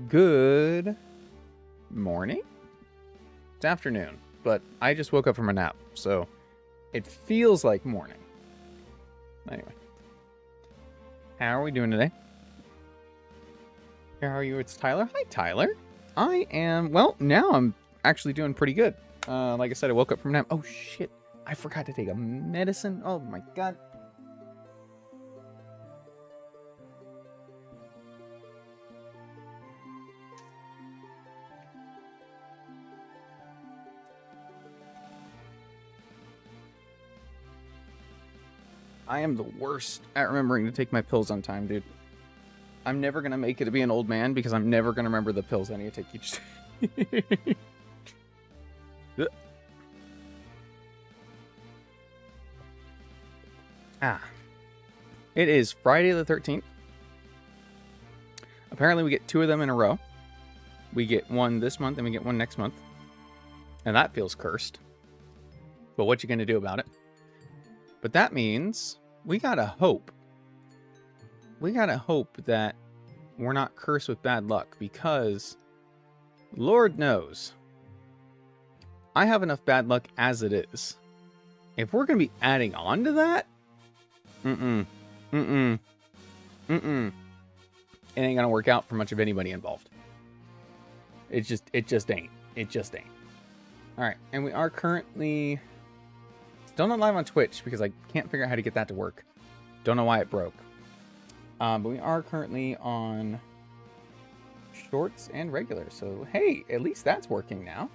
Good morning? It's afternoon, but I just woke up from a nap, so it feels like morning. Anyway. How are we doing today? How are you? It's Tyler. Hi, Tyler. I am, well, now I'm actually doing pretty good. Like I said, I woke up from a nap. Oh, shit. I forgot to take a medicine. Oh, my God. I am the worst at remembering to take my pills on time, dude. I'm never going to make it to be an old man because I'm never going to remember the pills I need to take each day. It is Friday the 13th. Apparently we get 2 of them in a row. We get one this month and we get one next month. And that feels cursed. But what you going to do about it? But that means we gotta hope. We gotta hope that we're not cursed with bad luck, because Lord knows I have enough bad luck as it is. If we're gonna be adding on to that, it ain't gonna work out for much of anybody involved. It just ain't. It just ain't. All right, and we are currently still not live on Twitch because I can't figure out how to get that to work. Don't know why it broke. But we are currently on shorts and regular. So, hey, at least that's working now.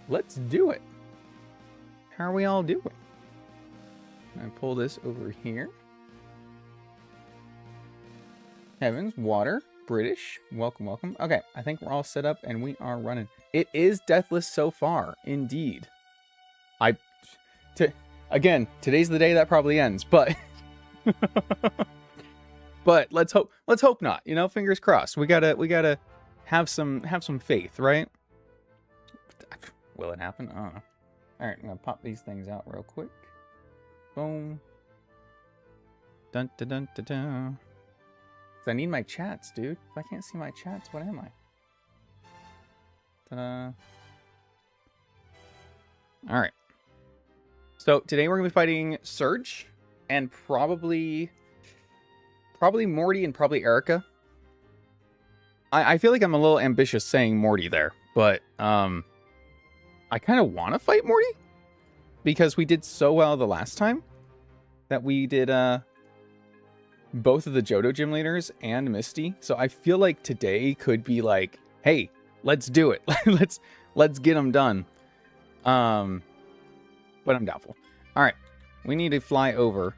Let's do it. How are we all doing? I pull this over here. Heavens, water, British. Welcome, welcome. Okay, I think we're all set up and we are running. It is deathless so far, indeed. Again, today's the day that probably ends, but but let's hope not. You know, fingers crossed. We gotta have some faith, right? Will it happen? I don't know. All right, I'm gonna pop these things out real quick. Boom. Dun dun dun dun dun. I need my chats, dude. If I can't see my chats, what am I? Ta-da. All right. So today we're going to be fighting Surge and probably Morty and probably Erica. I feel like I'm a little ambitious saying Morty there, but I kind of want to fight Morty because we did so well the last time that we did both of the Johto gym leaders and Misty. So I feel like today could be like, hey, let's do it. let's get them done. But I'm doubtful. All right, we need to fly over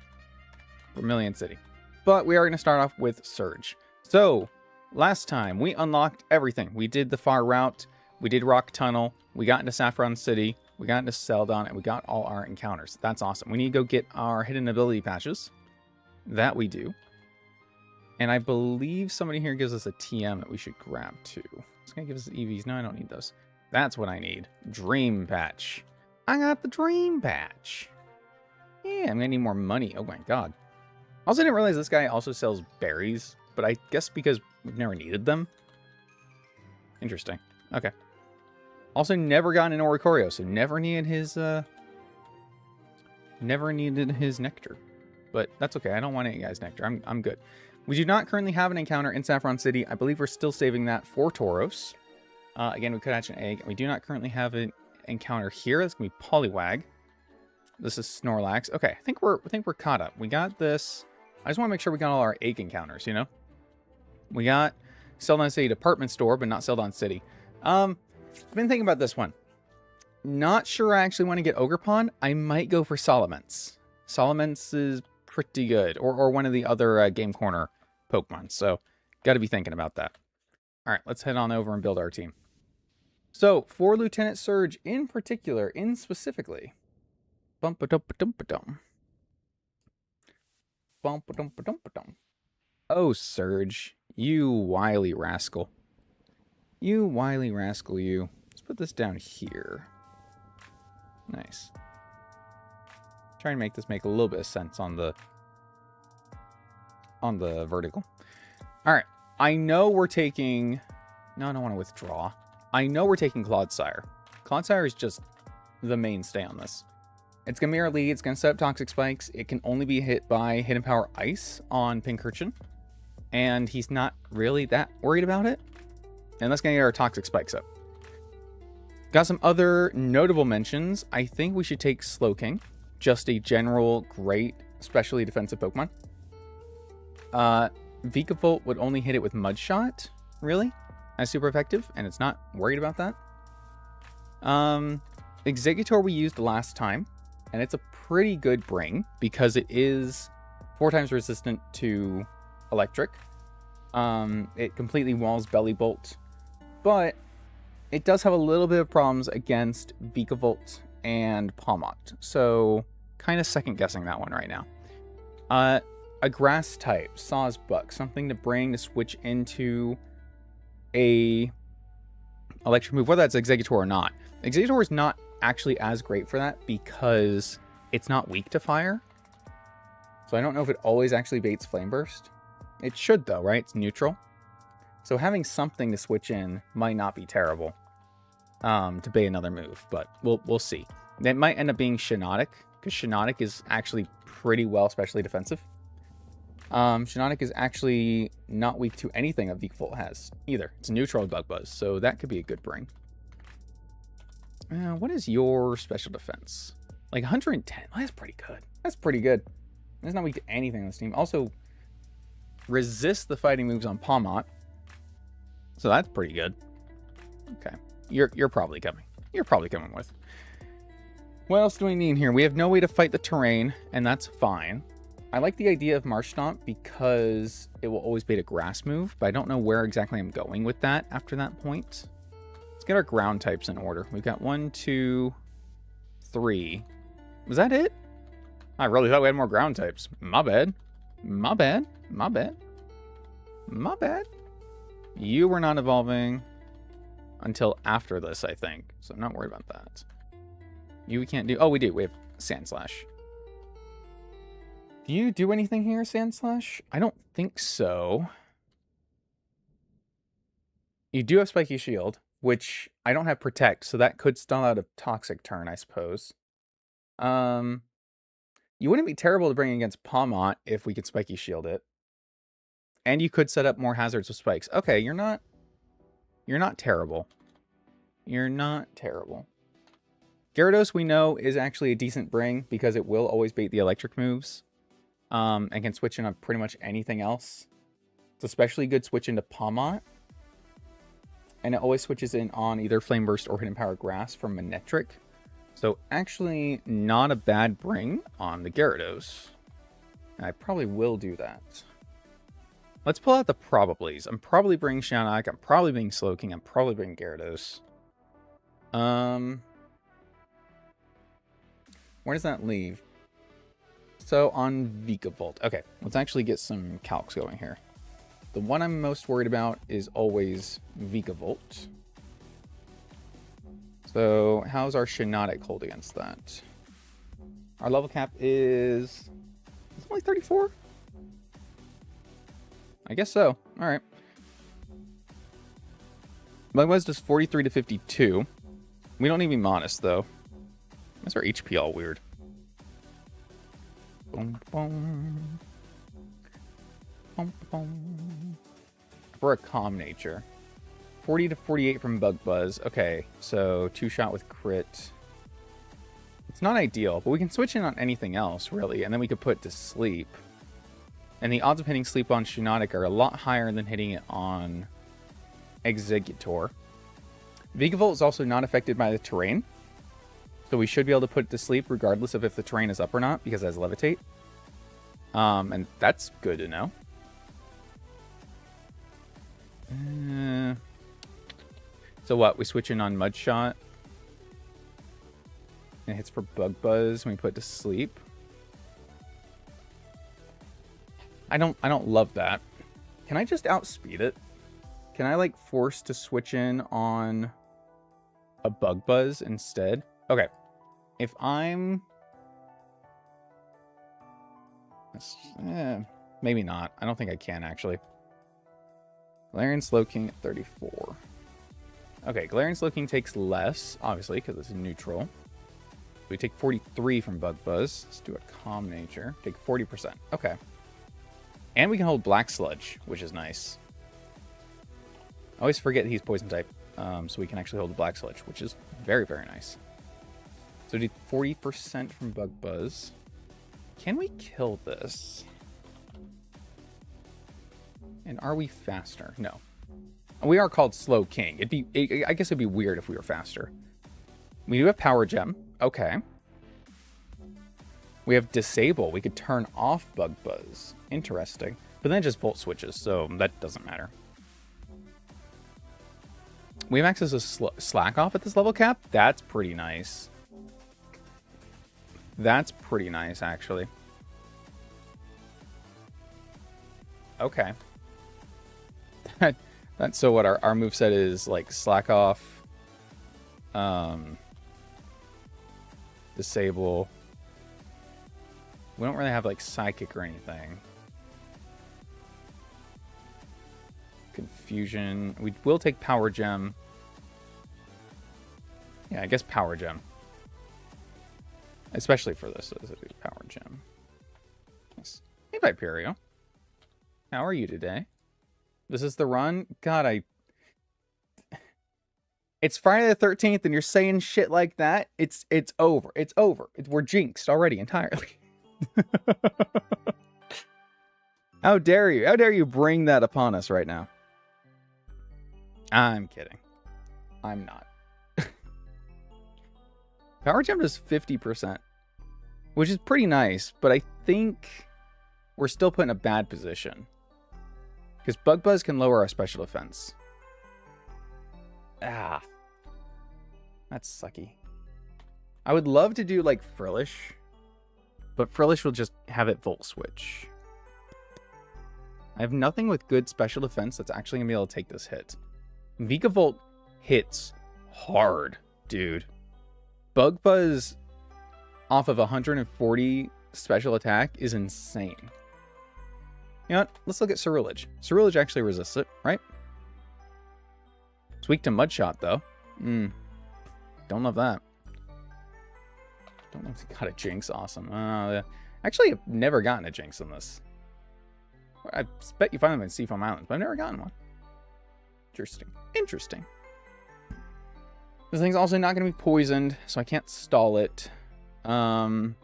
Vermilion City. But we are going to start off with Surge. So, last time, we unlocked everything. We did the far route, we did Rock Tunnel, we got into Saffron City, we got into Celadon, and we got all our encounters. That's awesome. We need to go get our hidden ability patches. That we do. And I believe somebody here gives us a TM that we should grab too. It's going to give us EVs. No, I don't need those. That's what I need. Dream Patch. I got the Dream Patch. Yeah, I'm gonna need more money. Oh my god. Also, I didn't realize this guy also sells berries, but I guess because we've never needed them. Interesting. Okay. Also, never gotten an Oricorio, so never needed his nectar. But that's okay. I don't want any guy's nectar. I'm good. We do not currently have an encounter in Saffron City. I believe we're still saving that for Tauros. Again, we could hatch an egg. We do not currently have an encounter here. That's gonna be Poliwag. This is Snorlax. Okay, I think we're caught up. We got this. I just want to make sure we got all our egg encounters, you know? We got Celadon City Department Store, but not Celadon City. I've been thinking about this one. Not sure I actually want to get Ogerpon. I might go for Salamence. Salamence is pretty good. Or one of the other Game Corner Pokemon. So, got to be thinking about that. Alright, let's head on over and build our team. So, for Lieutenant Surge in particular, specifically, bum-ba-dum-ba-dum-ba-dum. Bum-ba-dum-ba-dum-ba-dum. Oh, Surge, you wily rascal. You wily rascal, you. Let's put this down here. Nice. Try and make this make a little bit of sense on the vertical. All right, I know we're taking No, I don't want to withdraw. I know we're taking Clodsire. Clodsire is just the mainstay on this. It's going to mirror lead. It's going to set up Toxic Spikes. It can only be hit by Hidden Power Ice on Pincurchin. And he's not really that worried about it. And let's get our Toxic Spikes up. Got some other notable mentions. I think we should take Slowking. Just a general great, especially defensive Pokemon. Vikavolt would only hit it with Mud Shot, really. That's super effective, and it's not worried about that. Exeggutor we used last time. And it's a pretty good bring because it is 4 times resistant to electric. It completely walls Belly Bolt, but it does have a little bit of problems against Vikavolt and Palmot. So kind of second guessing that one right now. A grass type, Sawsbuck, something to bring to switch into a electric move, whether that's Exeggutor or not. Exeggutor is not actually as great for that because it's not weak to fire. So I don't know if it always actually baits Flame Burst. It should though, right? It's neutral. So having something to switch in might not be terrible to bait another move, but we'll see. It might end up being Shiinotic because Shiinotic is actually pretty well specially defensive. Shiinotic is actually not weak to anything that Vikavolt has either. It's neutral Bug Buzz, so that could be a good bring. What is your special defense? Like 110. Oh, that's pretty good. That's pretty good. It's not weak to anything on this team. Also, resist the fighting moves on Palmot. So that's pretty good. Okay. You're probably coming. You're probably coming with. What else do we need here? We have no way to fight the terrain, and that's fine. I like the idea of Marsh Stomp because it will always bait a grass move, but I don't know where exactly I'm going with that after that point. Get our ground types in order. We've got 1, 2, 3. Was that it? I really thought we had more ground types. My bad. My bad. My bad. My bad. You were not evolving until after this, I think. So I'm not worried about that. You we can't do. Oh, we do. We have Sandslash. Do you do anything here, Sandslash? I don't think so. You do have Spiky Shield, which I don't have Protect, so that could stall out a Toxic turn, I suppose. You wouldn't be terrible to bring against Palmot if we could Spiky Shield it. And you could set up more hazards with spikes. Okay, you're not terrible. You're not terrible. Gyarados, we know, is actually a decent bring because it will always bait the electric moves. And can switch in on pretty much anything else. It's especially good switch into Palmot. And it always switches in on either Flame Burst or Hidden Power Grass from Manectric. So actually not a bad bring on the Gyarados. I probably will do that. Let's pull out the probablys. I'm probably bringing Shiinotic. I'm probably being Slowking. I'm probably bringing Gyarados. Where does that leave? So on Vikavolt. Okay, let's actually get some calcs going here. The one I'm most worried about is always Vikavolt. So how's our Shiinotic hold against that? Our level cap is it only 34? I guess so. All right. Bugwise does 43 to 52. We don't need to be modest, though. That's our HP all weird. Boom, boom. Boom, boom. For a calm nature. 40 to 48 from Bug Buzz. Okay, so 2-shot with crit. It's not ideal, but we can switch in on anything else, really, and then we could put to sleep. And the odds of hitting sleep on Shiinotic are a lot higher than hitting it on Exeggutor. Vikavolt is also not affected by the terrain, so we should be able to put it to sleep regardless of if the terrain is up or not, because it has Levitate. And that's good to know. So what? We switch in on Mudshot. It hits for Bug Buzz and we put it to sleep. I don't love that. Can I just outspeed it? Can I like force to switch in on a Bug Buzz instead? Okay. If I'm maybe not. I don't think I can actually. Galarian Slowking at 34. Okay, Galarian Slowking takes less, obviously, because it's neutral. We take 43 from Bug Buzz. Let's do a Calm Nature. Take 40%. Okay. And we can hold Black Sludge, which is nice. I always forget he's Poison type, so we can actually hold the Black Sludge, which is very, very nice. So we do 40% from Bug Buzz. Can we kill this? And are we faster? No. We are called Slowking. I guess it'd be weird if we were faster. We do have Power Gem. Okay. We have Disable. We could turn off Bug Buzz. Interesting. But then it just Volt switches, so that doesn't matter. We have access to Slack Off at this level cap. That's pretty nice. That's pretty nice, actually. Okay. That's so what our moveset is, like, Slack Off, Disable. We don't really have, like, Psychic or anything. Confusion. We will take Power Gem. Yeah, I guess Power Gem. Especially for this, Power Gem. Yes. Hey, Viperio. How are you today? This is the run? God, It's Friday the 13th and you're saying shit like that? It's over. It's over. We're jinxed already entirely. How dare you? How dare you bring that upon us right now? I'm kidding. I'm not. Power Gem does 50%, which is pretty nice, but I think we're still put in a bad position. Because Bug Buzz can lower our special defense. Ah. That's sucky. I would love to do, like, Frillish. But Frillish will just have it Volt Switch. I have nothing with good special defense that's actually going to be able to take this hit. Vikavolt hits hard, dude. Bug Buzz off of 140 special attack is insane. You know what? Let's look at Ceruledge. Ceruledge actually resists it, right? It's weak to Mudshot, though. Don't love that. Don't know if it got a Jinx. Awesome. Actually, I've never gotten a Jinx in this. I bet you find them in Seafoam Islands, but I've never gotten one. Interesting. Interesting. This thing's also not going to be poisoned, so I can't stall it. Smackdown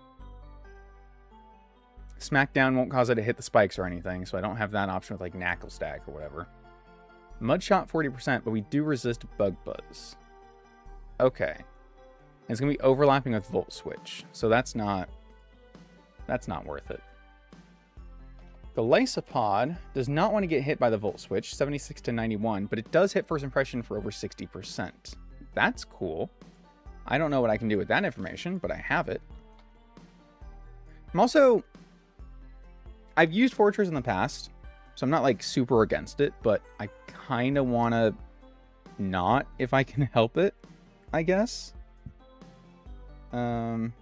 won't cause it to hit the spikes or anything, so I don't have that option with, like, Knackle Stack or whatever. Mudshot 40%, but we do resist Bug Buzz. Okay. It's going to be overlapping with Volt Switch, so that's not worth it. The Lysopod does not want to get hit by the Volt Switch, 76 to 91, but it does hit First Impression for over 60%. That's cool. I don't know what I can do with that information, but I have it. I've used Fortress in the past, so I'm not, like, super against it, but I kind of want to not if I can help it, I guess. And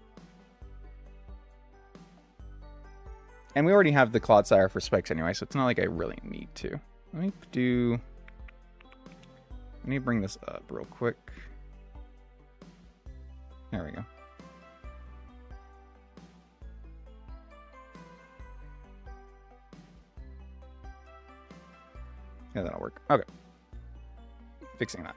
we already have the Clodsire for spikes anyway, so it's not like I really need to. Let me bring this up real quick. There we go. Yeah, that'll work. Okay. Fixing that.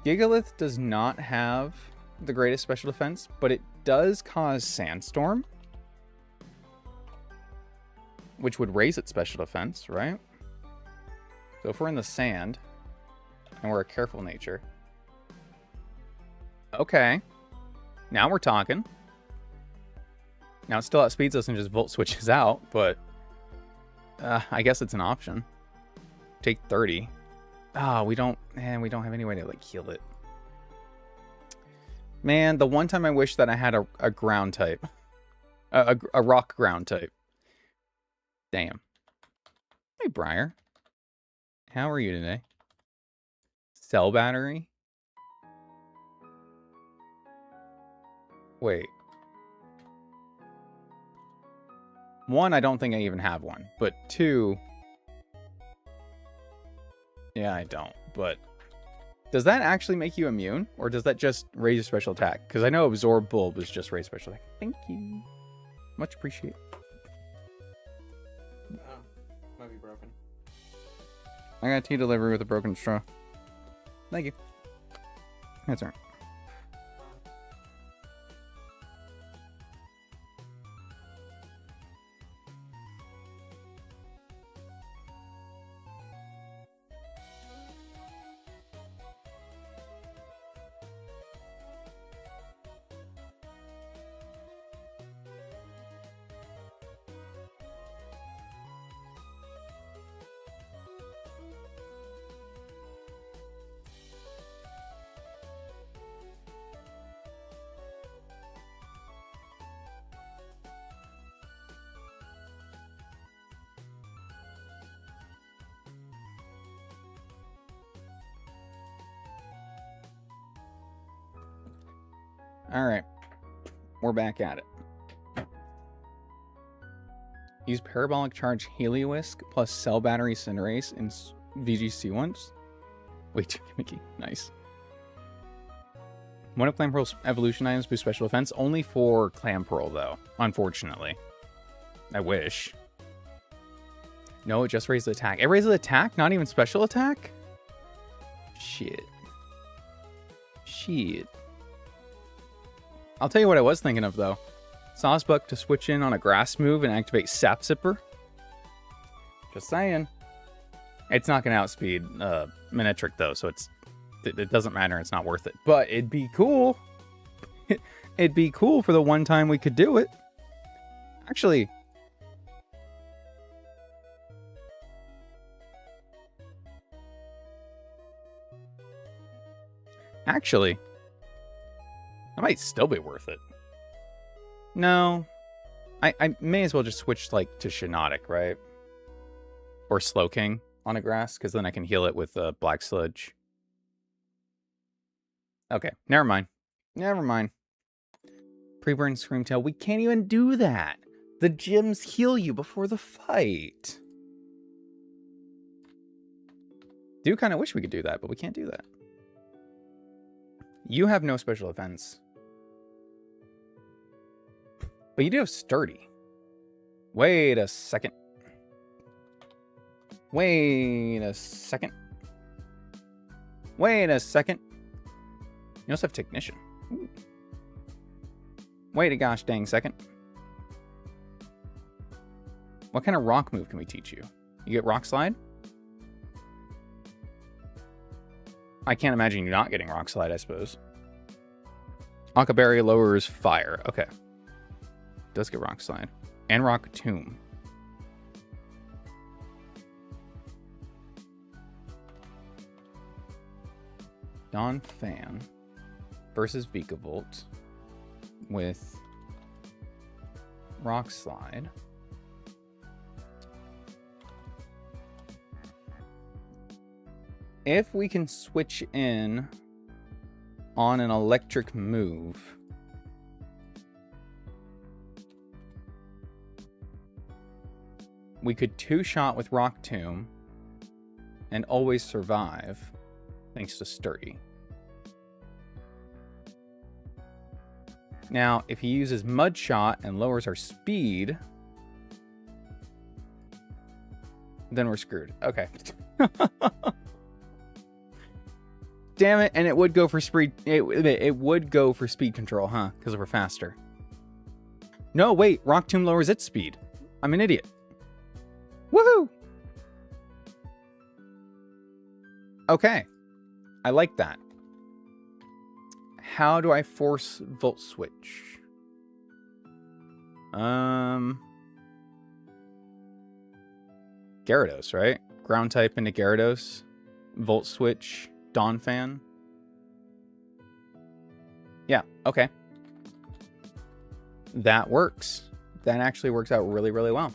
Gigalith does not have the greatest special defense, but it does cause Sandstorm, which would raise its special defense, right? So if we're in the sand, and we're a careful nature. Okay. Now we're talking. Now it still outspeeds us and just Volt Switches out, but I guess it's an option. Take 30. We don't have any way to, like, heal it. Man, the one time I wish that I had a ground type. A rock ground type. Damn. Hey, Briar. How are you today? Cell battery? Wait. One, I don't think I even have one. But two, Yeah, I don't, but does that actually make you immune, or does that just raise your special attack? Because I know Absorb Bulb is just raise special attack. Thank you. Much appreciated. Oh, might be broken. I got tea delivery with a broken straw. Thank you. That's all right. All right, we're back at it. Use Parabolic Charge Heliowisc plus Cell Battery Cinderace in VGC ones. Wait, too gimmicky. Nice. One of Clamperl's evolution items boost special defense, only for Clamperl though, unfortunately. I wish. No, it just raised the attack. It raises the attack, not even special attack? Shit. Shit. I'll tell you what I was thinking of, though. Sawsbuck to switch in on a grass move and activate Sap Zipper. Just saying. It's not going to outspeed Manectric, though, so it doesn't matter. It's not worth it. But it'd be cool. It'd be cool for the one time we could do it. Actually... that might still be worth it. No. I may as well just switch, like, to Shiinotic, right? Or Slowking on a grass, because then I can heal it with Black Sludge. Okay, never mind. Never mind. Pre-burn Screamtail. We can't even do that. The gyms heal you before the fight. Do kind of wish we could do that, but we can't do that. You have no special defense. But you do have Sturdy. Wait a second. Wait a second. Wait a second. You also have Technician. Ooh. Wait a gosh dang second. What kind of rock move can we teach you? You get Rock Slide? I can't imagine you not getting Rock Slide, I suppose. Akaberry lowers fire. Okay. Does get Rock Slide. And Rock Tomb. Dawn Fan versus Vikavolt with Rock Slide. If we can switch in on an electric move, we could two-shot with Rock Tomb and always survive thanks to Sturdy. Now, if he uses Mud Shot and lowers our speed, then we're screwed. Okay. Damn it, and it would go for speed. It would go for speed control, huh? Because we're faster. No, wait. Rock Tomb lowers its speed. I'm an idiot. Woohoo! Okay. I like that. How do I force Volt Switch? Gyarados, right? Ground type into Gyarados. Volt Switch. Dawn Fan. Yeah, okay. That works. That actually works out really, really well.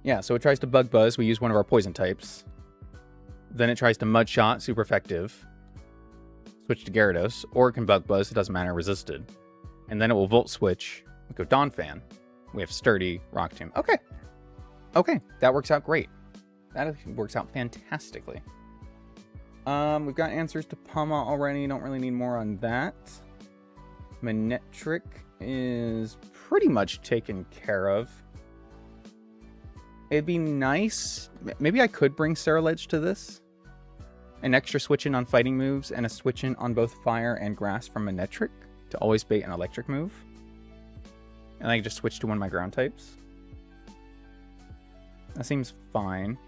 Yeah, so it tries to Bug Buzz. We use one of our poison types. Then it tries to Mud Shot, super effective. Switch to Gyarados. Or it can Bug Buzz, it doesn't matter, resisted. And then it will Volt Switch. We go Dawn Fan. We have Sturdy, Rock Tomb. Okay. Okay, that works out great. That works out fantastically. We've got answers to Pama already. Don't really need more on that. Manetric is pretty much taken care of. It'd be nice. Maybe I could bring Ceruledge to this. An extra switch in on fighting moves and a switch in on both fire and grass from Manetric to always bait an electric move. And I can just switch to one of my ground types. That seems fine.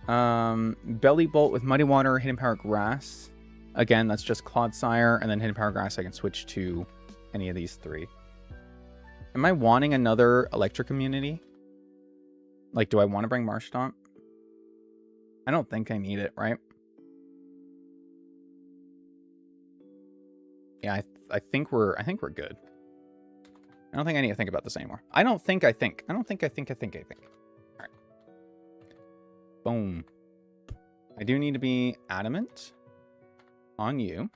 Belly Bolt with Muddy Water, Hidden Power Grass. Again, that's just Clodsire, and then Hidden Power Grass I can switch to any of these three. Am I wanting another electric immunity? Like, do I want to bring Marshtomp? I don't think I need it, right? Yeah, I think we're good. I don't think I need to think about this anymore. I don't think. All right. Boom. I do need to be adamant on you.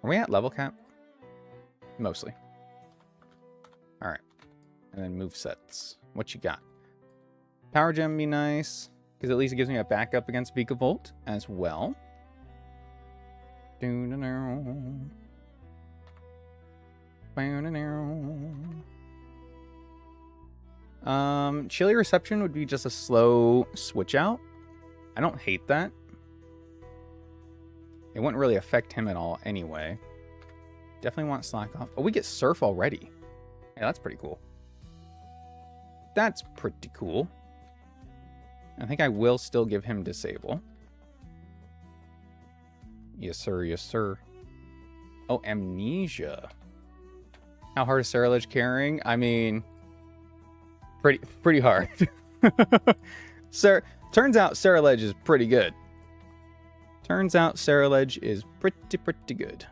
Are we at level cap? Mostly. All right. And then move sets. What you got? Power Gem be nice, because at least it gives me a backup against Vikavolt as well. Chilly Reception would be just a slow switch out. I don't hate that. It wouldn't really affect him at all anyway. Definitely want Slack Off. Oh, we get Surf already. Yeah, that's pretty cool. That's pretty cool. I think I will still give him Disable. Yes, sir. Yes, sir. Oh, Amnesia. How hard is Ceruledge carrying? I mean, pretty hard. Turns out Ceruledge is pretty good. Turns out Ceruledge is pretty good.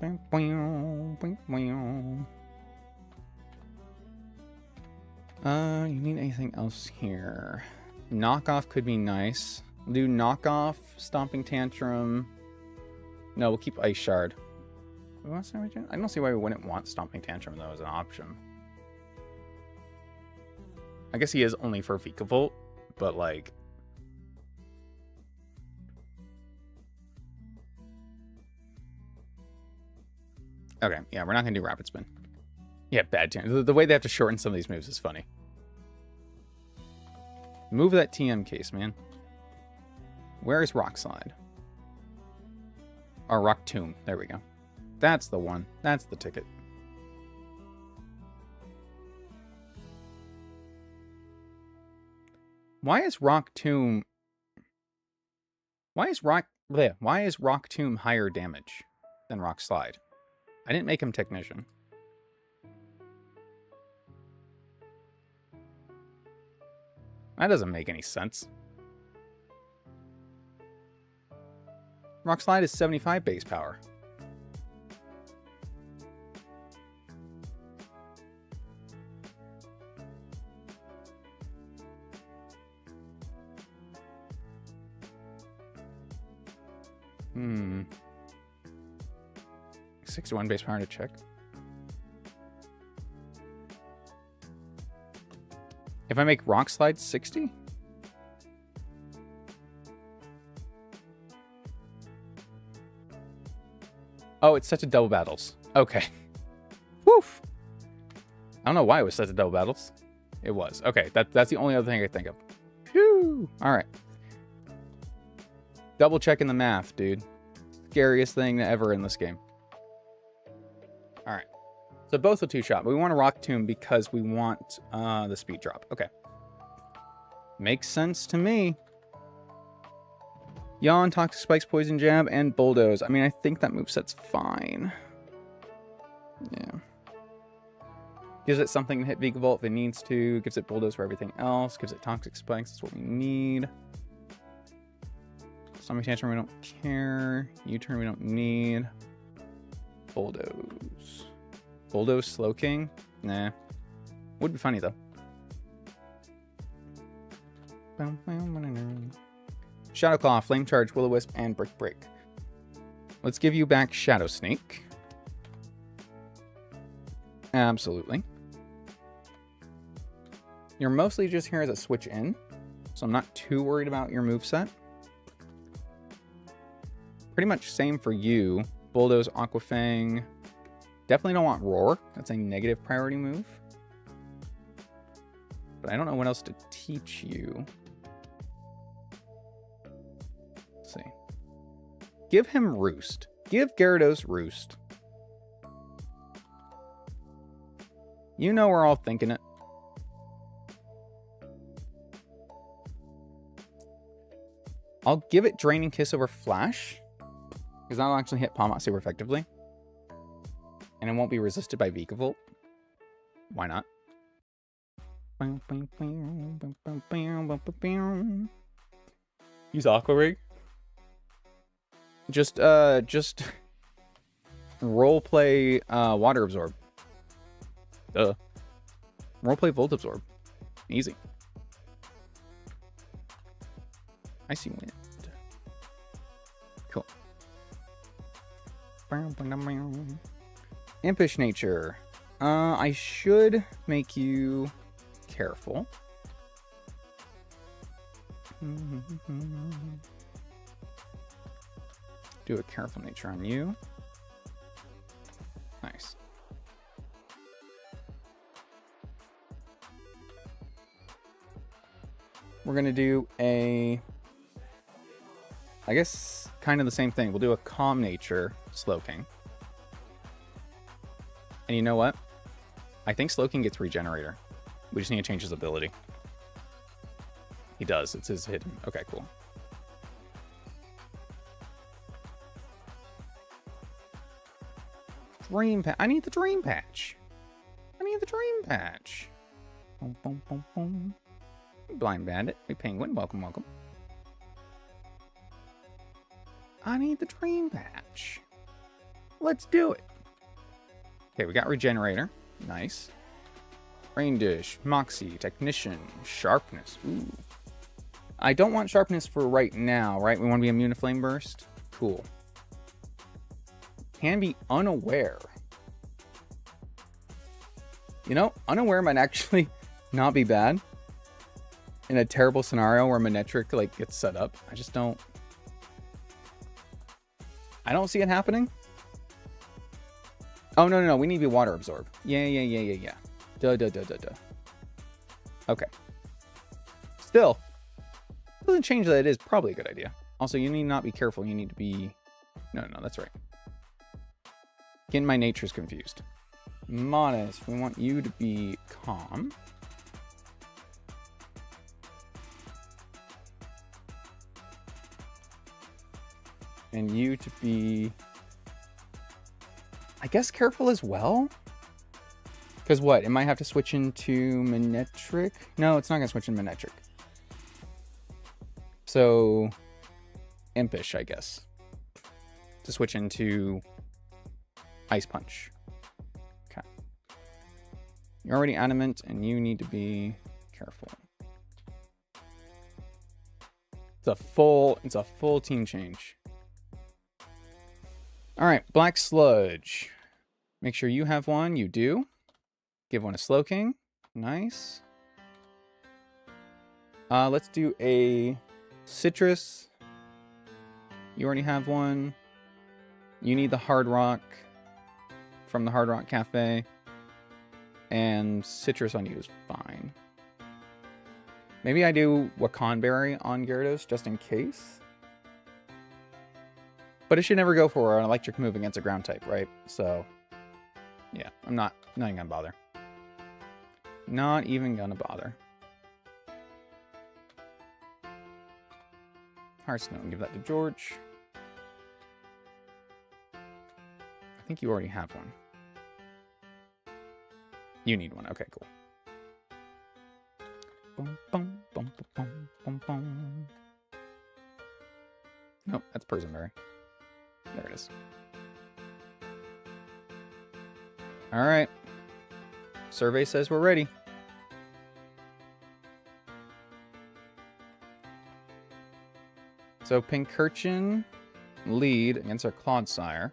You need anything else here? Knockoff could be nice. We'll do Knockoff, Stomping Tantrum. No, we'll keep Ice Shard. I don't see why we wouldn't want Stomping Tantrum, though, as an option. I guess he is only for Vikavolt, but, like... Okay, yeah, we're not going to do Rapid Spin. Yeah, bad TM. The way they have to shorten some of these moves is funny. Move that TM case, man. Where is Rock Slide? Or Rock Tomb. There we go. That's the one. That's the ticket. Why is Rock Tomb... Why is Rock Tomb higher damage than Rock Slide? I didn't make him Technician. That doesn't make any sense. Rock Slide is 75 base power. Hmm. 61 base power to check. If I make Rock Slide 60? Oh, it's set to double battles. Okay. Woof. I don't know why it was set to double battles. It was. Okay, that's the only other thing I could think of. Phew. All right. Double checking the math, dude. Scariest thing ever in this game. All right. So both a two-shot, but we want a Rock Tomb because we want the speed drop. Okay. Makes sense to me. Yawn, Toxic Spikes, Poison Jab, and Bulldoze. I mean, I think that moveset's fine. Yeah. Gives it something to hit Vikavolt if it needs to. Gives it Bulldoze for everything else. Gives it Toxic Spikes. That's what we need. Stomping Tantrum, we don't care. U-turn, we don't need. Bulldoze. Bulldoze Slow King? Nah. Would be funny, though. Shadow Claw, Flame Charge, Will-O-Wisp, and Brick Break. Let's give you back Shadow Snake. Absolutely. You're mostly just here as a switch in, so I'm not too worried about your moveset. Pretty much same for you. Bulldoze, Aquafang. Definitely don't want Roar. That's a negative priority move. But I don't know what else to teach you. Let's see. Give him Roost. Give Gyarados Roost. You know we're all thinking it. I'll give it Draining Kiss over Flash, because that'll actually hit Palmot super effectively. And it won't be resisted by Vikavolt. Why not? Use Aqua Ring. Just roleplay Water Absorb. Roleplay Volt Absorb. Easy. Icy Wind. Cool. Impish Nature. I should make you careful. Do a careful nature on you. Nice. We're going to do a... I guess kind of the same thing. We'll do a Calm Nature Slowking. And you know what? I think Slowking gets Regenerator. We just need to change his ability. He does. It's his hidden. Okay, cool. Dream Patch. I need the Dream Patch. I need the Dream Patch. Boom, boom, boom, boom. Blind Bandit. Hey, Penguin. Welcome, welcome. I need the Dream Patch. Let's do it. Okay, we got Regenerator. Nice. Rain Dish, Moxie, Technician, Sharpness. Ooh. I don't want Sharpness for right now, right? We want to be immune to Flame Burst. Cool. Can be Unaware. You know, Unaware might actually not be bad. In a terrible scenario where Manectric, like, gets set up. I just don't... I don't see it happening. Oh, no. We need to be Water Absorb. Yeah. Duh. Okay. Still, doesn't change that it is probably a good idea. Also, you need to not be careful. You need to be... No, that's right. Getting my natures confused. Modest. We want you to be calm. And you to be... I guess careful as well? Because what? It might have to switch into Manectric? No, it's not going to switch into Manectric. So, Impish, I guess. To switch into Ice Punch. Okay. You're already Adamant, and you need to be careful. It's a full team change. Alright, Black Sludge. Make sure you have one. You do. Give one a Slowking. Nice. Let's do a Citrus. You already have one. You need the Hard Rock from the Hard Rock Cafe. And Citrus on you is fine. Maybe I do Wakanberry on Gyarados just in case. But it should never go for an electric move against a ground type, right? So, yeah, I'm not even gonna bother. Not even gonna bother. Hearthstone, give that to George. I think you already have one. You need one. Okay, cool. Boom, boom, boom, boom, boom, boom. Nope, that's Persianberry. There it is. All right. Survey says we're ready. So Pincurchin lead against our Clodsire.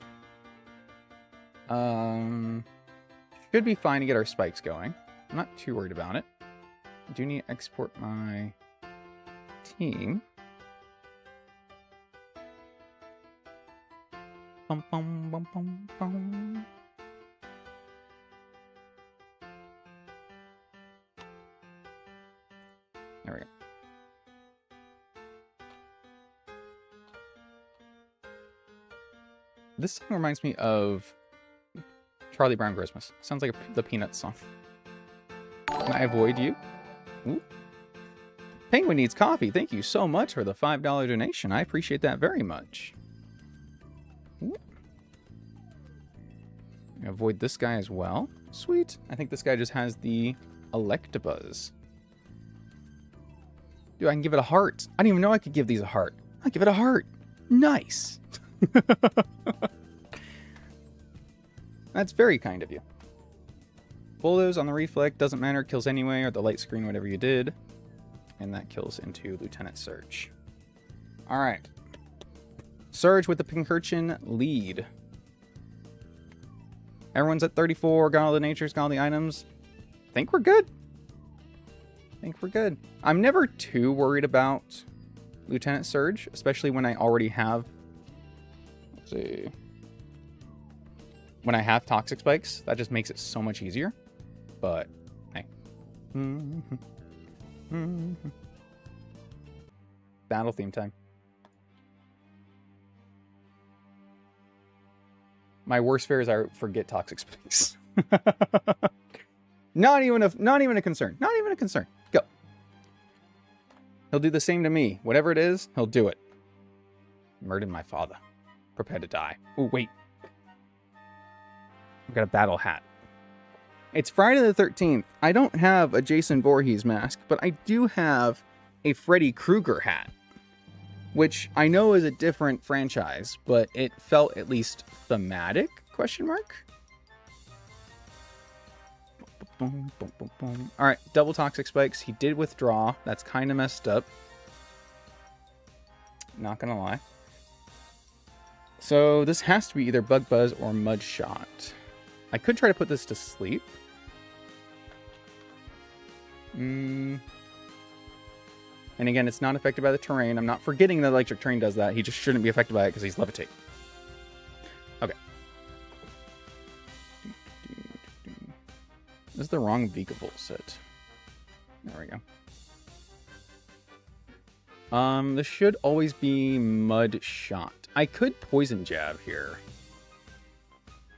Should be fine to get our spikes going. I'm not too worried about it. I do need to export my team. Bum, bum, bum, bum, bum. There we go. This song reminds me of Charlie Brown Christmas. Sounds like the Peanuts song. Can I avoid you? Ooh. Penguin needs coffee. Thank you so much for the $5 donation. I appreciate that very much. Ooh. Avoid this guy as well. Sweet. I think this guy just has the Electabuzz. Dude, I can give it a heart. I didn't even know I could give these a heart. I give it a heart. Nice. That's very kind of you. Bulldoze on the reflect. Doesn't matter. Kills anyway, or the light screen, whatever you did. And that kills into Lieutenant Surge. Alright. Surge with the Pincurchin lead. Everyone's at 34. Got all the natures, got all the items. Think we're good. Think we're good. I'm never too worried about Lieutenant Surge, especially when I already have... Let's see... When I have Toxic Spikes, that just makes it so much easier. But, hey. Battle theme time. My worst fear is I forget Toxic Spikes. Not even a concern. Not even a concern. Go. He'll do the same to me. Whatever it is, he'll do it. Murdered my father. Prepare to die. Oh, wait. I've got a battle hat. It's Friday the 13th. I don't have a Jason Voorhees mask, but I do have a Freddy Krueger hat, which I know is a different franchise, but it felt at least thematic, question mark? Boom, boom, boom, boom. All right, double Toxic Spikes. He did withdraw. That's kind of messed up. Not gonna lie. So this has to be either Bug Buzz or Mud Shot. I could try to put this to sleep. And again, it's not affected by the terrain. I'm not forgetting that electric terrain does that. He just shouldn't be affected by it because he's levitate. Okay. This is the wrong vehicle set. There we go. This should always be Mud Shot. I could Poison Jab here.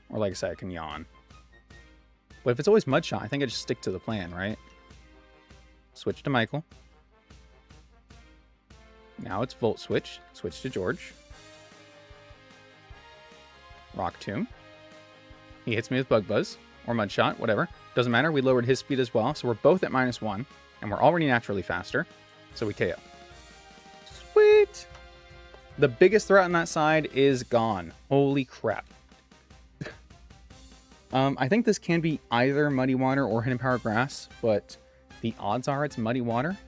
Or like I said, I can Yawn. But if it's always Mud Shot, I think I just stick to the plan, right? Switch to Michael. Now it's Volt Switch. Switch to George. Rock Tomb. He hits me with Bug Buzz. Or Mud Shot, whatever. Doesn't matter, we lowered his speed as well. So we're both at -1. And we're already naturally faster. So we KO. Sweet! The biggest threat on that side is gone. Holy crap. I think this can be either Muddy Water or Hidden Power Grass, but the odds are it's Muddy Water.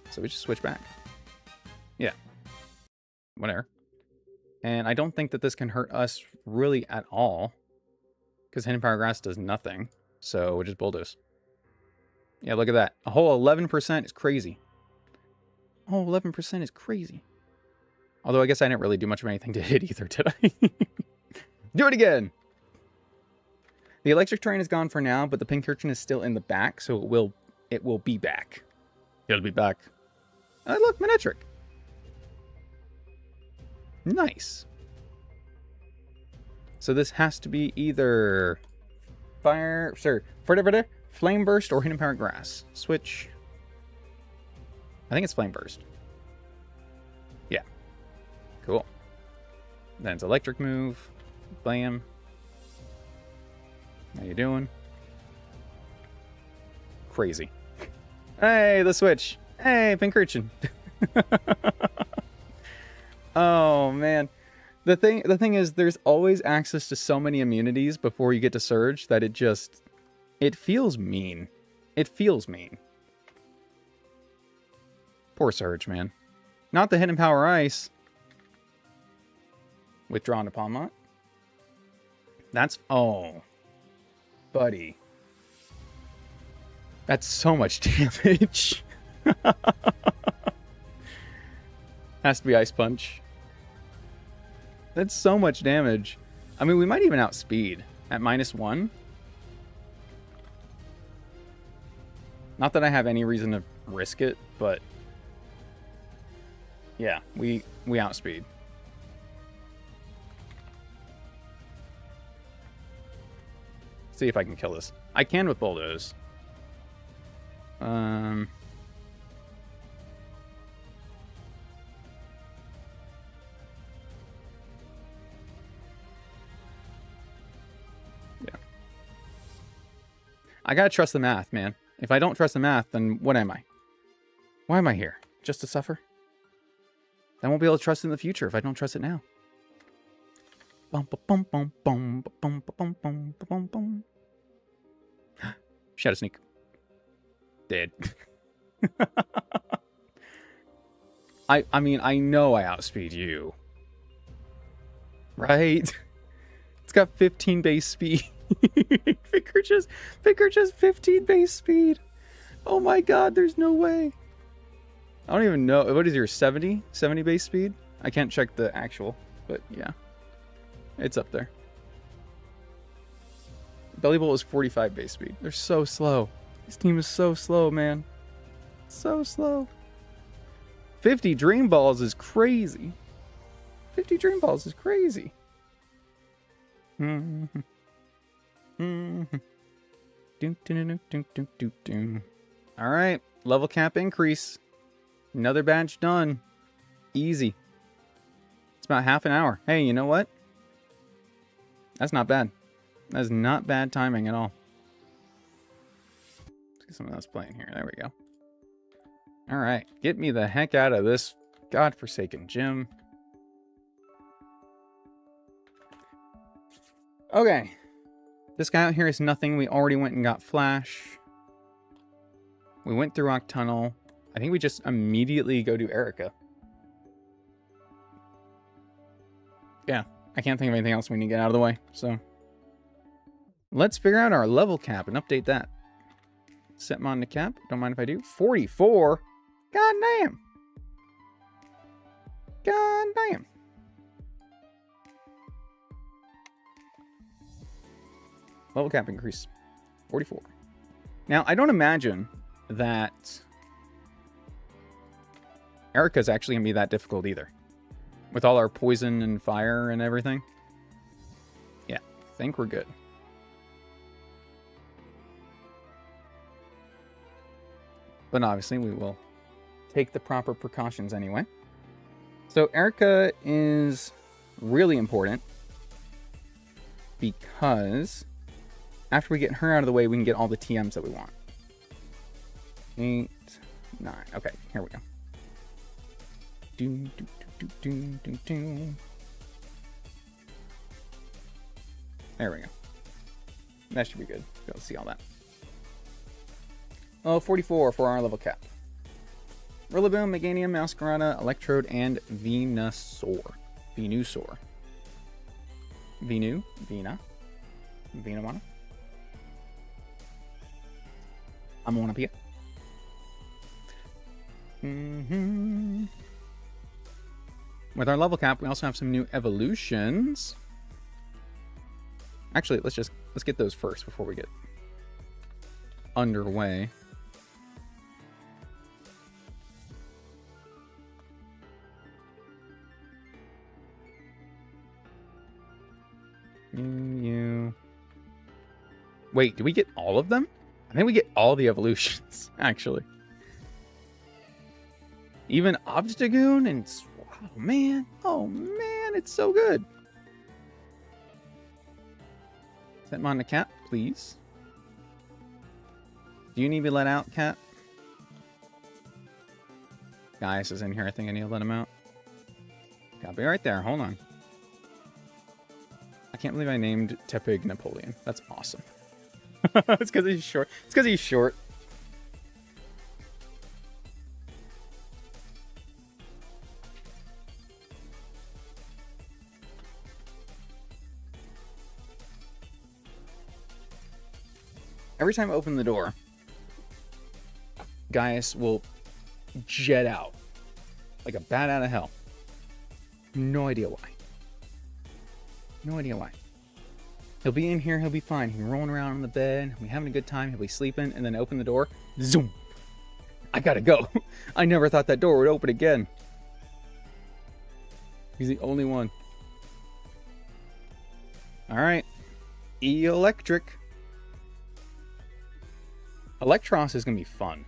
So we just switch back. Yeah. Whatever. And I don't think that this can hurt us really at all, because Hidden Power Grass does nothing. So we'll just Bulldoze. Yeah, look at that. A whole 11% is crazy. Oh, 11% is crazy. Although I guess I didn't really do much of anything to hit either, did I? Do it again! The electric terrain is gone for now, but the Pincurchin is still in the back, so it will be back. It'll be back. Oh, look, Manectric. Nice. So this has to be either Flame Burst or Hidden Power Grass. Switch. I think it's Flame Burst. Yeah. Cool. Then it's Electric Move. Blam. How you doing? Crazy. Hey, the switch. Hey, Pincurchin. Oh man. The thing is, there's always access to so many immunities before you get to Surge that it feels mean. It feels mean. Poor Surge, man. Not the Hidden Power Ice. Withdrawn to Palmont. That's... Oh. Buddy. That's so much damage. Has to be Ice Punch. That's so much damage. I mean, we might even outspeed at -1. Not that I have any reason to risk it, but... Yeah, we outspeed. See if I can kill this. I can with Bulldoze. Yeah. I gotta trust the math, man. If I don't trust the math, then what am I? Why am I here? Just to suffer? I won't be able to trust it in the future if I don't trust it now. Bum bum bum bum bum bum bum bum bum. Shadow Sneak. Dead. I mean, I know I outspeed you. Right? It's got 15 base speed. Ficker just 15 base speed. Oh my god, there's no way. I don't even know. What is your 70? 70 base speed? I can't check the actual, but yeah. It's up there. Bellybolt is 45 base speed. They're so slow. This team is so slow, man. So slow. 50 Dream Balls is crazy. 50 Dream Balls is crazy. Alright. Level cap increase. Another badge done. Easy. It's about half an hour. Hey, you know what? That's not bad. That's not bad timing at all. Let's get someone else playing here. There we go. Alright. Get me the heck out of this godforsaken gym. Okay. This guy out here is nothing. We already went and got Flash. We went through Rock Tunnel. I think we just immediately go to Erica. Yeah. I can't think of anything else we need to get out of the way, so... Let's figure out our level cap and update that. Set mine to cap. Don't mind if I do. 44? God damn. God damn. Level cap increase. 44. Now, I don't imagine that Erica's actually going to be that difficult either. With all our poison and fire and everything. Yeah, I think we're good. But obviously, we will take the proper precautions anyway. So Erica is really important because after we get her out of the way, we can get all the TMs that we want. 8, 9. Okay, here we go. There we go. That should be good. Be able to see all that. Oh, 44 for our level cap. Rillaboom, Meganium, Masquerada, Electrode, and Venusaur. Venusaur. Venu? Vena? Venuana? I'm gonna be it. With our level cap, we also have some new evolutions. Actually, let's get those first before we get underway. You. Wait, do we get all of them? I think we get all the evolutions, actually. Even Obstagoon and... Oh man, it's so good. Set mine to cat, please. Do you need to be let out, cat? Gaius is in here. I think I need to let him out. I'll be right there. Hold on. I can't believe I named Tepig Napoleon. That's awesome. It's because he's short. It's because he's short. Every time I open the door, Gaius will jet out like a bat out of hell. No idea why. No idea why. He'll be in here, he'll be fine. He'll be rolling around on the bed, he'll be having a good time, he'll be sleeping, and then open the door. Zoom! I gotta go. I never thought that door would open again. He's the only one. Alright. Electric. Electros is gonna be fun.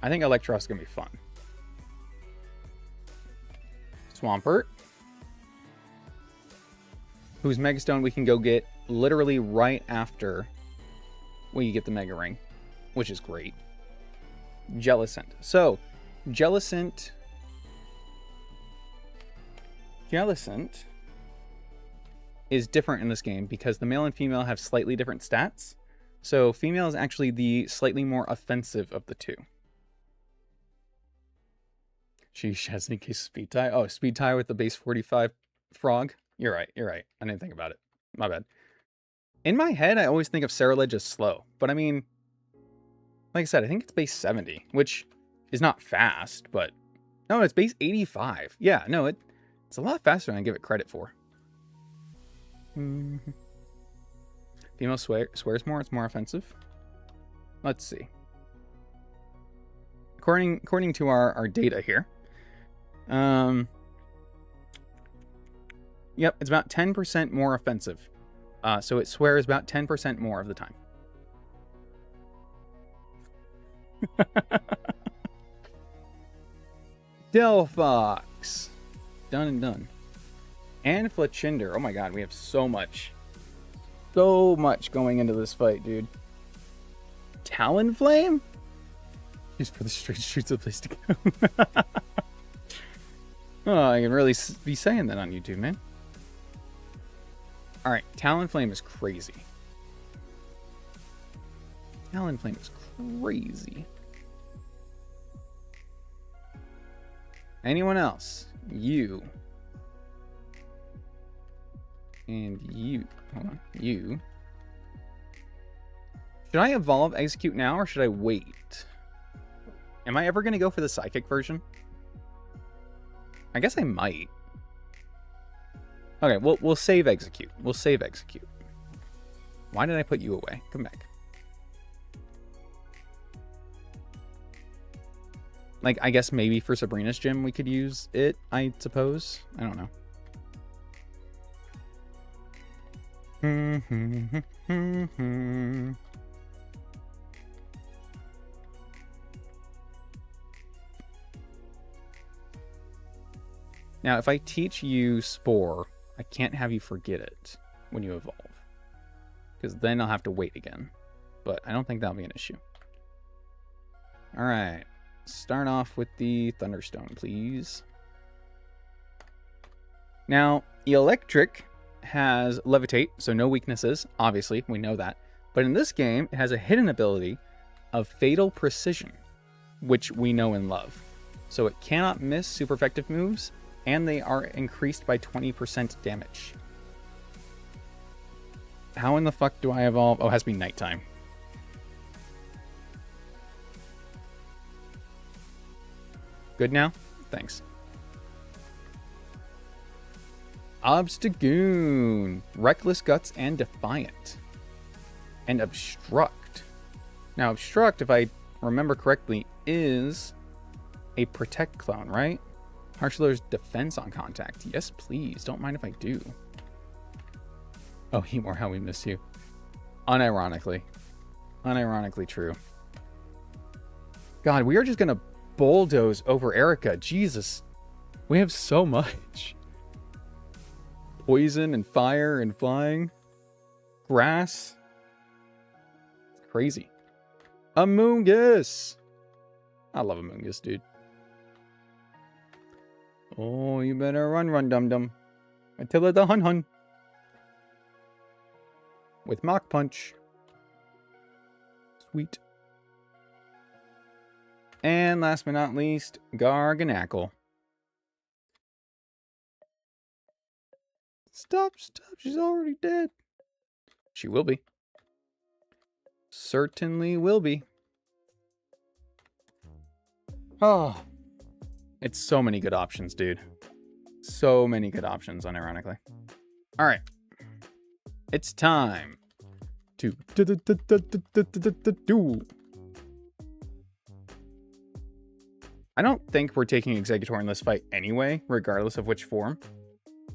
I think Electros is gonna be fun. Swampert. Whose Megastone we can go get literally right after we get the Mega Ring, which is great. Jellicent. So, Jellicent is different in this game because the male and female have slightly different stats. So, female is actually the slightly more offensive of the two. Sheesh, has any case speed tie. Oh, speed tie with the base 45 frog. You're right. I didn't think about it. My bad. In my head, I always think of Ceruledge as slow. But I mean, like I said, I think it's base 70, which is not fast, but no, it's base 85. Yeah, no, it's a lot faster than I give it credit for. Female swears more, it's more offensive. Let's see. According to our data here, yep, it's about 10% more offensive. So it swears about 10% more of the time. Delphox. Done and done. And Fletchinder. Oh my god, we have so much. So much going into this fight, dude. Talonflame? Just for the straight streets of place to go. Oh, I can really be saying that on YouTube, man. Alright, Talonflame is crazy. Talonflame is crazy. Anyone else? You. And you. Hold on. You. Should I evolve Execute now or should I wait? Am I ever going to go for the Psychic version? I guess I might. Okay, we'll save Execute. We'll save Execute. Why did I put you away? Come back. Like, I guess maybe for Sabrina's gym we could use it, I suppose. I don't know. Now, if I teach you Spore, I can't have you forget it when you evolve. Because then I'll have to wait again. But I don't think that'll be an issue. Alright. Start off with the Thunderstone, please. Now, Electric has Levitate, so no weaknesses. Obviously, we know that. But in this game, it has a hidden ability of Fatal Precision, which we know and love. So it cannot miss super effective moves, and they are increased by 20% damage. How in the fuck do I evolve? Oh, it has to be nighttime. Good now? Thanks. Obstagoon. Reckless Guts and Defiant. And Obstruct. Now, Obstruct, if I remember correctly, is a Protect clone, right? Harshlur's defense on contact. Yes, please. Don't mind if I do. Oh, Hemor, how we miss you. Unironically. Unironically true. God, we are just going to bulldoze over Erica. Jesus. We have so much. Poison and fire and flying. Grass. It's crazy. Amoonguss. I love Amoonguss, dude. Oh, you better run, dum-dum. Attila the Hun-Hun. With Mach Punch. Sweet. And last but not least, Garganackle. Stop, she's already dead. She will be. certainly will be. Oh, it's so many good options, dude. So many good options, unironically. All right. It's time to do. I don't think we're taking Executor in this fight anyway, regardless of which form.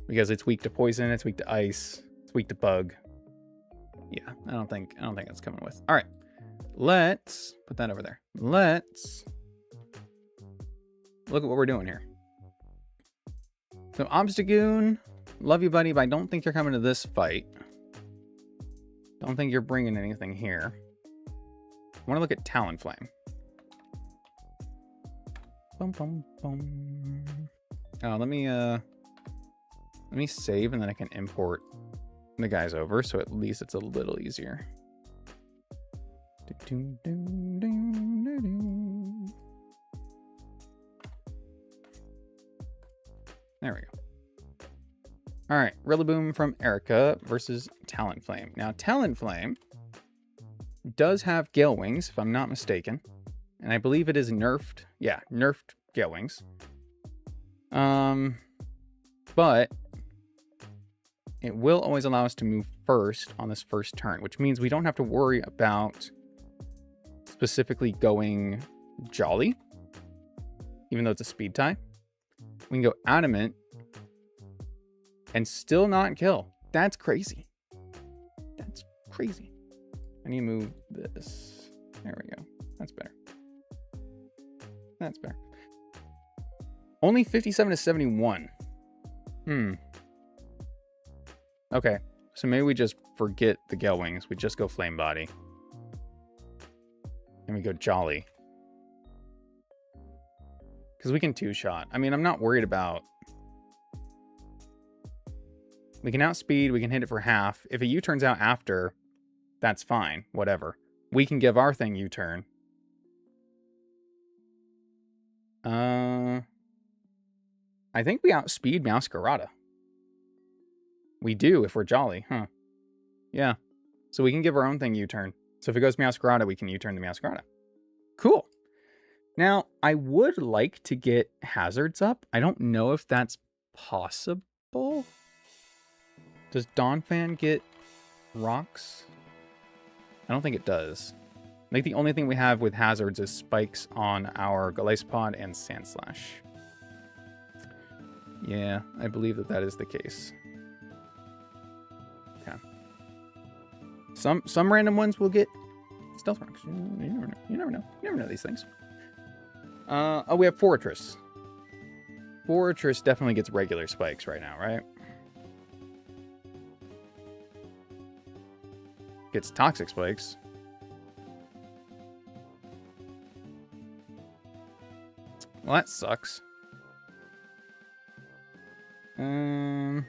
Because it's weak to poison, it's weak to ice, it's weak to bug. Yeah, I don't think it's coming with. All right. Let's put that over there. Let's look at what we're doing here. So Obstagoon, love you, buddy, but I don't think you're coming to this fight. Don't think you're bringing anything here. I want to look at Talonflame. Bum, bum, bum. Oh, let me save, and then I can import the guys over, so at least it's a little easier. There we go. All right, Rillaboom from Erica versus Talonflame. Now, Talonflame does have Gale Wings, if I'm not mistaken. And I believe it is nerfed. Yeah, nerfed Gale Wings. But it will always allow us to move first on this first turn, which means we don't have to worry about specifically going Jolly, even though it's a speed tie. We can go Adamant and still not kill. That's crazy. That's crazy. I need to move this. There we go. That's better. That's better. Only 57 to 71. Okay. So maybe we just forget the Gale Wings. We just go Flame Body. And we go Jolly. Because we can two-shot. I mean, I'm not worried about... We can outspeed. We can hit it for half. If a U-turns out after, that's fine. Whatever. We can give our thing U-turn. I think we outspeed Meowscarada. We do if we're Jolly, huh? Yeah. So we can give our own thing U-turn. So if it goes Meowscarada, we can U-turn the Meowscarada. Cool. Now, I would like to get hazards up. I don't know if that's possible. Does Donphan get rocks? I don't think it does. I think the only thing we have with hazards is spikes on our Golisopod and Sandslash. Yeah, I believe that is the case. Okay. Some random ones will get stealth rocks. You never know. You never know. You never know these things. Oh, we have Fortress. Fortress definitely gets regular spikes right now, right? Gets toxic spikes. Well, that sucks. Okay.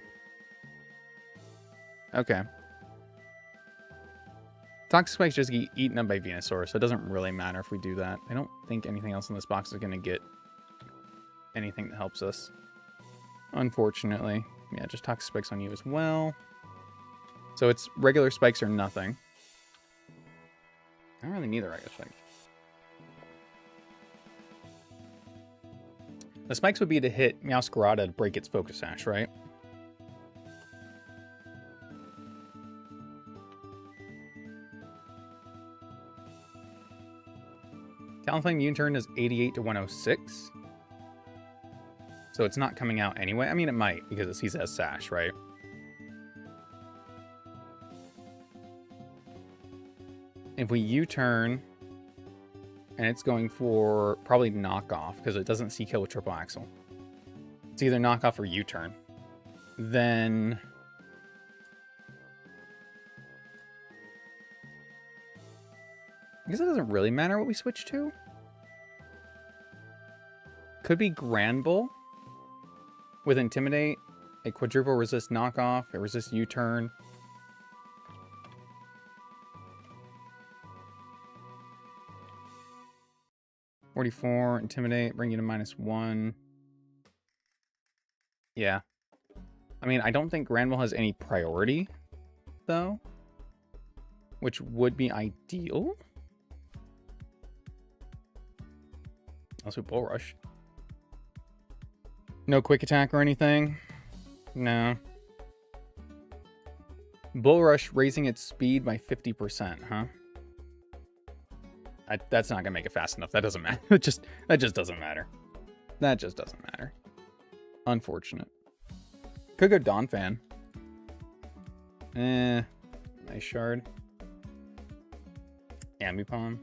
Toxic spikes just get eaten up by Venusaur, so it doesn't really matter if we do that. I don't think anything else in this box is going to get anything that helps us. Unfortunately. Yeah, just toxic spikes on you as well. So it's regular spikes or nothing. I don't really need the regular spikes. The spikes would be to hit Meowscarada to break its Focus Sash, right? Talonflame U-turn is 88 to 106. So it's not coming out anyway. I mean, it might, because it sees it as Sash, right? If we U-turn, and it's going for probably knockoff, because it doesn't see kill with triple axle. It's either knockoff or U-turn. Then... I guess it doesn't really matter what we switch to. Could be Granbull with Intimidate, a quadruple resist knockoff, a resist U-turn. (44) Intimidate, bring you to -1. Yeah. I mean, I don't think Granbull has any priority, though. which would be ideal. Also, Bull Rush. No quick attack or anything? No. Bull Rush raising its speed by 50%, huh? That's not gonna make it fast enough. That doesn't matter. That just doesn't matter. That just doesn't matter. Unfortunate. Could go Dawn Fan. Nice shard. Ambipom.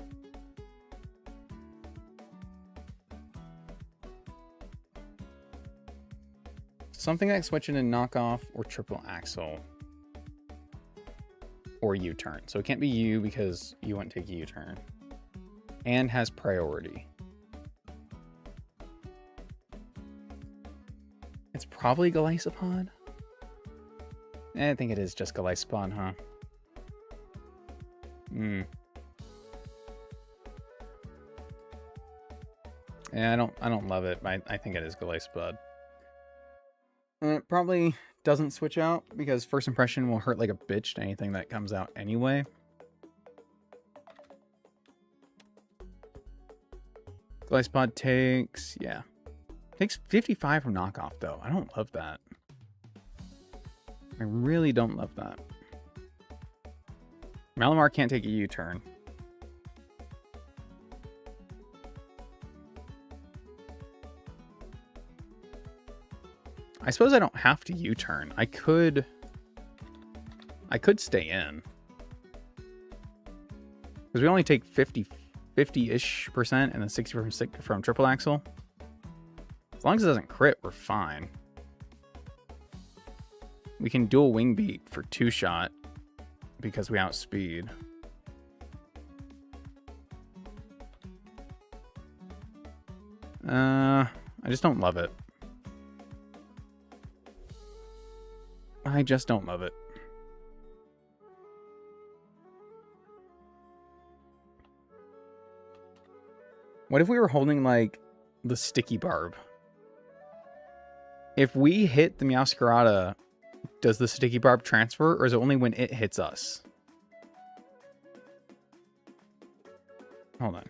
Something like switching to knockoff or triple axle. Or U-turn. So it can't be U because you wouldn't take a U-turn. And has priority. It's probably Golisopod. I think it is just Golisopod, huh? Yeah, I don't love it, but I think it is Golisopod. It probably doesn't switch out because first impression will hurt like a bitch to anything that comes out anyway. Golisopod takes, yeah. Takes 55 from knockoff though. I don't love that. I really don't love that. Malamar can't take a U-turn. I suppose I don't have to U-turn. I could stay in. Because we only take 50-ish% and then 60 from triple axle. As long as it doesn't crit, we're fine. We can dual wing beat for 2-shot because we outspeed. I just don't love it. I just don't love it. What if we were holding, like, the sticky barb? If we hit the Meowscarada, does the sticky barb transfer, or is it only when it hits us? Hold on.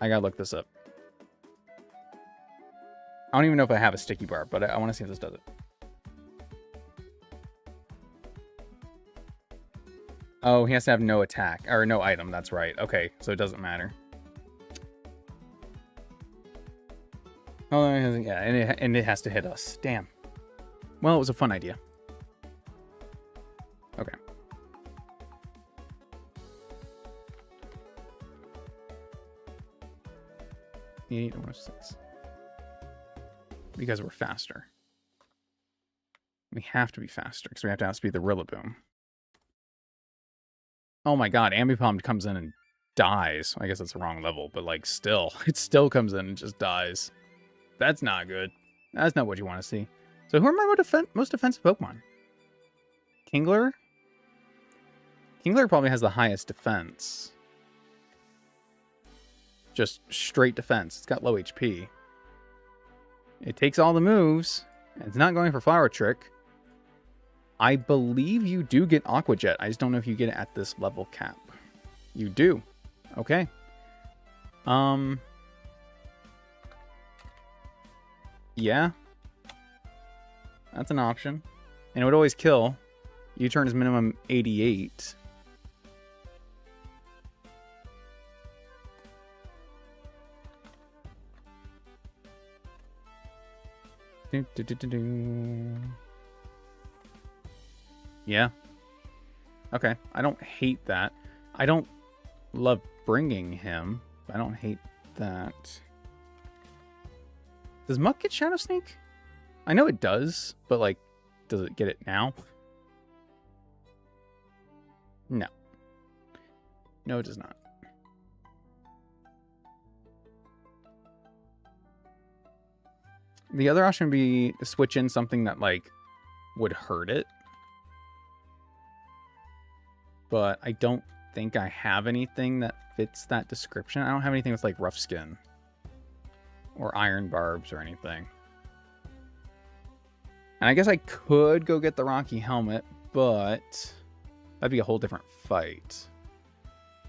I gotta look this up. I don't even know if I have a sticky barb, but I want to see if this does it. Oh, he has to have no attack, or no item, that's right. Okay, so it doesn't matter. Oh, yeah, and it has to hit us. Damn. Well, it was a fun idea. Okay. Because we're faster. We have to be faster, because we have to outspeed the Rillaboom. Oh my god, Ambipom comes in and dies. I guess that's the wrong level, but like still. It still comes in and just dies. That's not good. That's not what you want to see. So who are my most defensive Pokemon? Kingler? Kingler probably has the highest defense. Just straight defense. It's got low HP. It takes all the moves. And it's not going for Flower Trick. I believe you do get Aqua Jet. I just don't know if you get it at this level cap. You do. Okay. Yeah. That's an option. And it would always kill. U-turn is minimum 88. Yeah. Okay. I don't hate that. I don't love bringing him. I don't hate that. Does Muck get Shadow Sneak? I know it does, but like, does it get it now? No. No, it does not. The other option would be to switch in something that like would hurt it. But I don't think I have anything that fits that description. I don't have anything with like rough skin or iron barbs or anything. And I guess I could go get the Rocky Helmet, but That'd be a whole different fight.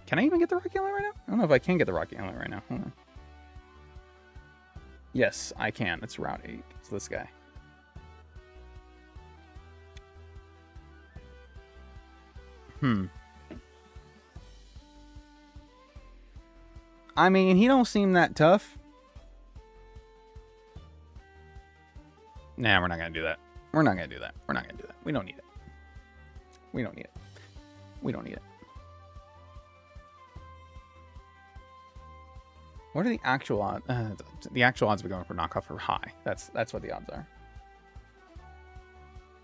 Can I even get the Rocky Helmet right now? I don't know if I can get the Rocky Helmet right now. Hold on. Yes, I can. It's Route 8. It's this guy. I mean, he don't seem that tough. Nah, we're not going to do that. We're not going to do that. We're not going to do that. We don't need it. We don't need it. We don't need it. What are the actual odds? The actual odds of going for knockoff are high. That's what the odds are.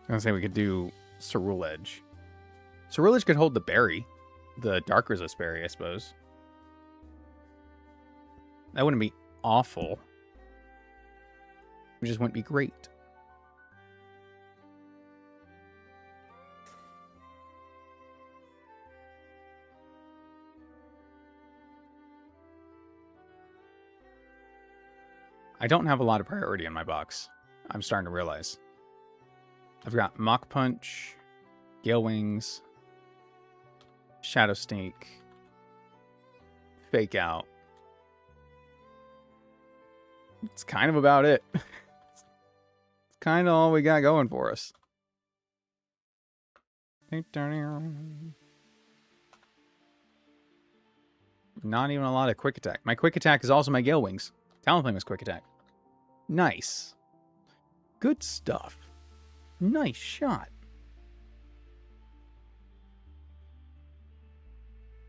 I was going to say we could do Cerule Edge. Cerule Edge could hold the berry. The Dark Resist berry, I suppose. That wouldn't be awful. It just wouldn't be great. I don't have a lot of priority in my box. I'm starting to realize. I've got Mach Punch, Gale Wings, Shadow Snake, Fake Out. It's kind of about it. It's kind of all we got going for us. Not even a lot of Quick Attack. My Quick Attack is also my Gale Wings. Talonflame is Quick Attack. Nice. Good stuff. Nice shot.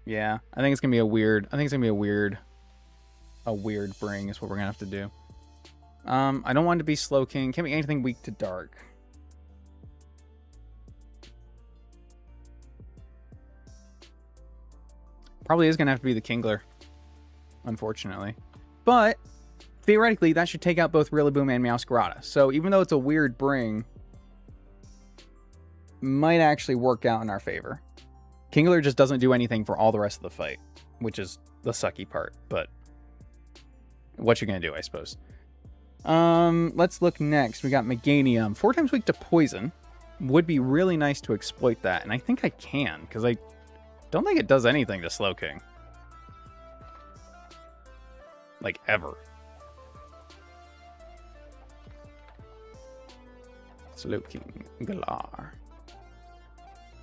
Yeah, I think it's gonna be a weird. I think it's gonna be a weird bring is what we're gonna have to do. I don't want it to be Slow King. Can't be anything weak to dark. Probably is gonna have to be the Kingler, unfortunately. But theoretically, that should take out both Rillaboom and Meowscarada. So even though it's a weird bring, might actually work out in our favor. Kingler just doesn't do anything for all the rest of the fight, which is the sucky part. But what you're gonna do, I suppose. Let's look next. We got Meganium. 4 times weak to poison. Would be really nice to exploit that, and I think I can, because I don't think it does anything to Slow King. Like, ever. Slow King Galar.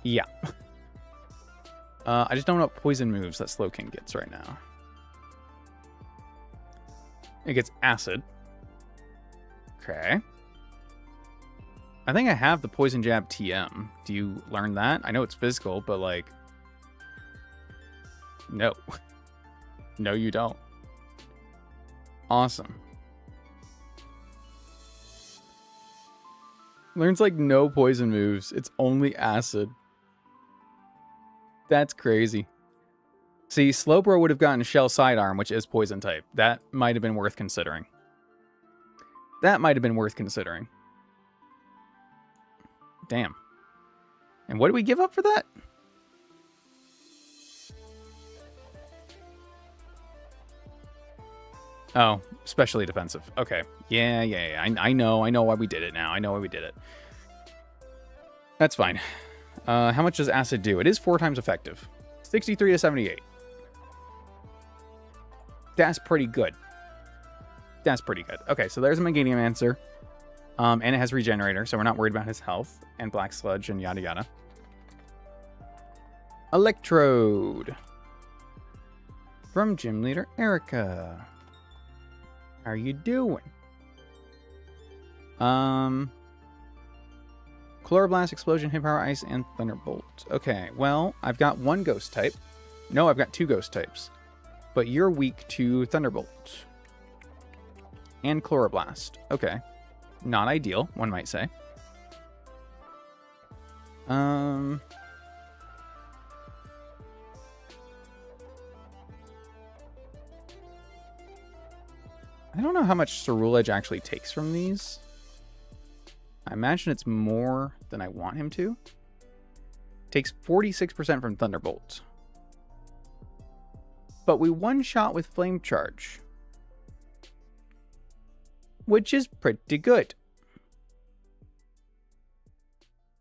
Yeah. I just don't know what poison moves that Slow King gets right now. It gets Acid. Okay. I think I have the Poison Jab TM. Do you learn that? I know it's physical, but like... No. No, you don't. Awesome. Learns like no poison moves. It's only acid. That's crazy. See, Slowbro would have gotten Shell Sidearm, which is poison type. That might have been worth considering. That might have been worth considering. Damn. And what do we give up for that? Oh, especially defensive. Okay. Yeah. I know why we did it now. I know why we did it. That's fine. How much does acid do? It is 4 times effective. 63 to 78. That's pretty good. That's pretty good. Okay, so there's a Meganium answer. And it has Regenerator, so we're not worried about his health. And Black Sludge and yada yada. Electrode. From Gym Leader Erica. How are you doing? Chloroblast, Explosion, Hit Power, Ice, and Thunderbolt. Okay, well, I've got 1 Ghost type. No, I've got 2 Ghost types. But you're weak to Thunderbolt. And Chloroblast. Okay. Not ideal, one might say. I don't know how much Cerule Edge actually takes from these. I imagine it's more than I want him to. Takes 46% from Thunderbolt. But we one-shot with Flame Charge. Which is pretty good.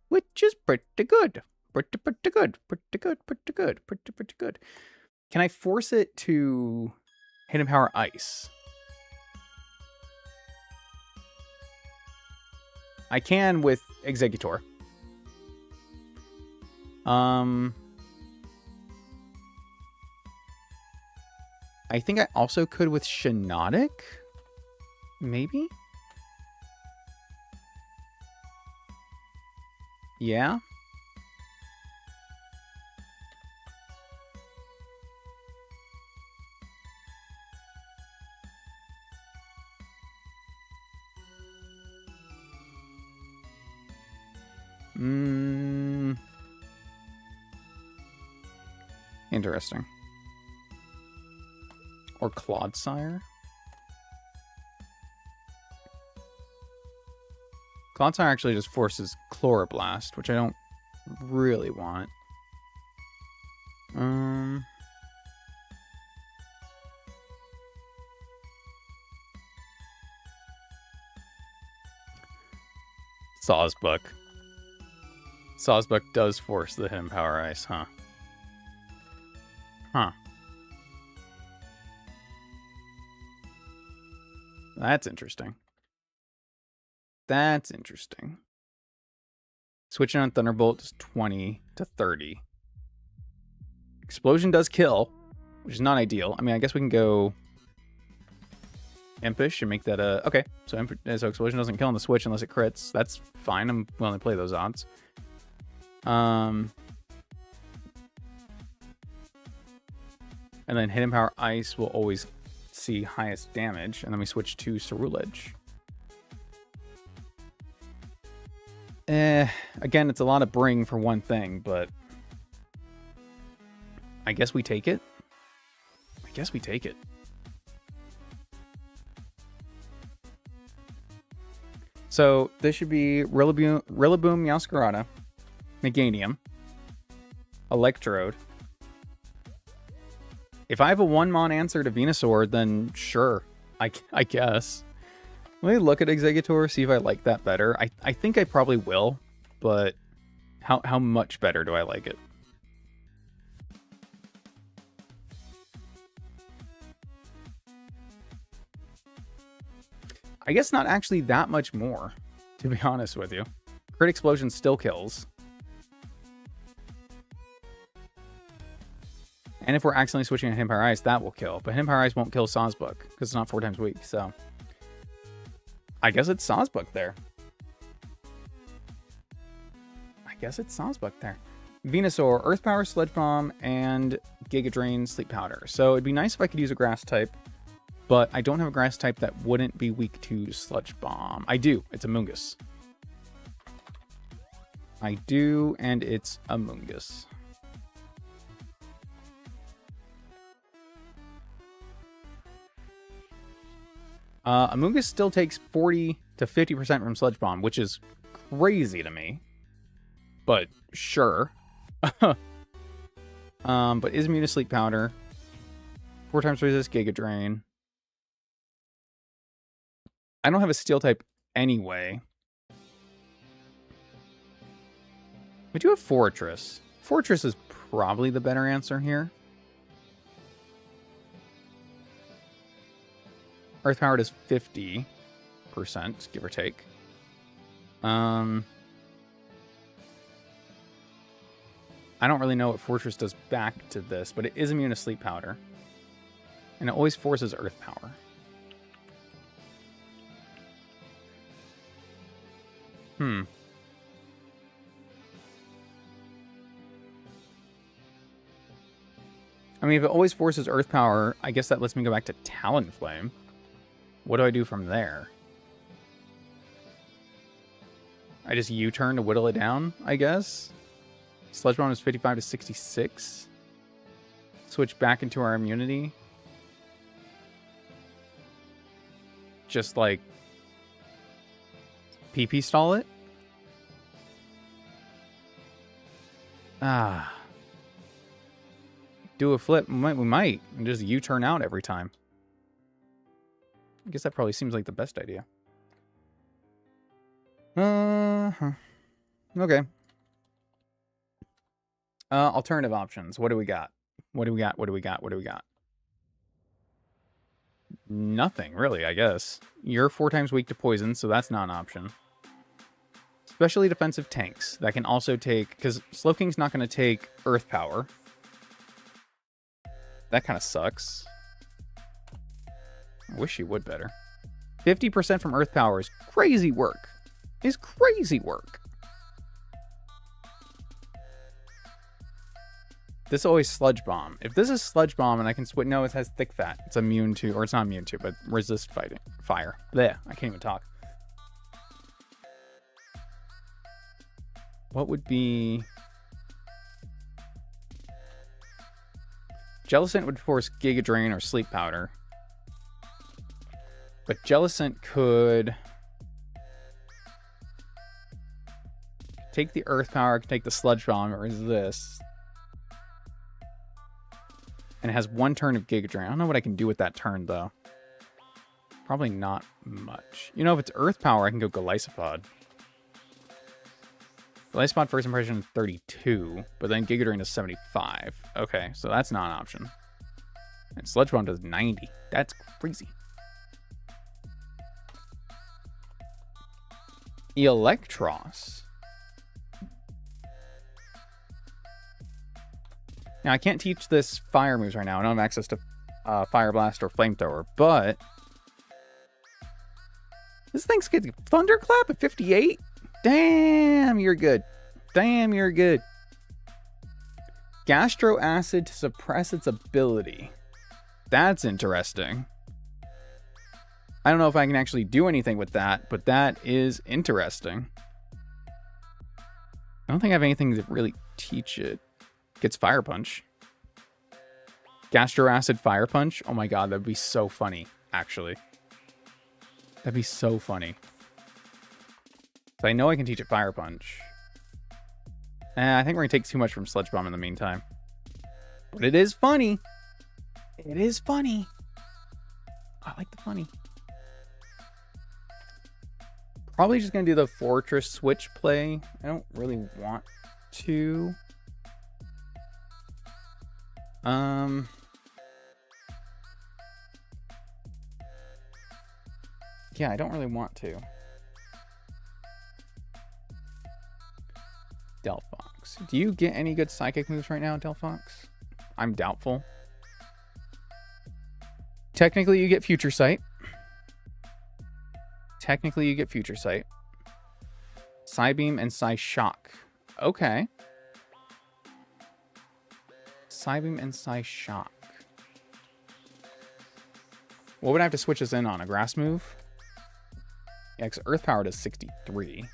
Which is pretty good. Pretty good. Pretty good. Pretty good. Pretty good. Can I force it to Hidden Power Ice? I can with Executor. I think I also could with Shiinotic? Maybe? Yeah? Interesting. Or Clodsire? Clodsire actually just forces Chloroblast, which I don't really want. Sawsbuck. Sawsbuck does force the Hidden Power Ice, huh? Huh. That's interesting. That's interesting. Switching on Thunderbolt is 20 to 30. Explosion does kill, which is not ideal. I mean, I guess we can go Impish and make that a... Okay, so Explosion doesn't kill on the Switch unless it crits. That's fine. I'm willing to play those odds. And then Hidden Power Ice will always see highest damage. And then we switch to Ceruledge. Again, it's a lot of bring for one thing, but I guess we take it. I guess we take it. So this should be Rillaboom, Meowscarada, Meganium, Electrode. If I have a 1-mon answer to Venusaur, then sure, I guess. Let me look at Executor, see if I like that better. I think I probably will, but how much better do I like it? I guess not actually that much more, to be honest with you. Crit Explosion still kills. And if we're accidentally switching to Hidden Power Ice, that will kill. But Hidden Power Ice won't kill Sawsbuck, because it's not 4 times weak, so... I guess it's Sawsbuck there. Venusaur, Earth Power, Sludge Bomb, and Giga Drain, Sleep Powder. So it'd be nice if I could use a Grass type, but I don't have a Grass type that wouldn't be weak to Sludge Bomb. I do. It's Amoonguss. I do, and it's Amoonguss. Amoonguss still takes 40 to 50% from Sludge Bomb, which is crazy to me. But sure. But is immune to Sleep Powder. 4 times resist Giga Drain. I don't have a Steel type anyway. We do have Fortress. Fortress is probably the better answer here. Earth Powered is 50%, give or take. I don't really know what Fortress does back to this, but it is immune to Sleep Powder. And it always forces Earth Power. I mean, if it always forces Earth Power, I guess that lets me go back to Talonflame. What do I do from there? I just U-turn to whittle it down, I guess? Sludge Bomb is 55 to 66. Switch back into our immunity. Just like PP stall it. Do a flip. We might. And just U-turn out every time. I guess that probably seems like the best idea. Okay. Alternative options. What do we got? What do we got? What do we got? What do we got? Nothing, really, I guess. You're 4 times weak to poison, so that's not an option. Especially defensive tanks that can also take... Because Slowking's not going to take Earth Power. That kind of sucks. I wish he would better. 50% from Earth Power is crazy work. Is crazy work. This is always Sludge Bomb. If this is Sludge Bomb and I can switch... No, it has Thick Fat. It's immune to... Or it's not immune to, but resist fighting fire. Blech, I can't even talk. What would be... Jellicent would force Giga Drain or Sleep Powder. But Jellicent could... take the Earth Power, could take the Sludge Bomb, or resist. And it has 1 turn of Giga Drain. I don't know what I can do with that turn, though. Probably not much. You know, if it's Earth Power, I can go Golisopod. Golisopod first impression 32, but then Giga Drain is 75. Okay, so that's not an option. And Sludge Bomb does 90. That's crazy. Electros. Now, I can't teach this fire moves right now. I don't have access to Fire Blast or Flamethrower, but... This thing's getting Thunderclap at 58? Damn, you're good. Damn, you're good. Gastro Acid to suppress its ability. That's interesting. I don't know if I can actually do anything with that, but that is interesting. I don't think I have anything to really teach it. Gets Fire Punch. Gastro Acid Fire Punch. Oh my god, that'd be so funny, actually. That'd be so funny. So I know I can teach it Fire Punch. I think we're going to take too much from Sludge Bomb in the meantime. But it is funny. It is funny. I like the funny. Probably just going to do the Fortress Switch play. I don't really want to. Yeah, I don't really want to. Delphox. Do you get any good psychic moves right now, Delphox? I'm doubtful. Technically, you get Future Sight. Technically, you get Future Sight. Psybeam and Psyshock. Okay. Psybeam and Psyshock. What would I have to switch this in on? A grass move? Yeah, because Earth Power does 63.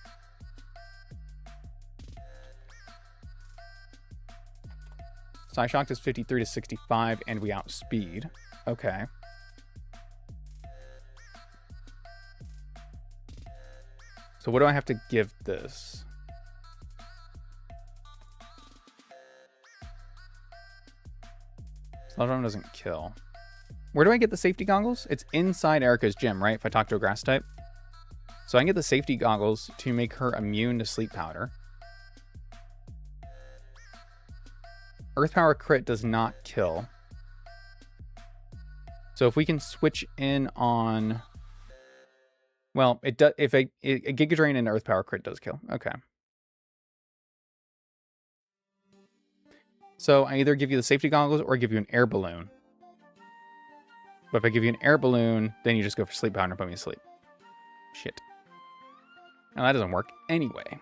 Psyshock does 53 to 65, and we outspeed. Okay. So what do I have to give this? Sludge Bomb doesn't kill. Where do I get the safety goggles? It's inside Erica's gym, right? If I talk to a grass type. So I can get the safety goggles to make her immune to Sleep Powder. Earth Power crit does not kill. So if we can switch in on... Well, it does. If a Giga Drain and Earth Power crit does kill. Okay. So I either give you the safety goggles or give you an air balloon. But if I give you an air balloon, then you just go for Sleep Powder and put me to sleep. Shit. Now that doesn't work anyway.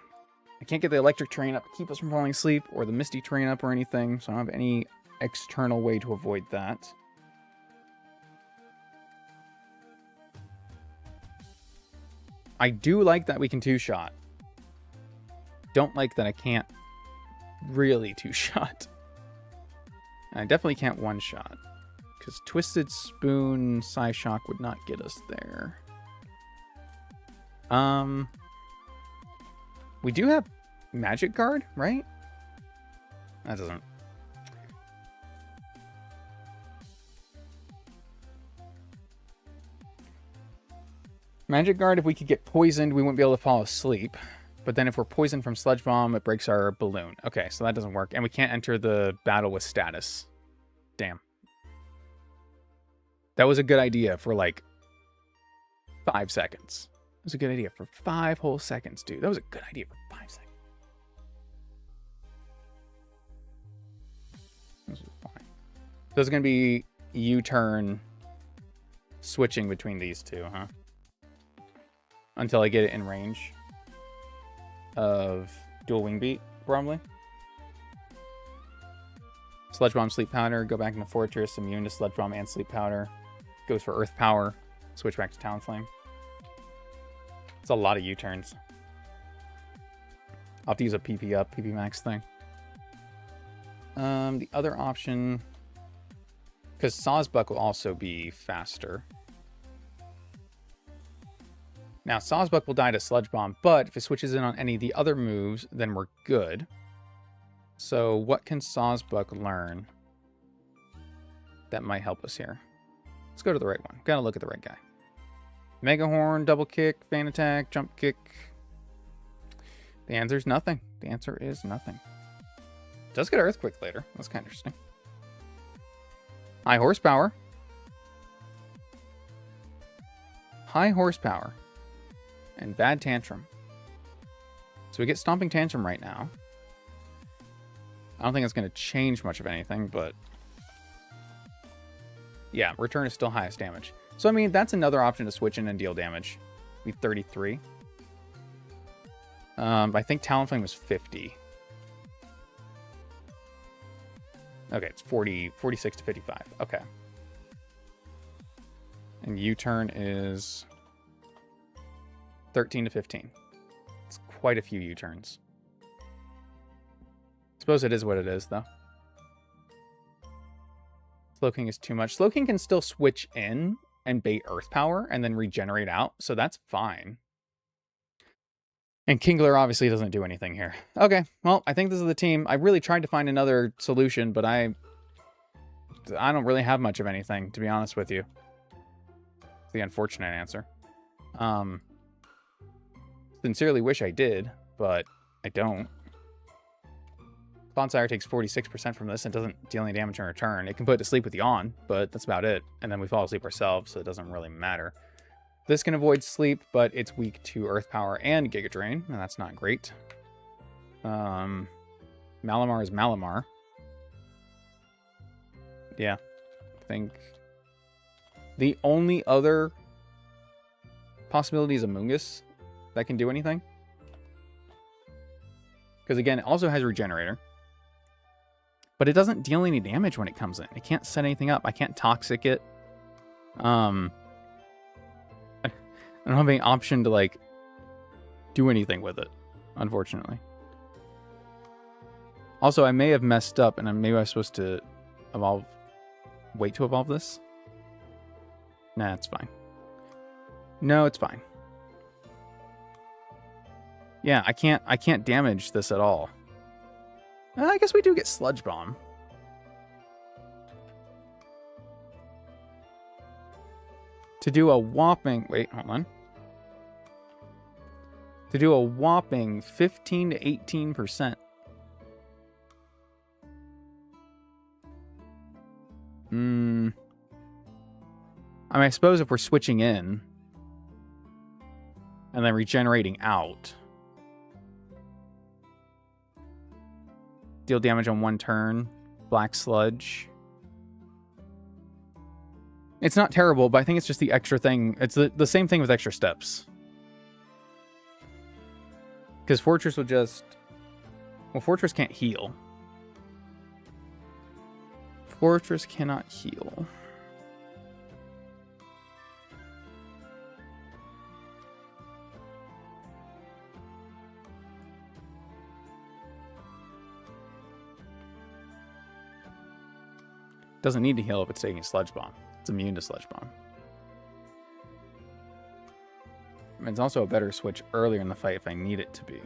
I can't get the electric train up to keep us from falling asleep, or the misty train up or anything, so I don't have any external way to avoid that. I do like that we can two-shot. Don't like that I can't really two-shot. I definitely can't one-shot. Because Twisted Spoon Psyshock would not get us there. We do have Magic Guard, right? That doesn't... Magic Guard, if we could get poisoned, we wouldn't be able to fall asleep. But then if we're poisoned from Sludge Bomb, it breaks our balloon. Okay, so that doesn't work. And we can't enter the battle with status. Damn. That was a good idea for like 5 seconds. It was a good idea for 5 whole seconds, dude. That was a good idea for 5 seconds. This is fine. So it's going to be U-turn switching between these two, huh? Until I get it in range of dual wing beat, probably. Sludge Bomb, Sleep Powder, go back into Fortress, immune to Sludge Bomb and Sleep Powder. Goes for Earth Power, switch back to Talonflame. It's a lot of U-turns. I'll have to use a PP up, PP max thing. The other option, because Sawsbuck will also be faster. Now, Sawsbuck will die to Sludge Bomb, but if it switches in on any of the other moves, then we're good. So what can Sawsbuck learn that might help us here? Let's go to the right one. Gotta look at the right guy. Mega Horn, double kick, fan attack, jump kick. The answer is nothing. The answer is nothing. Does get Earthquake later. That's kind of interesting. High horsepower. High horsepower. And bad tantrum. So we get Stomping Tantrum right now. I don't think it's going to change much of anything, but yeah, return is still highest damage. So, I mean, that's another option to switch in and deal damage. Be 33. I think Talonflame was 50. Okay, it's 46 to 55. Okay. And U-turn is 13 to 15. It's quite a few U-turns. Suppose it is what it is, though. Slowking is too much. Slowking can still switch in and bait Earth Power and then regenerate out, so that's fine. And Kingler obviously doesn't do anything here. Okay, well, I think this is the team. I really tried to find another solution, but I don't really have much of anything, to be honest with you. It's the unfortunate answer. Sincerely wish I did, but I don't. Bonsire takes 46% from this and doesn't deal any damage in return. It can put it to sleep with Yawn, but that's about it. And then we fall asleep ourselves, so it doesn't really matter. This can avoid sleep, but it's weak to Earth Power and Giga Drain, and that's not great. Malamar is Malamar. Yeah, I think the only other possibility is Amoonguss that can do anything. Because again, it also has Regenerator. But it doesn't deal any damage when it comes in. It can't set anything up. I can't Toxic it. I don't have any option to, like, do anything with it, unfortunately. Also, I may have messed up, and maybe I was supposed to evolve... Wait to evolve this? Nah, it's fine. No, it's fine. Yeah, I can't damage this at all. I guess we do get Sludge Bomb. To do a whopping... Wait, hold on. To do a whopping 15 to 18%. I mean, I suppose if we're switching in and then regenerating out... Deal damage on 1 turn. Black Sludge. It's not terrible, but I think it's just the extra thing. It's the same thing with extra steps. Because Fortress would just... Well, Fortress can't heal. Fortress cannot heal. Doesn't need to heal if it's taking Sludge Bomb. It's immune to Sludge Bomb. I mean, it's also a better switch earlier in the fight if I need it to be.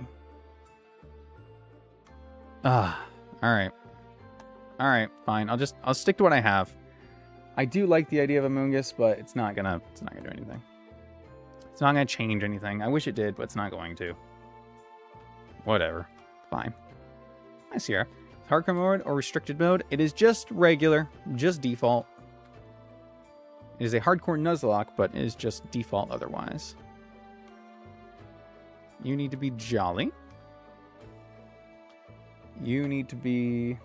Alright. Alright, fine. I'll stick to what I have. I do like the idea of Amoonguss, but it's not gonna do anything. It's not gonna change anything. I wish it did, but it's not going to. Whatever. Fine. Hi, Sierra. Hardcore mode or restricted mode? It is just regular, just default. It is a hardcore Nuzlocke, but it is just default otherwise. You need to be jolly. You need to be,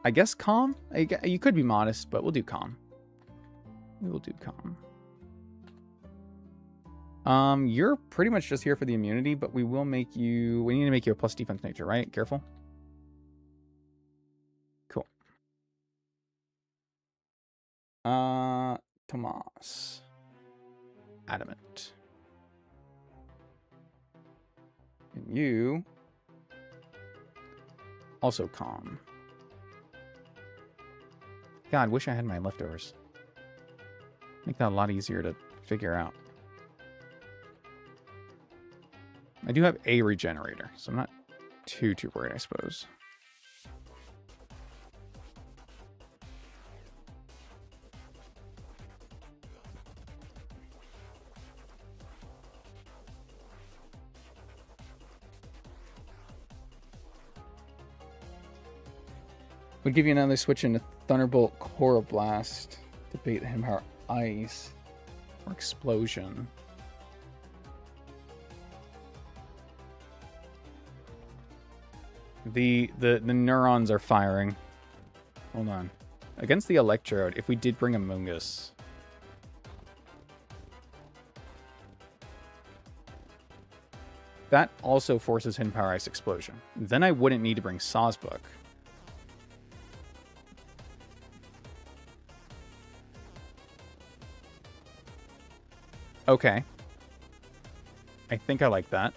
I guess, calm. You could be modest, but we'll do calm. We will do calm. You're pretty much just here for the immunity, but we need to make you a plus defense nature, right? Careful. Cool. Tomas. Adamant. And you also calm. God, wish I had my leftovers. Make that a lot easier to figure out. I do have a regenerator, so I'm not too worried, I suppose. Would give you another switch into Thunderbolt Coral Blast to bait him power ice or explosion. The neurons are firing. Hold on. Against the Electrode, if we did bring Among Us. That also forces Hidden Power Ice Explosion. Then I wouldn't need to bring Sawsbuck. Okay. I think I like that.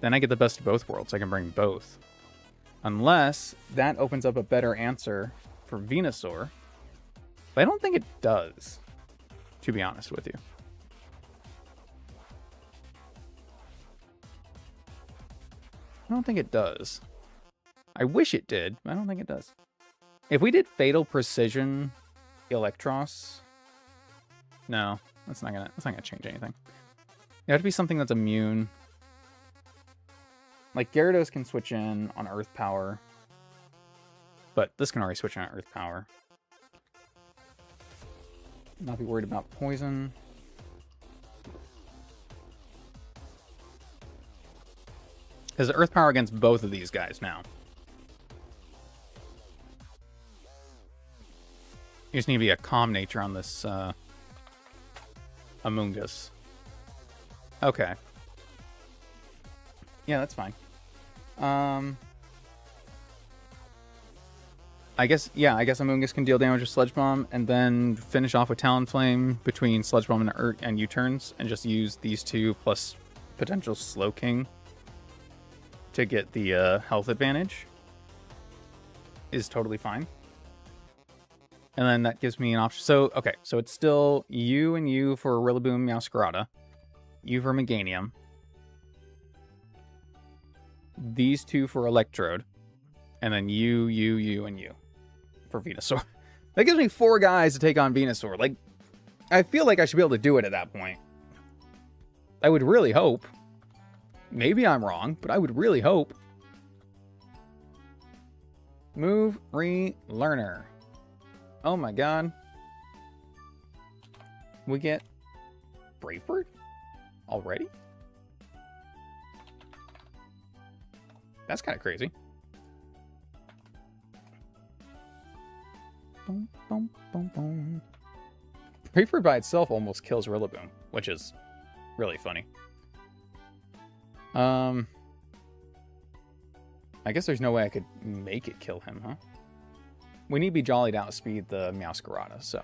Then I get the best of both worlds. I can bring both. Unless that opens up a better answer for Venusaur. But I don't think it does, to be honest with you. I don't think it does. I wish it did, but I don't think it does. If we did Fatal Precision Electros, no, that's not gonna change anything. It have to be something that's immune. Like Gyarados can switch in on Earth Power, but this can already switch in on Earth Power. Not be worried about poison. Because Earth Power against both of these guys now. You just need to be a calm nature on this Among Us. Okay. Yeah, that's fine. I guess Among Us can deal damage with Sludge Bomb and then finish off with Talonflame between Sludge Bomb and U-turns and just use these two plus potential Slowking to get the health advantage. Is totally fine. And then that gives me an option. So, okay, so it's still you and you for Rillaboom, Meowscarada. You for Meganium. These two for Electrode. And then you, and you for Venusaur. That gives me 4 guys to take on Venusaur. Like, I feel like I should be able to do it at that point. I would really hope. Maybe I'm wrong, but I would really hope. Move, Relearner. Oh my god. We get Brave Bird already? That's kind of crazy. Boom, boom, boom, boom. Brave Bird by itself almost kills Rillaboom, which is really funny. I guess there's no way I could make it kill him, huh? We need to be jolly to outspeed the Meowscarada, so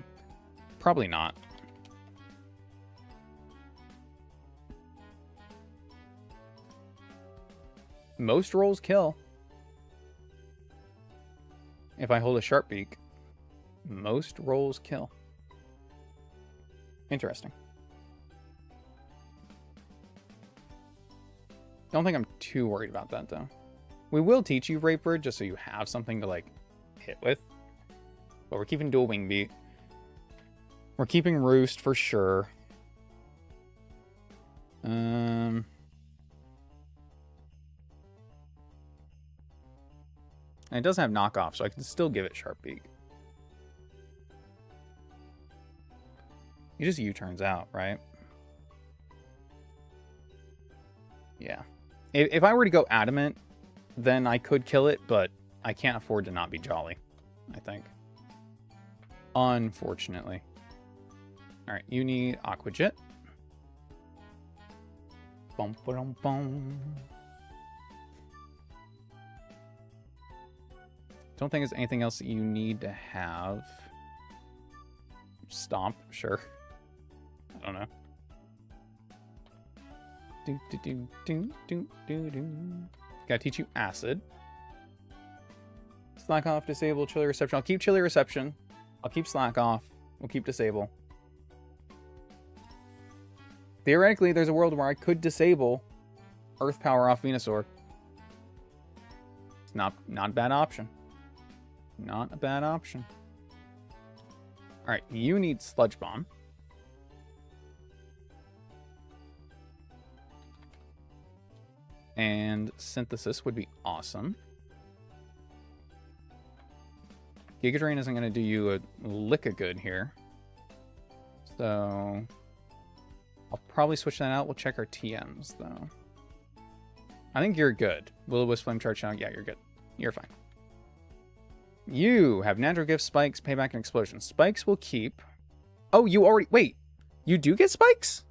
probably not. Most rolls kill. If I hold a Sharp Beak, most rolls kill. Interesting. Don't think I'm too worried about that, though. We will teach you Brave Bird just so you have something to, like, hit with. But we're keeping Dual Wing Beat. We're keeping Roost for sure. And it doesn't have knockoff, so I can still give it Sharp Beak. He just U-turns out, right? Yeah. If I were to go Adamant, then I could kill it, but I can't afford to not be Jolly, I think. Unfortunately. Alright, you need Aqua Jet. Bum, ba-dum, bum. Don't think there's anything else that you need to have. Stomp, sure. I don't know. Do, do, do, do, do, do, do. Gotta teach you Acid. Slack off, disable, Chilly Reception. I'll keep Chilly Reception. I'll keep Slack off. We'll keep Disable. Theoretically, there's a world where I could disable Earth Power off Venusaur. It's not a bad option. Not a bad option. Alright, you need Sludge Bomb. And Synthesis would be awesome. Giga Drain isn't going to do you a lick of good here. So I'll probably switch that out. We'll check our TMs, though. I think you're good. Will-O-Wisp, Flame Charge Channel. Yeah, you're good. You're fine. You have Natural Gift, Spikes, Payback, and Explosion. Spikes will keep... Oh, you already... Wait. You do get Spikes?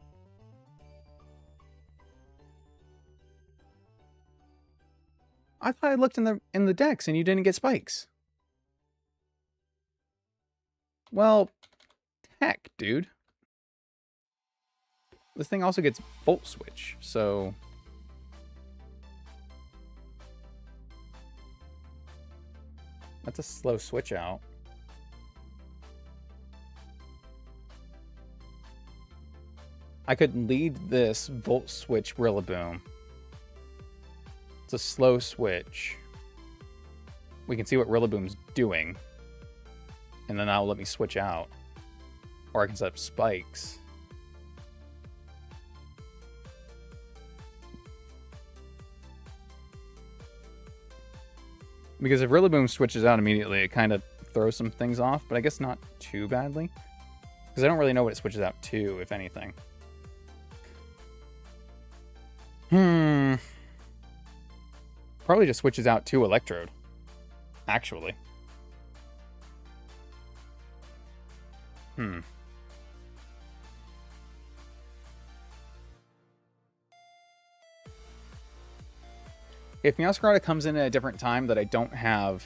I thought I looked in the decks and you didn't get Spikes. Well, heck, dude. This thing also gets Volt Switch, so... That's a slow switch out. I could lead this Volt Switch Rillaboom. It's a slow switch. We can see what Rillaboom's doing. And then that'll let me switch out. Or I can set up Spikes. Because if Rillaboom switches out immediately, it kind of throws some things off, but I guess not too badly. Because I don't really know what it switches out to, if anything. Probably just switches out to Electrode. Actually. If Meowscarada comes in at a different time that I don't have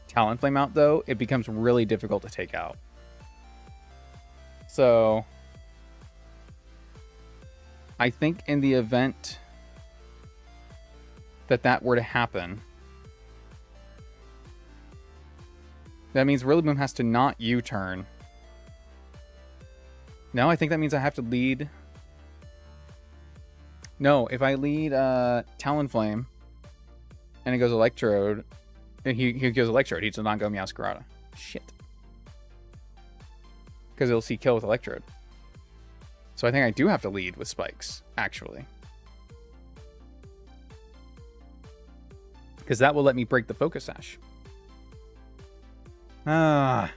Talonflame out, though, it becomes really difficult to take out. So I think in the event that were to happen, that means Rillaboom has to not U-turn. No, I think that means I have to lead... No, if I lead Talonflame and it goes Electrode, and he goes Electrode, he does not go Meowscarada. Shit. Because it'll see kill with Electrode. So I think I do have to lead with Spikes, actually. Because that will let me break the Focus Sash. Ah.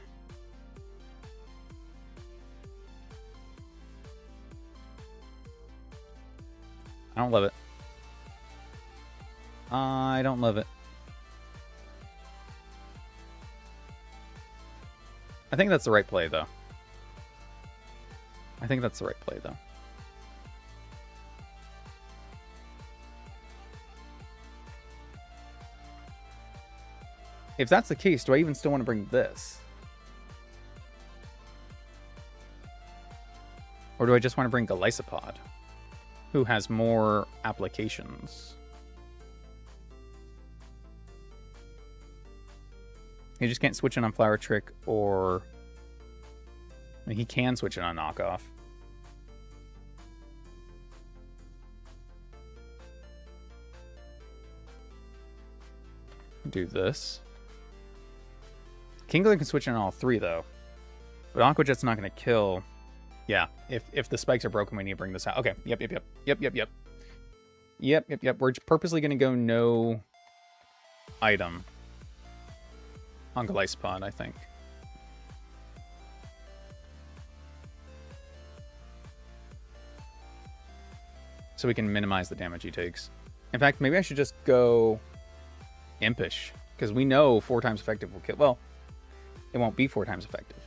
I don't love it. I don't love it. I think that's the right play, though. I think that's the right play, though. If that's the case, do I even still want to bring this? Or do I just want to bring Golisopod, who has more applications? He just can't switch in on Flower Trick, or... I mean, he can switch in on Knockoff. Do this. Kingler can switch in on all three, though. But Aqua Jet's not going to kill Yeah, if the spikes are broken, we need to bring this out. Okay, yep. We're purposely going to go no item on Glyspod, I think. So we can minimize the damage he takes. In fact, maybe I should just go Impish, because we know 4 times effective will kill. Well, it won't be 4 times effective.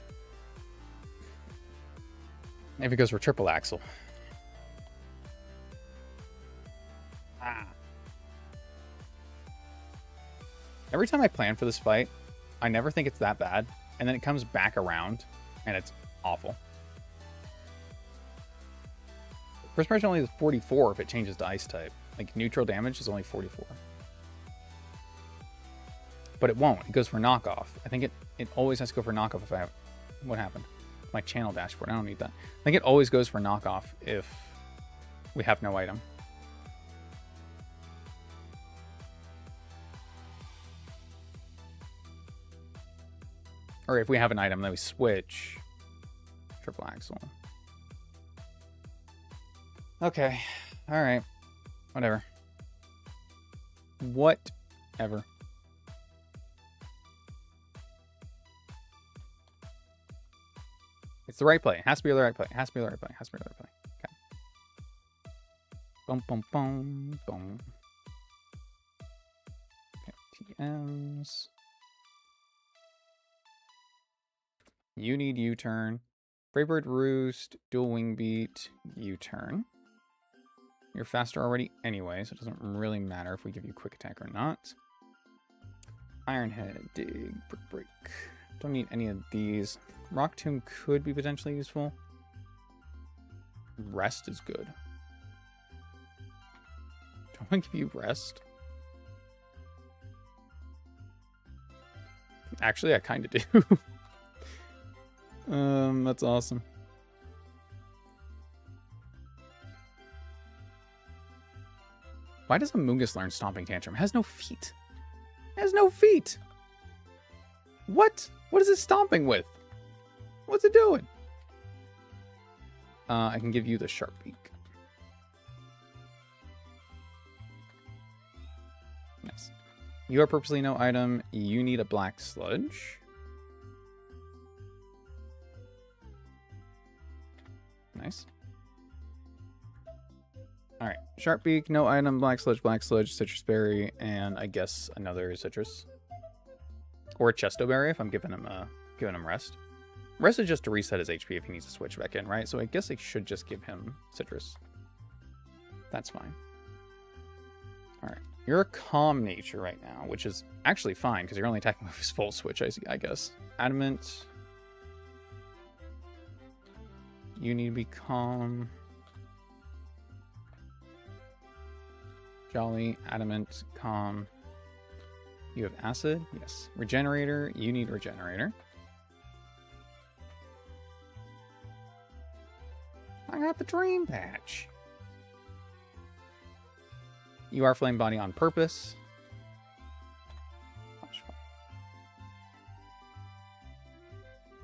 If it goes for triple axle. Every time I plan for this fight, I never think it's that bad, and then it comes back around, and it's awful. First pressure only is 44 if it changes to ice type. Like, neutral damage is only 44. But it won't. It goes for knockoff. I think it always has to go for knockoff if I have... What happened? My channel dashboard. I don't need that. I think it always goes for knockoff if we have no item. Or if we have an item, then we switch. Triple axle. Okay. Alright. Whatever. Whatever. It's the right play. It has to be the right play. It has to be the right play. It has to be the right play. Okay. Boom, boom, boom, boom. Okay, TMs. You need U-turn. Braybird Roost, Dual Wing Beat, U-turn. You're faster already anyway, so it doesn't really matter if we give you quick attack or not. Ironhead, Dig, Brick Break. Don't need any of these. Rock Tomb could be potentially useful. Rest is good. Don't I give you Rest? Actually, I kind of do. That's awesome. Why does Amoonguss learn Stomping Tantrum? It has no feet. It has no feet. What? What is it stomping with? What's it doing? I can give you the Sharp Beak. Yes. You are purposely no item. You need a Black Sludge. Nice. Alright. Sharp Beak, no item, Black Sludge, Citrus Berry, and I guess another citrus. Or a Chesto Berry if I'm giving him rest. Rest is just to reset his HP if he needs to switch back in, right? So I guess I should just give him citrus. That's fine. Alright. You're a calm nature right now, which is actually fine because you're only attacking with his full switch, I guess. Adamant. You need to be calm. Jolly, Adamant, calm. You have acid? Yes. Regenerator. You need regenerator. I got the dream patch. You are Flame Body on purpose.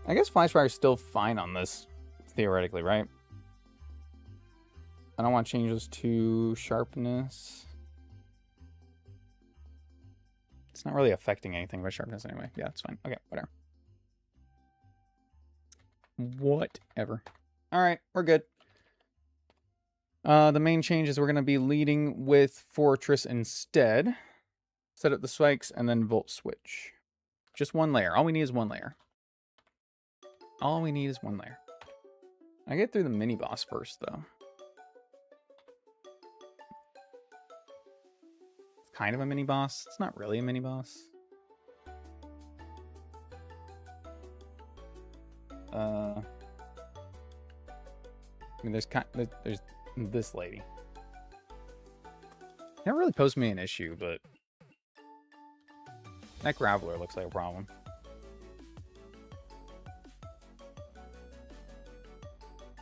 I guess Flash Fire is still fine on this, theoretically, right? I don't want to change this to sharpness. It's not really affecting anything with sharpness anyway. Yeah, it's fine. Okay, whatever. Whatever. All right, we're good. The main change is we're going to be leading with Fortress instead. Set up the spikes and then Volt Switch. Just one layer. All we need is one layer. All we need is one layer. I get through the mini boss first, though. It's kind of a mini boss. It's not really a mini boss. I mean, there's this lady. Never really posed me an issue, but that Graveler looks like a problem.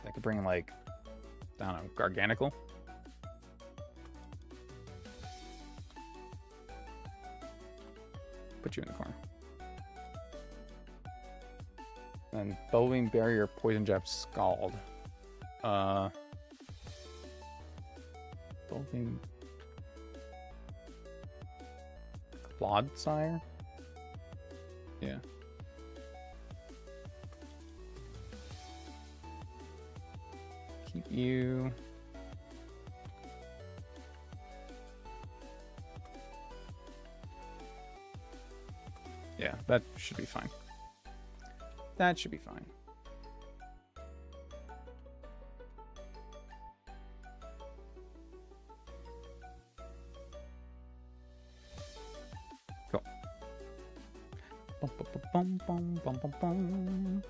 I could bring, like, I don't know, Garganical. Put you in the corner. And Bellwing Barrier, Poison Jab, Scald. Building Clodsire? Yeah. Keep you. Yeah, that should be fine. That should be fine. Cool. Bum, bum, bum, bum, bum, bum.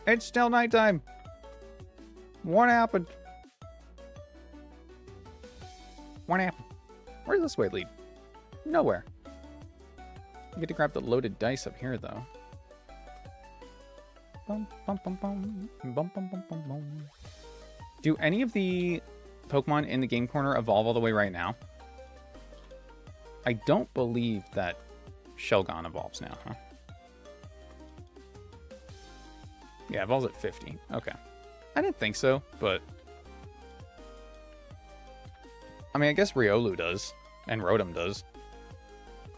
It's still nighttime. What happened? What happened? Where does this way lead? Nowhere. I get to grab the loaded dice up here, though. Bum, bum, bum, bum. Bum, bum, bum, bum, bum. Do any of the Pokemon in the game corner evolve all the way right now? I don't believe that Shelgon evolves now, huh? Yeah, evolves at 50. Okay. I didn't think so, but... I mean, I guess Riolu does, and Rotom does.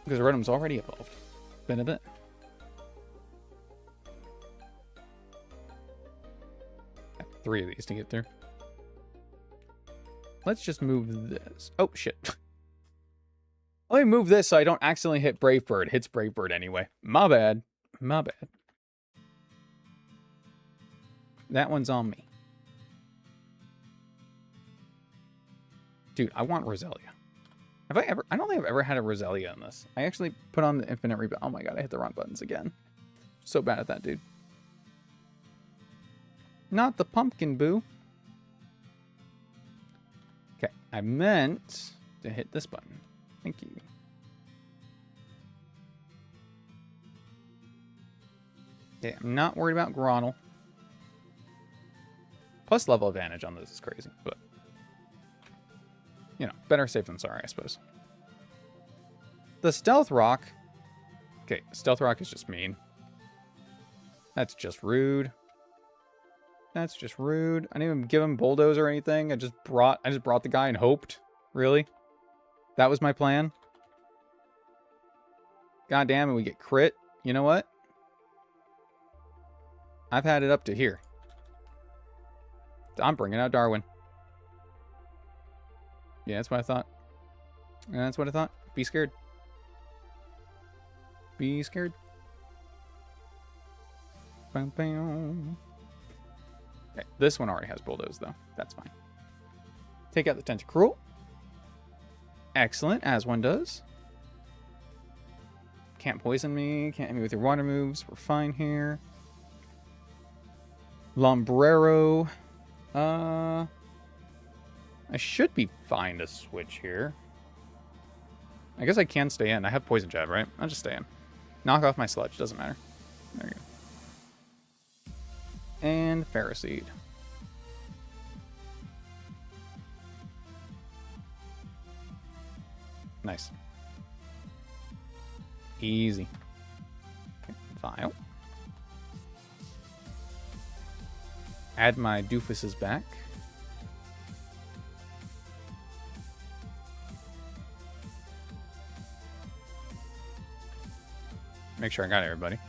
Because Rotom's already evolved. Been a bit. Got 3 of these to get through. Let's just move this. Oh, shit. Let me move this so I don't accidentally hit Brave Bird. Hits Brave Bird anyway. My bad. My bad. That one's on me. Dude, I want Roselia. Have I ever... I don't think I've ever had a Roselia in this. I actually put on the Infinite Reboot. Oh my god, I hit the wrong buttons again. So bad at that, dude. Not the pumpkin, boo. Okay, I meant to hit this button. Thank you. Okay, I'm not worried about Gronel. Plus level advantage on this is crazy, but... You know, better safe than sorry, I suppose. The Stealth Rock. Okay, Stealth Rock is just mean. That's just rude. That's just rude. I didn't even give him Bulldoze or anything. I just brought the guy and hoped. Really? That was my plan? God damn it, we get crit. You know what? I've had it up to here. I'm bringing out Darwin. Yeah, that's what I thought. Yeah, that's what I thought. Be scared. Be scared. Bam, bam. Okay, this one already has Bulldoze, though. That's fine. Take out the Tentacruel. Excellent, as one does. Can't poison me. Can't hit me with your water moves. We're fine here. Lombrero. I should be fine to switch here. I guess I can stay in. I have Poison Jab, right? I'll just stay in. Knock off my Sludge. Doesn't matter. There you go. And Ferroseed. Nice. Easy. Okay, Vial. Add my doofuses back. Make sure I got everybody.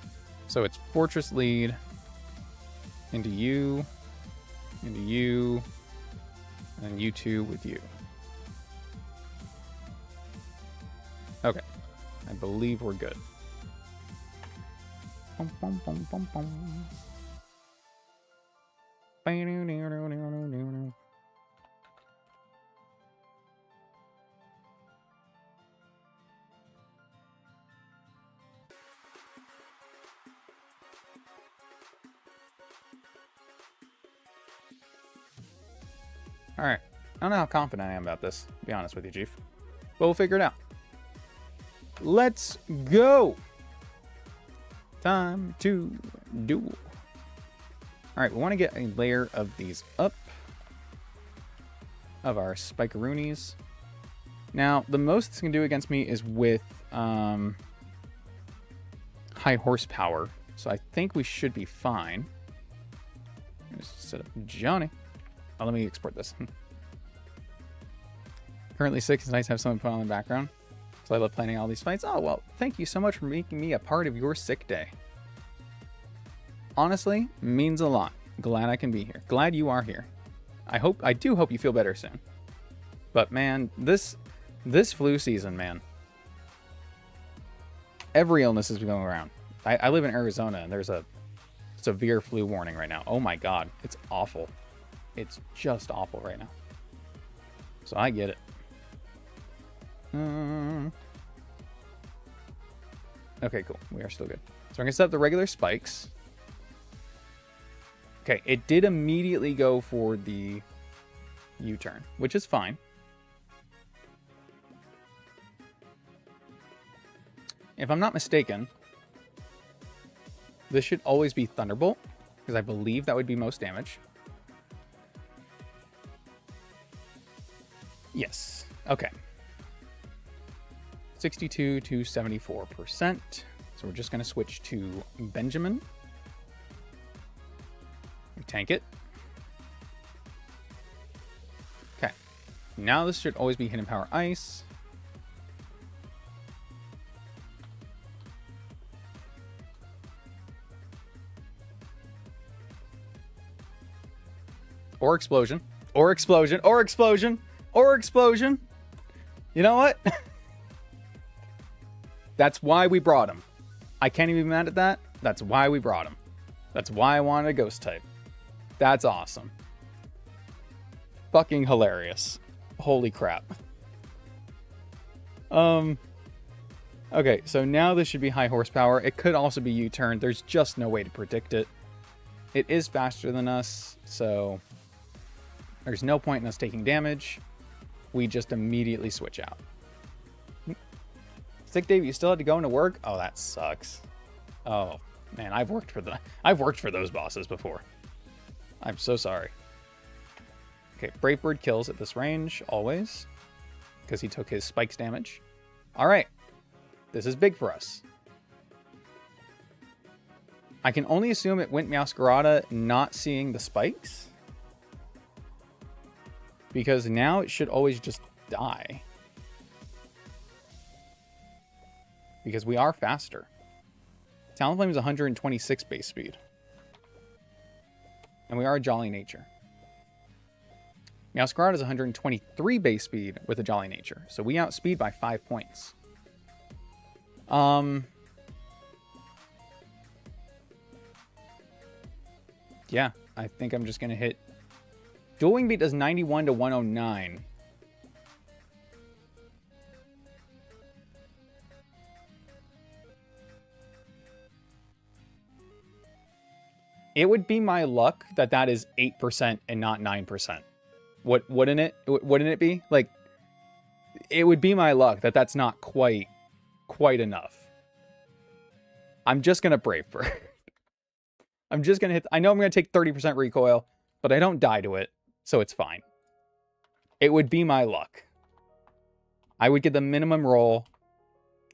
So it's Fortress Lead into you, and you two with you. Okay. I believe we're good. Bum, bum, bum, bum, bum. Alright. I don't know how confident I am about this, to be honest with you, Chief. But we'll figure it out. Let's go! Time to duel. Alright, we want to get a layer of these up. Of our Spikeroonies. Now, the most it's going to do against me is with high horsepower. So I think we should be fine. Let's set up Johnny. Oh, let me export this. Currently sick. It's nice to have someone put on in the background. So I love planning all these fights. Oh, well, thank you so much for making me a part of your sick day. Honestly, means a lot. Glad I can be here. Glad you are here. I do hope you feel better soon. But man, this flu season, man. Every illness is going around. I live in Arizona and there's a severe flu warning right now. Oh my god, it's awful. It's just awful right now. So I get it. Okay, cool. We are still good. So I'm gonna set up the regular spikes. Okay, it did immediately go for the U-turn, which is fine. If I'm not mistaken, this should always be Thunderbolt, because I believe that would be most damage. Yes. Okay. 62 to 74%. So we're just going to switch to Benjamin. We tank it. Okay. Now this should always be Hidden Power Ice. Or Explosion. Or Explosion. Or Explosion. Or Explosion. You know what? That's why we brought him. I can't even be mad at that. That's why we brought him. That's why I wanted a ghost type. That's awesome. Fucking hilarious. Holy crap. Okay, so now this should be high horsepower. It could also be U-turn. There's just no way to predict it. It is faster than us, so there's no point in us taking damage. We just immediately switch out. Sick Dave, you still had to go into work? Oh, that sucks. Oh man, I've worked for those bosses before. I'm so sorry. Okay, Brave Bird kills at this range always because he took his spikes damage. All right, this is big for us. I can only assume it went Meowscarada not seeing the spikes, because now it should always just die. Because we are faster. Talonflame is 126 base speed. And we are a Jolly Nature. Meowscarada is 123 base speed with a Jolly Nature. So we outspeed by 5 points. Yeah, I think I'm just going to hit... Dual Wing Beat does 91 to 109. It would be my luck that that is 8% and not 9%. Wouldn't it be? Like, it would be my luck that that's not quite enough. I'm just going to Brave Bird. I'm just going to hit... I know I'm going to take 30% recoil, but I don't die to it, so it's fine. It would be my luck. I would get the minimum roll,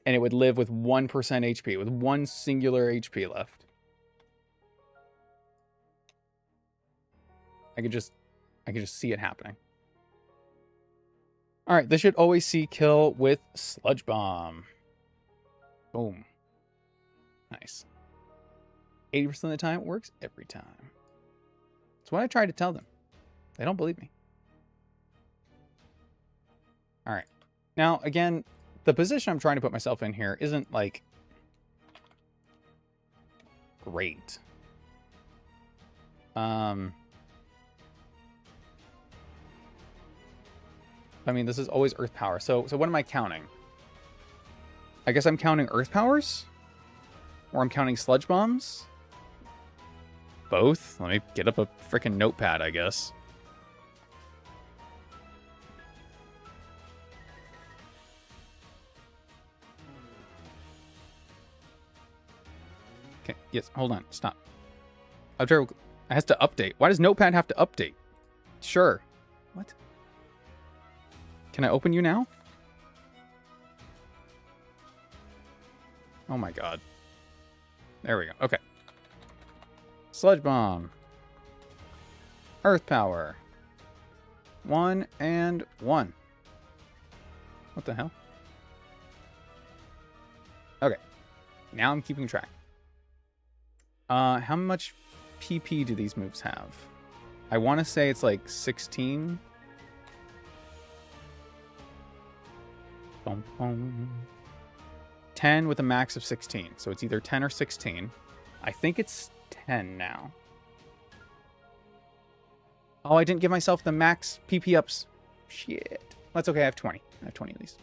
and it would live with 1% HP, with one singular HP left. I could just see it happening. All right, this should always see kill with Sludge Bomb. Boom. Nice. 80% of the time, it works every time. That's what I tried to tell them. They don't believe me. All right. Now, again, the position I'm trying to put myself in here isn't, like, great. I mean, this is always Earth Power. So what am I counting? I guess I'm counting Earth Powers? Or I'm counting Sludge Bombs? Both? Let me get up a freaking notepad, I guess. Okay, yes, hold on, stop. It has to update. Why does Notepad have to update? Sure. What? Can I open you now? Oh my god. There we go. Okay. Sludge Bomb. Earth Power. 1 and 1. What the hell? Okay. Now I'm keeping track. How much PP do these moves have? I want to say it's like 16. Boom, boom. 10 with a max of 16. So it's either 10 or 16. I think it's 10 now. Oh, I didn't give myself the max PP ups. Shit. That's okay. I have 20. I have 20 of these.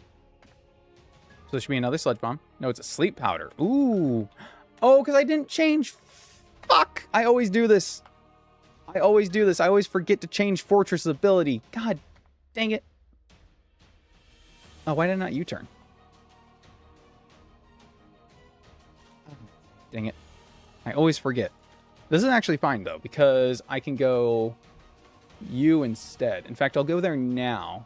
So this should be another Sludge Bomb. No, it's a Sleep Powder. Ooh. Oh, because I didn't change. Fuck. I always do this. I always forget to change Fortress's ability. God dang it. Oh, why did I not U-turn? Dang it. I always forget. This is actually fine, though, because I can go U instead. In fact, I'll go there now.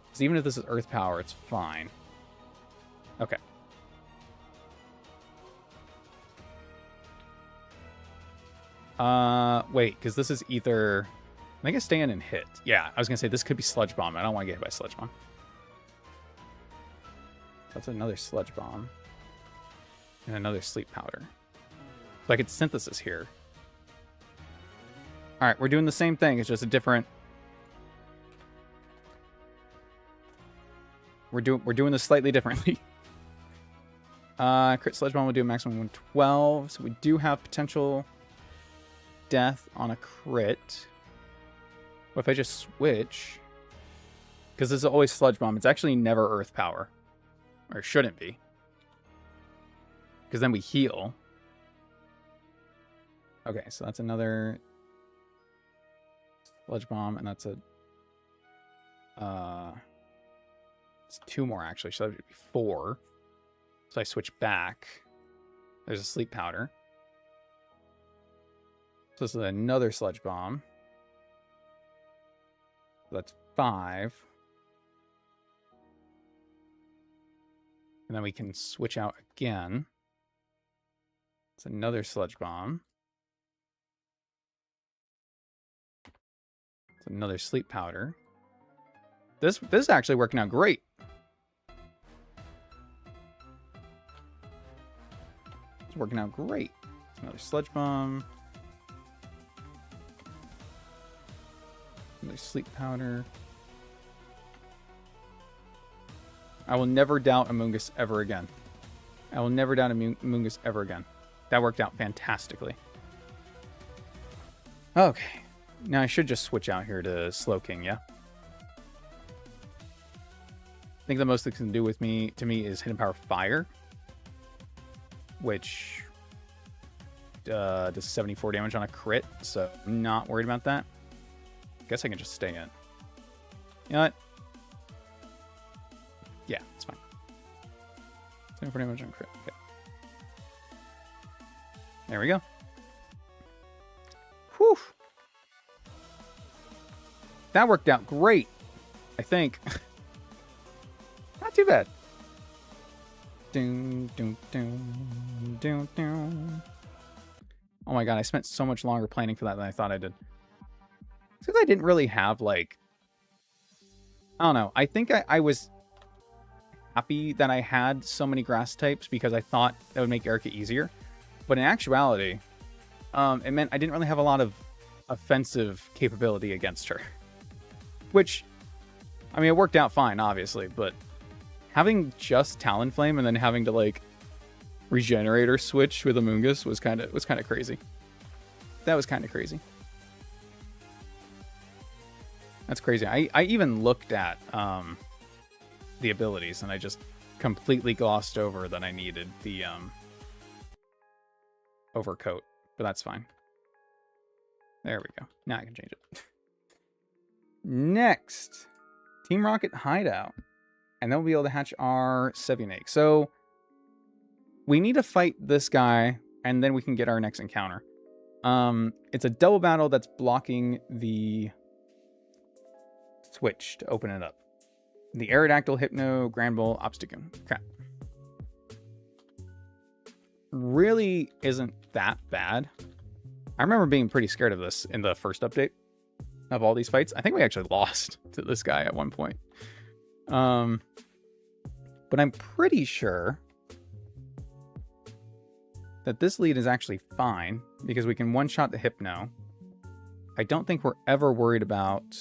Because even if this is Earth Power, it's fine. Okay. Wait, because this is either... I think I stand and hit. Yeah, I was going to say this could be Sludge Bomb. I don't want to get hit by Sludge Bomb. That's another Sludge Bomb. And another Sleep Powder. So I could Synthesis here. Alright, we're doing the same thing. It's just a different... We're doing this slightly differently. Crit Sludge Bomb will do a maximum 112. So we do have potential death on a crit. What if I just switch? Because this is always Sludge Bomb. It's actually never Earth Power. Or it shouldn't be. Because then we heal. Okay, so that's another Sludge Bomb, and that's a... it's 2 more, actually, so that would be 4. So I switch back. There's a Sleep Powder. So this is another Sludge Bomb. So that's 5. And then we can switch out again. It's another Sludge Bomb. It's another Sleep Powder. This is actually working out great. It's working out great. It's another Sludge Bomb. Another Sleep Powder. I will never doubt Amoongus ever again. I will never doubt Amoongus ever again. That worked out fantastically. Okay. Now I should just switch out here to Slowking, yeah? I think the most it can do with me is Hidden Power Fire. Which does 74 damage on a crit, so I'm not worried about that. Guess I can just stay in. You know what? Yeah, it's fine. 74 damage on crit. Okay. There we go. Whew. That worked out great, I think. Not too bad. Doom, doom, doom, doom, doom. Oh my god, I spent so much longer planning for that than I thought I did. It's because I didn't really have, like... I don't know. I think I was happy that I had so many grass types because I thought that would make Erica easier. But in actuality, it meant I didn't really have a lot of offensive capability against her. Which, I mean, it worked out fine, obviously, but having just Talonflame and then having to, like, Regenerator switch with Amoongus was kind of crazy. That was kind of crazy. That's crazy. I even looked at the abilities, and I just completely glossed over that I needed the overcoat, but that's fine. There we go. Now I can change it. Next, Team Rocket Hideout. And then we'll be able to hatch our Sevianake. So, we need to fight this guy, and then we can get our next encounter. It's a double battle that's blocking the switch to open it up. The Aerodactyl, Hypno, Granbull, Obstagoon. Crap. Really isn't that bad. I remember being pretty scared of this in the first update. of all these fights. I think we actually lost to this guy at one point. But I'm pretty sure that this lead is actually fine because we can one-shot the Hypno. I don't think we're ever worried about...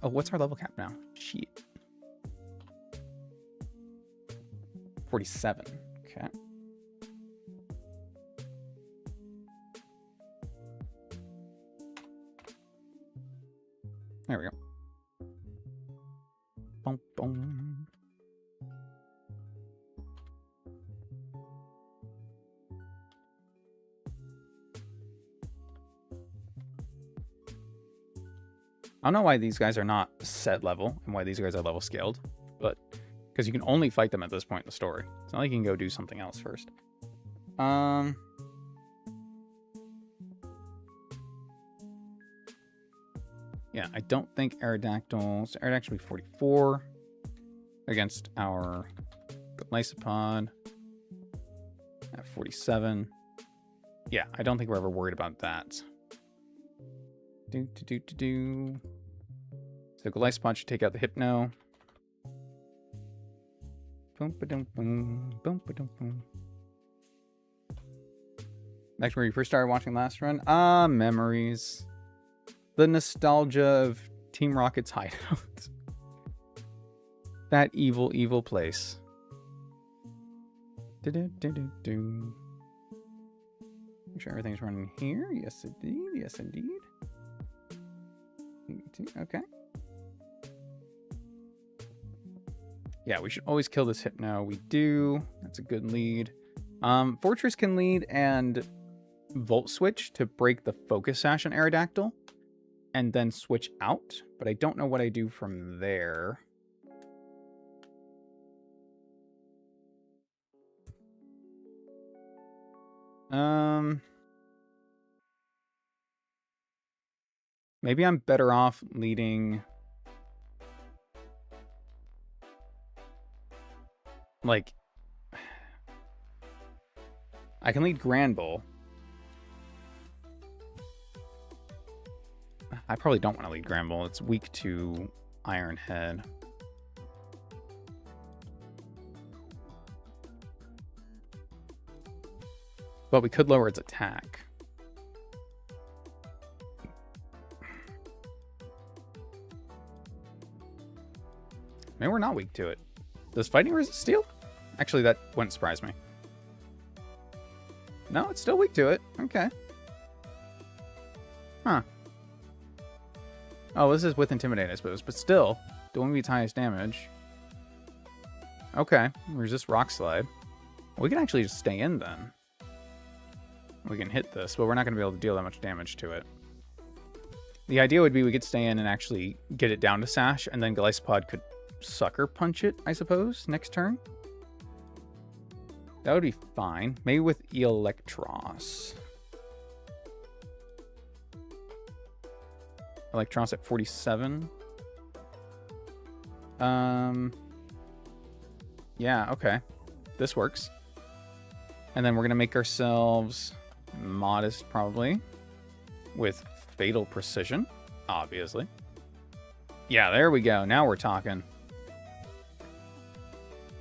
Oh, what's our level cap now? Shit. 47. Okay. There we go. Boom, boom. I don't know why these guys are not set level and why these guys are level scaled, but because you can only fight them at this point in the story. It's not like you can go do something else first. Yeah, I don't think Aerodactyls. Aerodactyl will be 44 against our Lysopod at 47. Yeah, I don't think we're ever worried about that. So Glycopod should take out the Hypno. Boom, ba-dum, boom, boom, ba-dum, boom. Back to where you first started watching last run. Memories. The nostalgia of Team Rocket's hideout. That evil, evil place. Do-do-do-do-do. Make sure everything's running here. Yes, indeed. Yes, indeed. Okay. Yeah, we should always kill this Hypno. We do. That's a good lead. Fortress can lead and Volt Switch to break the Focus Sash on Aerodactyl. And then switch out. But I don't know what I do from there. Maybe I'm better off leading... Like... I can lead Granbull. I probably don't want to lead Granbull. It's weak to Iron Head. But we could lower its attack. Maybe we're not weak to it. Does fighting resist steel? Actually, that wouldn't surprise me. No, it's still weak to it. Okay. Huh. Oh, this is with Intimidate, I suppose. But still, doing its highest damage. Okay. Resist Rock Slide. We can actually just stay in then. We can hit this, but we're not going to be able to deal that much damage to it. The idea would be we could stay in and actually get it down to Sash, and then Glycopod could Sucker Punch it, I suppose, next turn. That would be fine. Maybe with Electros. Electros at 47. Yeah, okay. This works. And then we're going to make ourselves Modest, probably. With Fatal Precision, obviously. Yeah, there we go. Now we're talking.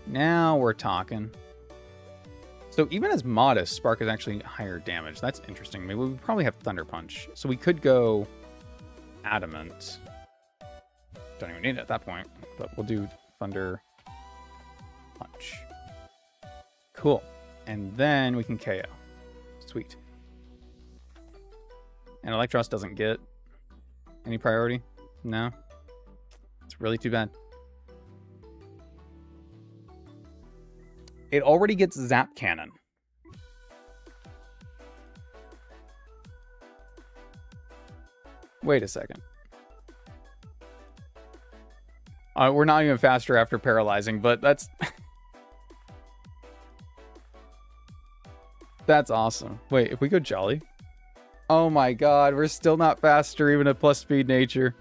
Now we're talking. So even as Modest, Spark is actually higher damage. That's interesting. Maybe we probably have Thunder Punch. So we could go Adamant. Don't even need it at that point. But we'll do Thunder Punch. Cool. And then we can KO. Sweet. And Electros doesn't get any priority? No? It's really too bad. It already gets Zap Cannon. Wait a second. We're not even faster after paralyzing, but that's... That's awesome. Wait, if we go Jolly... Oh my god, we're still not faster even at plus speed nature.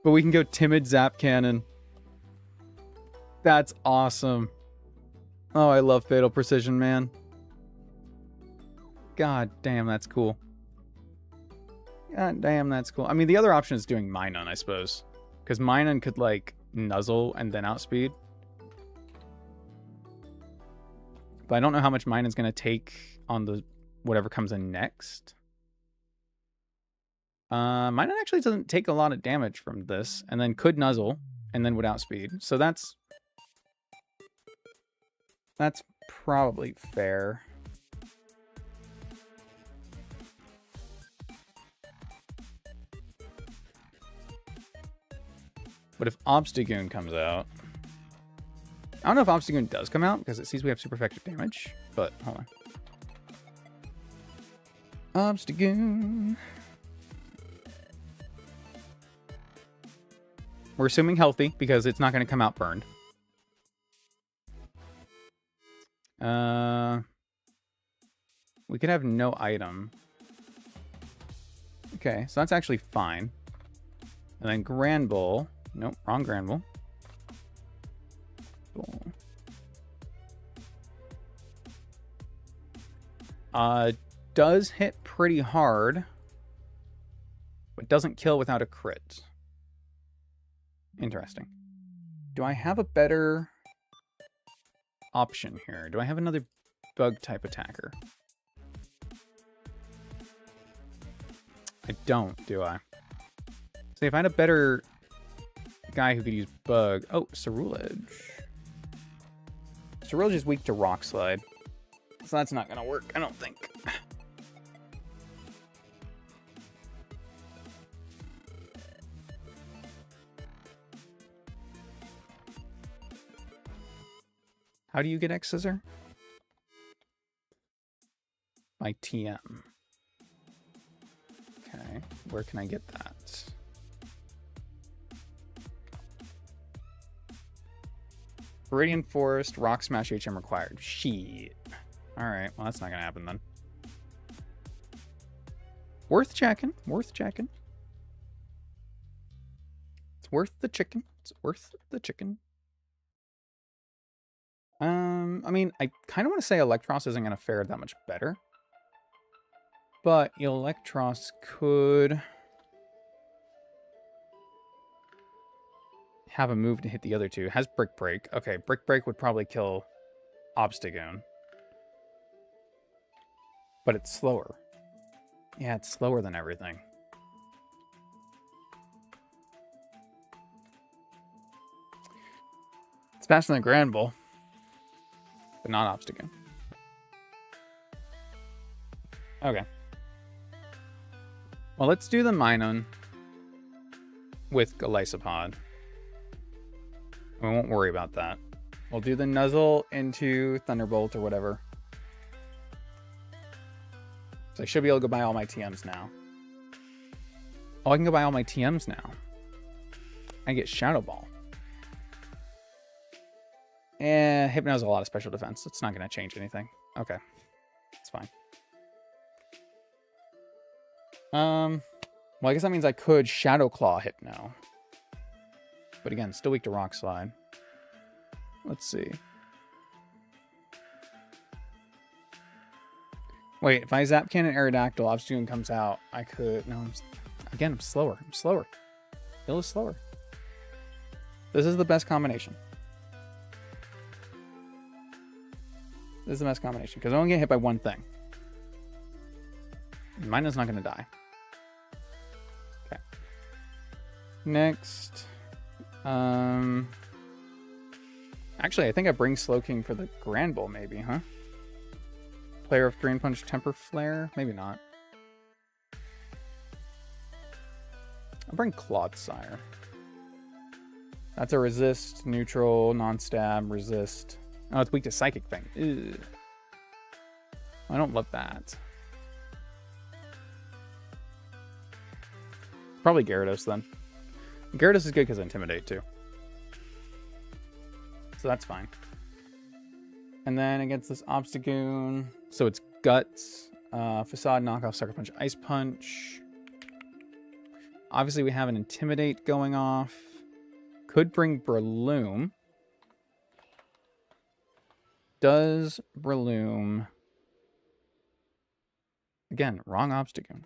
But we can go Timid Zap Cannon. That's awesome. Oh, I love Fatal Precision, man. God damn, that's cool. God damn, that's cool. I mean, the other option is doing Minun, I suppose. Because Minun could, like, nuzzle and then outspeed. But I don't know how much Minun's going to take on the whatever comes in next. Minun actually doesn't take a lot of damage from this. And then could nuzzle and then would outspeed. So that's probably fair. But if Obstagoon comes out... I don't know if Obstagoon does come out, because it sees we have super effective damage. But, hold on. Obstagoon. We're assuming healthy, because it's not going to come out burned. We could have no item. Okay, so that's actually fine. And then Granbull. Nope, wrong Granbull. Does hit pretty hard, but doesn't kill without a crit. Interesting. Do I have a better option here? Do I have another bug type attacker? I don't, do I? See, if I had a better guy who could use bug... Oh, Cerulege. Cerulege is weak to Rock Slide. So that's not going to work, I don't think. How do you get X Scissor? By TM. Okay, where can I get that? Viridian Forest, Rock Smash HM required. Shit. Alright, well that's not gonna happen then. Worth checking. Worth checking. It's worth the chicken. It's worth the chicken. I mean, I kind of want to say Electros isn't going to fare that much better. But Electros could have a move to hit the other two. It has Brick Break. Okay, Brick Break would probably kill Obstagoon. But it's slower. Yeah, it's slower than everything. It's faster than Granbull. But not Obstagoon. Okay. Well, let's do the Minun with Golisopod. We won't worry about that. We'll do the Nuzzle into Thunderbolt or whatever. So I should be able to go buy all my TMs now. Oh, I can go buy all my TMs now. I get Shadow Ball. Hypno has a lot of special defense. It's not going to change anything. Okay. It's fine. Well, I guess that means I could Shadow Claw Hypno. But again, still weak to Rock Slide. Let's see. Wait, if I Zap Cannon Aerodactyl, Obstagoon comes out, I could... No, I'm slower. I'm slower. Bill is slower. This is the best combination. This is the best combination, because I only get hit by one thing. Mine is not going to die. Okay. Next. Actually, I think I bring Slowking for the Granbull, maybe, huh? Player of Drain Punch Temper Flare? Maybe not. I'll bring Clodsire. That's a resist, neutral, non-stab, resist. Oh, it's weak to Psychic thing. Ew. I don't love that. Probably Gyarados then. Gyarados is good because Intimidate too. So that's fine. And then against this Obstagoon, so it's Guts, Facade, Knockoff, Sucker Punch, Ice Punch. Obviously we have an Intimidate going off. Could bring Breloom. Does Breloom Again, wrong obstagoon.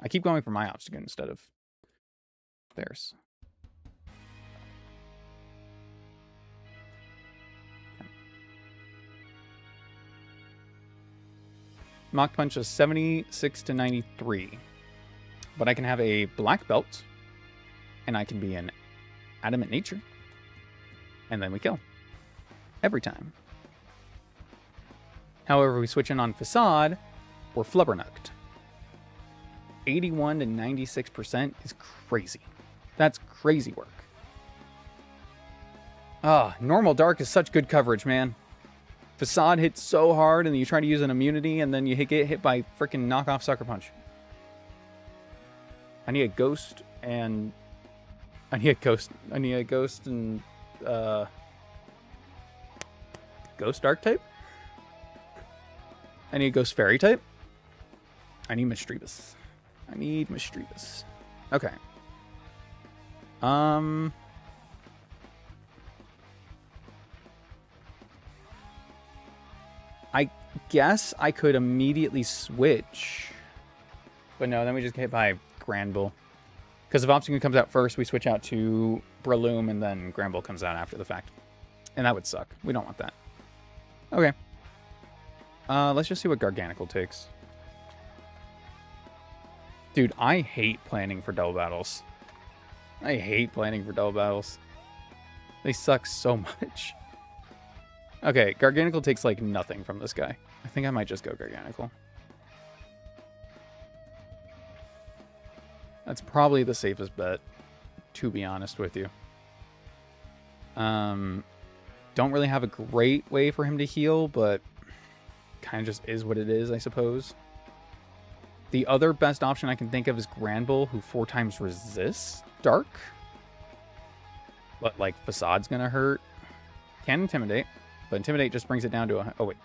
I keep going for my obstagoon instead of theirs. Mach Punch is 76 to 93. But I can have a black belt, and I can be an adamant nature, and then we kill. Every time. However, we switch in on Facade, we're flubbernucked. 81 to 96% is crazy. That's crazy work. Ah, normal dark is such good coverage, man. Facade hits so hard, and then you try to use an immunity, and then you get hit by freaking knockoff Sucker Punch. I need a ghost and... I need a ghost and... Ghost Dark type? I need a Ghost Fairy type? I need Mischievous. Okay. I guess I could immediately switch. But no, then we just get hit by Granbull. Because if Obstagoon comes out first, we switch out to Breloom, and then Granbull comes out after the fact. And that would suck. We don't want that. Okay. Let's just see what Garganical takes. Dude, I hate planning for double battles. They suck so much. Okay, Garganical takes, like, nothing from this guy. I think I might just go Garganical. That's probably the safest bet, to be honest with you. Don't really have a great way for him to heal, but kind of just is what it is, I suppose. The other best option I can think of is Granbull, who 4 times resists Dark. But, like, Facade's gonna hurt. Can Intimidate, but Intimidate just brings it down to a... Oh, wait.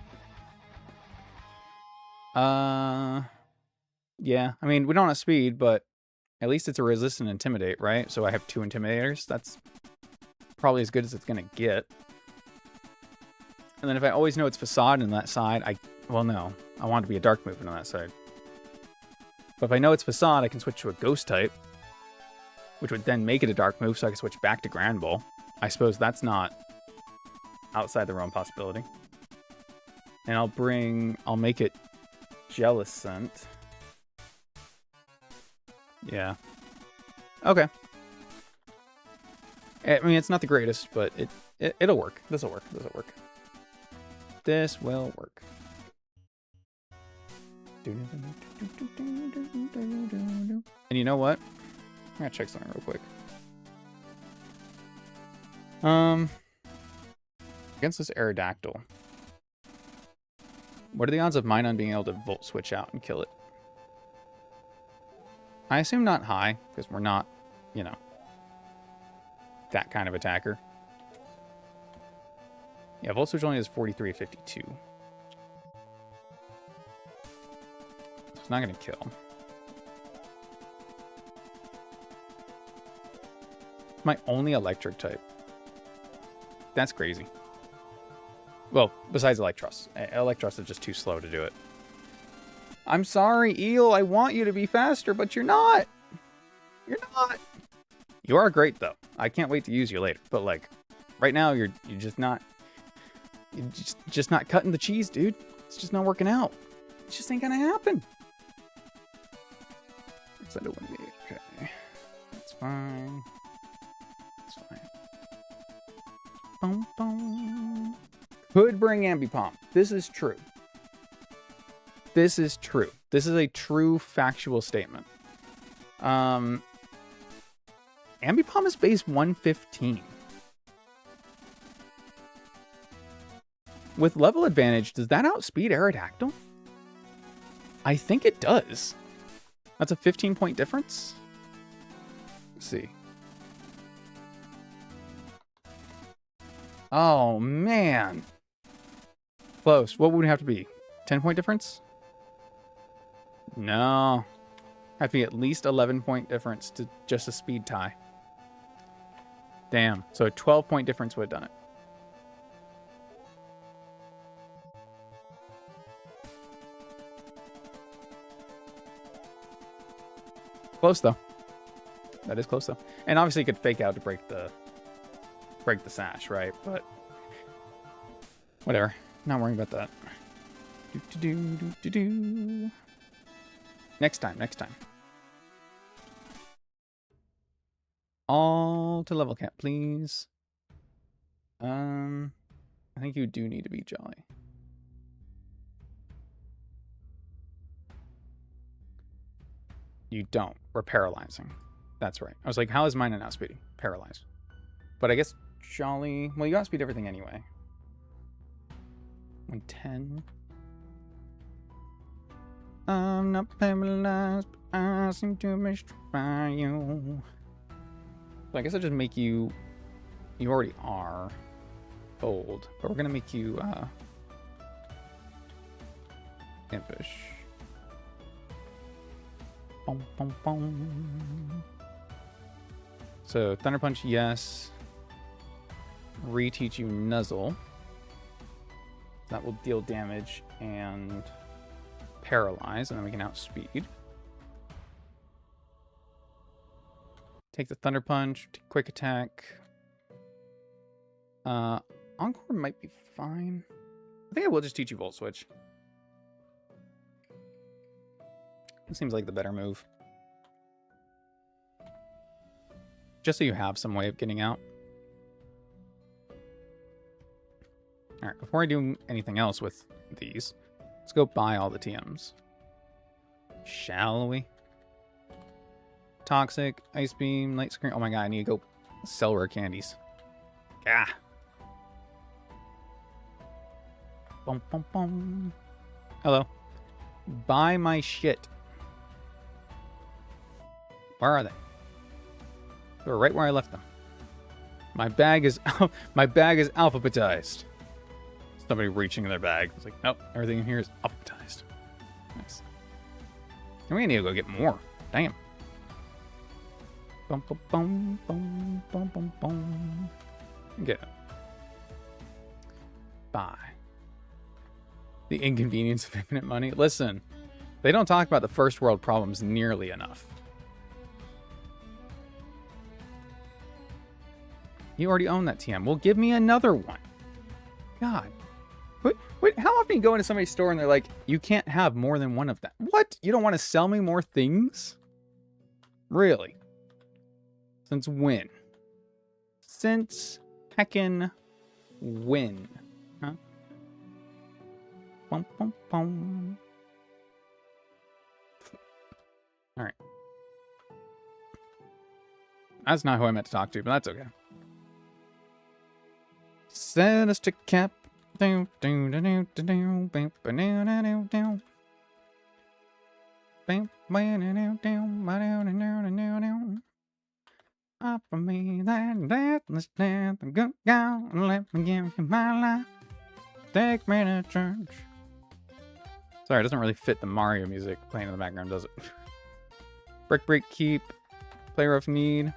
Yeah, I mean, we don't have speed, but at least it's a resistant Intimidate, right? So I have 2 Intimidators. That's probably as good as it's gonna get. And then if I always know it's Facade on that side, well, no. I want it to be a Dark movement on that side. But if I know it's Facade, I can switch to a Ghost type, which would then make it a Dark move, so I can switch back to Granbull. I suppose that's not outside the realm possibility. And I'll make it Jellicent. Yeah. Okay. I mean, it's not the greatest, but it'll work. This'll work. This will work. And you know what? I'm gonna check something real quick. Against this Aerodactyl, what are the odds of Minun being able to Volt Switch out and kill it? I assume not high, because we're not, you know, that kind of attacker. Yeah, Volt Switch only has 43 of 52. So it's not going to kill. My only electric type. That's crazy. Well, besides Electros. Electros is just too slow to do it. I'm sorry, Eel. I want you to be faster, but you're not. You're not. You are great, though. I can't wait to use you later. But, like, right now, you're just not... You're just not cutting the cheese, dude. It's just not working out. It just ain't gonna happen. Send it 1v8. Okay. That's fine. That's fine. Boom, boom. Could bring Ambipom. This is true. This is true. This is a true factual statement. Ambipom is base 115. With level advantage, does that outspeed Aerodactyl? I think it does. That's a 15-point difference. Let's see. Oh, man. Close. What would it have to be? 10-point difference? No. Have to be at least 11-point difference to just a speed tie. Damn. So a 12-point difference would have done it. Close though. That is close though. And obviously you could fake out to break the sash, right? But whatever. Not worrying about that. Next time. All to level cap, please. I think you do need to be jolly. You don't. We're paralyzing. That's right. I was like, how is mine now speedy? Paralyzed. But I guess jolly... Well, you outspeed everything anyway. 110. I'm not paralyzed, but I seem to be struck by you. So I guess I'll just make you... You already are bold, but we're going to make you impish. Boom, boom, boom. So Thunder Punch, yes. Reteach you Nuzzle. That will deal damage and paralyze, and then we can outspeed. Take the Thunder Punch, quick attack. Encore might be fine. I think I will just teach you Volt Switch. It seems like the better move. Just so you have some way of getting out. Alright, before I do anything else with these, let's go buy all the TMs. Shall we? Toxic, Ice Beam, Light Screen. Oh my god, I need to go sell rare candies. Ah. Bum, bum, bum. Hello. Buy my shit. Where are they? They're right where I left them. My bag is alphabetized. Somebody reaching in their bag. It's like, nope, everything in here is alphabetized. Nice. And we need to go get more. Damn. Bum, bum, bum, bum, bum, bum, bum. Get it. Bye. The inconvenience of infinite money. Listen, they don't talk about the first world problems nearly enough. You already own that TM. Well, give me another one. God. Wait, how often you go into somebody's store and they're like, you can't have more than one of them? What? You don't want to sell me more things? Really? Since when? Since heckin' when? Huh? Bum, bum, bum. Alright. That's not who I meant to talk to, but that's okay. Set us to cap. Offer me that deathless death and go down and let me give you my life. Take me to church. Sorry, it doesn't really fit the Mario music playing in the background, does it? Brick Break Keep. Player of Need.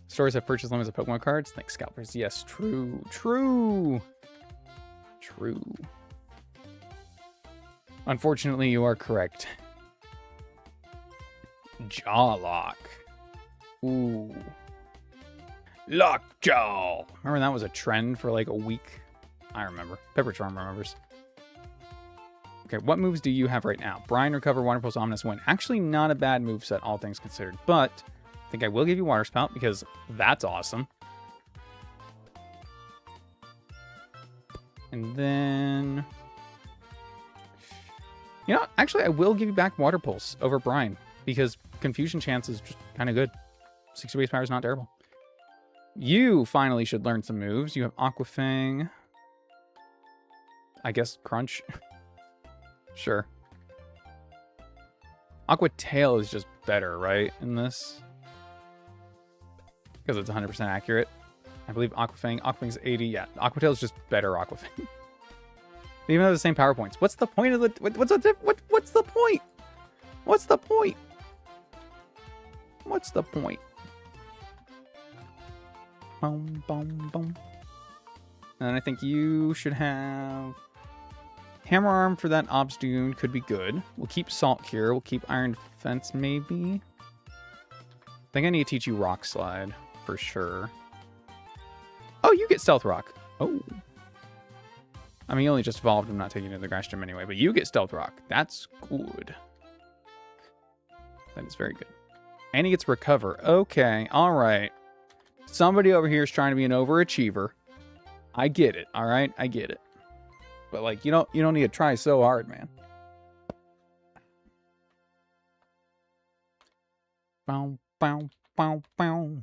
Stores have purchase limits of Pokemon cards. Thanks, scalpers. Yes, true. True. True. Unfortunately, you are correct. Jawlock. Ooh. Lockjaw. Remember that was a trend for like a week? I remember. Pepper Charm remembers. Okay, what moves do you have right now? Brine, Recover, Water Pulse, Ominous Wind. Actually, not a bad moveset, all things considered. But I think I will give you Water Spout because that's awesome. And then... You know, actually, I will give you back Water Pulse over Brine because Confusion Chance is just kind of good. 60 base power is not terrible. You finally should learn some moves. You have Aqua Fang. I guess Crunch. Sure. Aqua Tail is just better, right, in this? Because it's 100% accurate. I believe Aqua Fang's 80. Yeah, Aqua Tail is just better Aqua Fang. They even have the same power points. What's the point of the... What's the point? What's the point? What's the point? Boom, boom, boom. And I think you should have... Hammer arm for that obstagoon could be good. We'll keep salt cure. We'll keep iron fence maybe. I think I need to teach you rock slide for sure. Oh, you get stealth rock. Oh. I mean, you only just evolved. I'm not taking it to the grass gym anyway, but you get stealth rock. That's good. That is very good. And he gets recover. Okay, all right. Somebody over here is trying to be an overachiever. I get it, all right? I get it. But like, you don't need to try so hard, man. Bow, bow, bow, bow.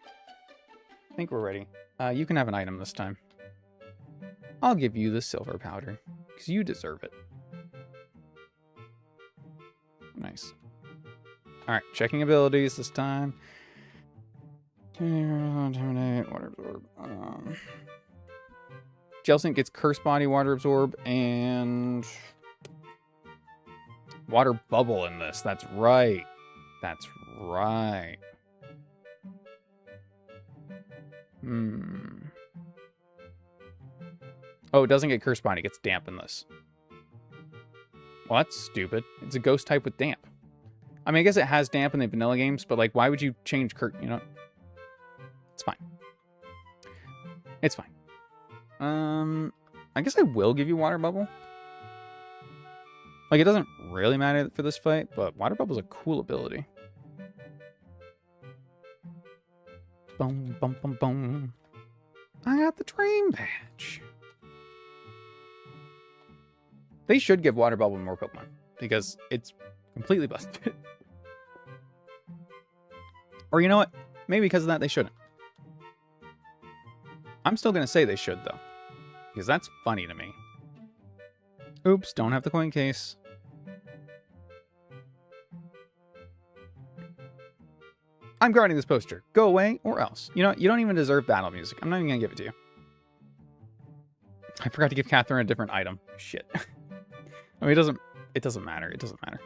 I think we're ready. You can have an item this time. I'll give you the silver powder, because you deserve it. Nice. Alright, checking abilities this time. Terminate, water absorb. Jellicent gets Curse Body, Water Absorb, and Water Bubble in this. That's right. That's right. Oh, it doesn't get Curse Body. It gets Damp in this. Well, that's stupid. It's a ghost type with Damp. I mean, I guess it has Damp in the vanilla games, but like, why would you change you know? It's fine. It's fine. I guess I will give you Water Bubble. Like, it doesn't really matter for this fight, but Water Bubble's a cool ability. Boom, boom, boom, boom. I got the Dream Badge. They should give Water Bubble more Pokemon, because it's completely busted. Or you know what? Maybe because of that, they shouldn't. I'm still going to say they should, though. Because that's funny to me. Oops, don't have the coin case. I'm guarding this poster. Go away or else. You know, you don't even deserve battle music. I'm not even going to give it to you. I forgot to give Catherine a different item. Shit. I mean, it doesn't matter. It doesn't matter.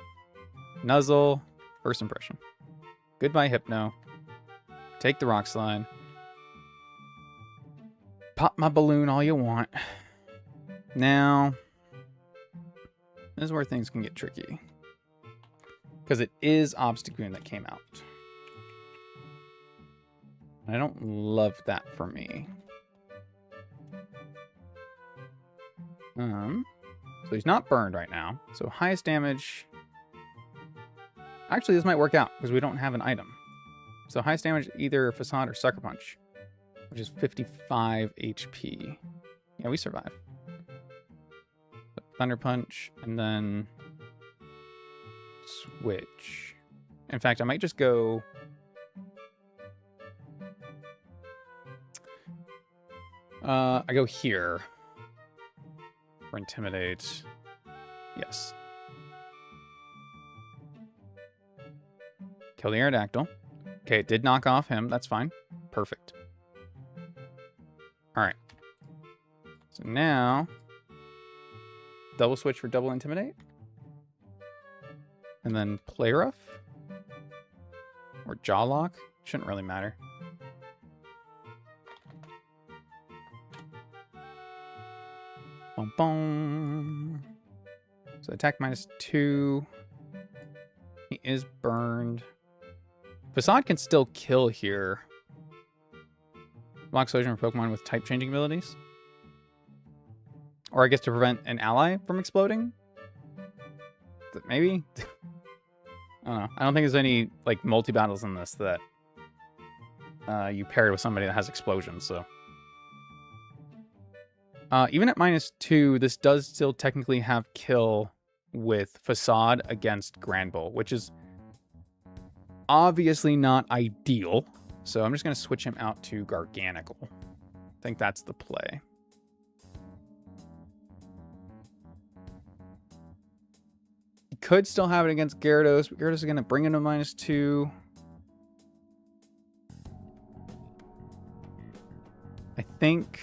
Nuzzle, first impression. Goodbye, Hypno. Take the rock slide. Pop my balloon all you want. Now, this is where things can get tricky. Because it is Obstagoon that came out. I don't love that for me. So he's not burned right now. So highest damage. Actually, this might work out because we don't have an item. So highest damage, either Facade or Sucker Punch, which is 55 HP. Yeah, we survive. Thunder Punch, and then switch. In fact, I might just go... I go here. For Intimidate. Yes. Kill the Aerodactyl. Okay, it did knock off him. That's fine. Perfect. Alright. So now... double switch for double Intimidate. And then Play Rough. Or Jaw Lock. Shouldn't really matter. Boom, boom. So attack -2. He is burned. Facade can still kill here. Block explosion for Pokemon with type changing abilities. Or I guess to prevent an ally from exploding? Maybe? I don't know. I don't think there's any like multi-battles in this that you paired with somebody that has explosions, so. Even at -2, this does still technically have kill with Facade against Granbull, which is obviously not ideal. So I'm just going to switch him out to Garganical. I think that's the play. He could still have it against Gyarados, but Gyarados is going to bring him to -2. I think...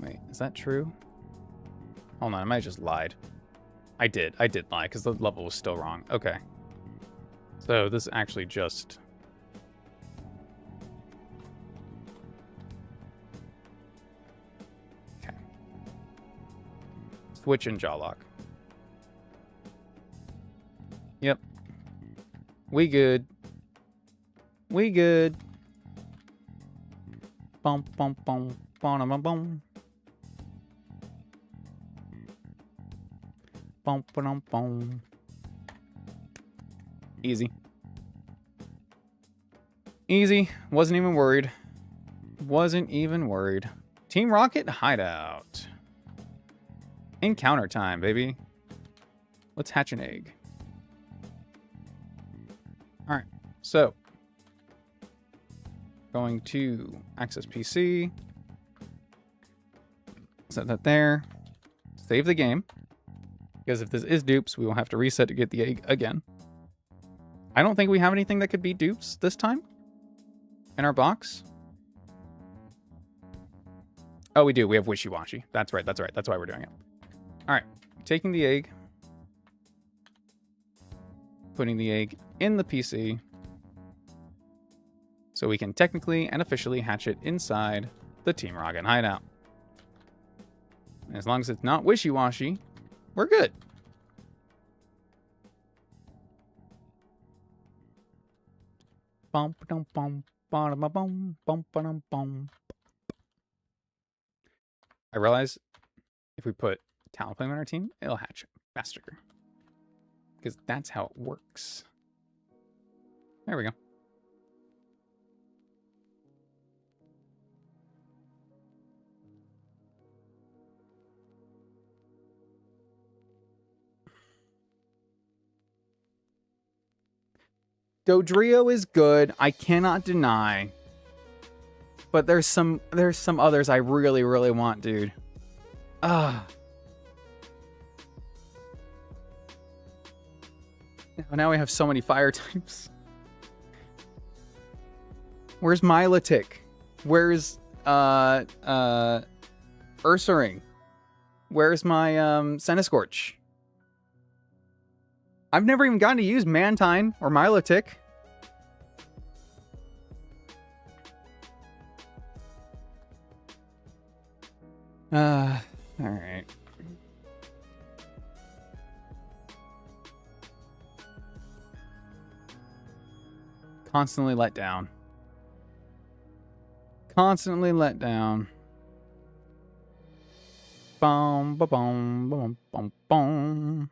Wait, is that true? Hold on, I might have just lied. I did lie, because the level was still wrong. Okay. So this is actually just... Okay. Switch and jaw lock. Yep. We good. We good. Bum bum bum bum bum bum. Bum bum bum. Easy. Easy. Wasn't even worried. Wasn't even worried. Team Rocket hideout. Encounter time, baby. Let's hatch an egg. All right. So, going to access PC. Set that there. Save the game. Because if this is dupes, we will have to reset to get the egg again. I don't think we have anything that could be dupes this time in our box. Oh, we do. We have wishy-washy. That's right. That's right. That's why we're doing it. All right. Taking the egg. Putting the egg in the PC. So we can technically and officially hatch it inside the Team Rocket hideout. And as long as it's not wishy-washy, we're good. Bum bum bum bum bum bum bum bum. I realize if we put Talonflame on our team, it'll hatch faster. Because that's how it works. There we go. Dodrio is good. I cannot deny. But there's some others I really, really want, dude. Ah. Now we have so many fire types. Where's Milotic? Where's Ursaring? Where's my Centiskorch? I've never even gotten to use Mantine or Milotic. Alright. Constantly let down. Constantly let down. Boom, ba boom, boom, boom, boom.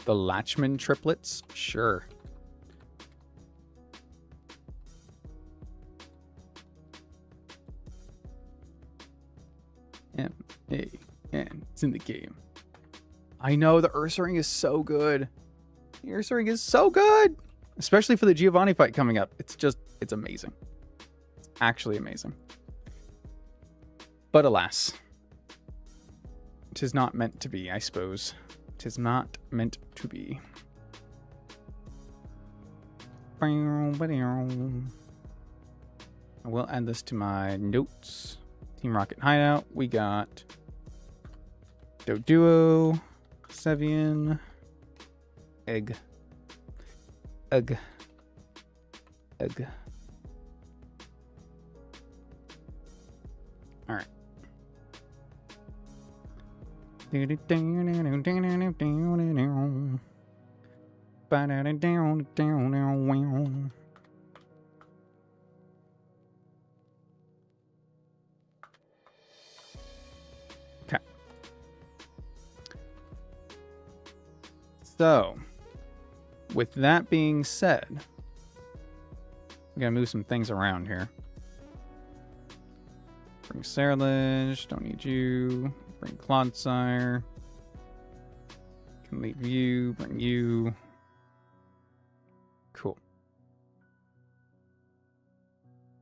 The Latchman triplets? Sure. M-A-N. It's in the game. I know, the Ursaring is so good. The Ursaring is so good! Especially for the Giovanni fight coming up. It's amazing. It's actually amazing. But alas. 'Tis not meant to be, I suppose. 'Tis not meant to be. I will add this to my notes. Team Rocket hideout. We got Doduo, Sevian, Egg. Egg. Egg. All right. Okay. So, with that being said, we gotta move some things around here. Bring Serlish, don't need you. Bring Clodsire. Can leave you, bring you. Cool.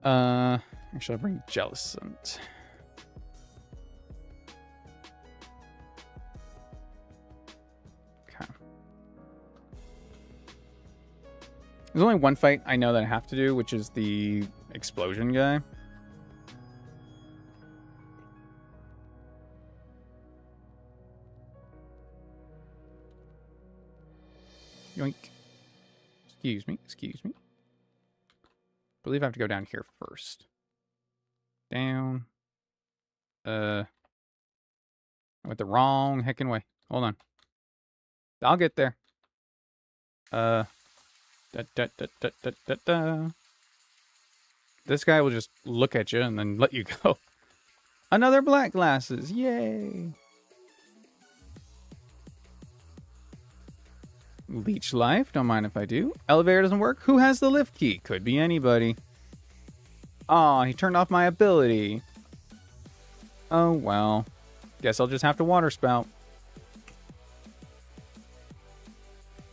Actually, I'll bring Jellicent. Okay. There's only one fight I know that I have to do, which is the explosion guy. Yoink. Excuse me, excuse me. I believe I have to go down here first. Down. I went the wrong heckin' way. Hold on. I'll get there. Da, da, da, da, da, da, da. This guy will just look at you and then let you go. Another black glasses. Yay. Leech life. Don't mind if I do. Elevator doesn't work. Who has the lift key? Could be anybody. Aw, he turned off my ability. Oh, well. Guess I'll just have to water spout.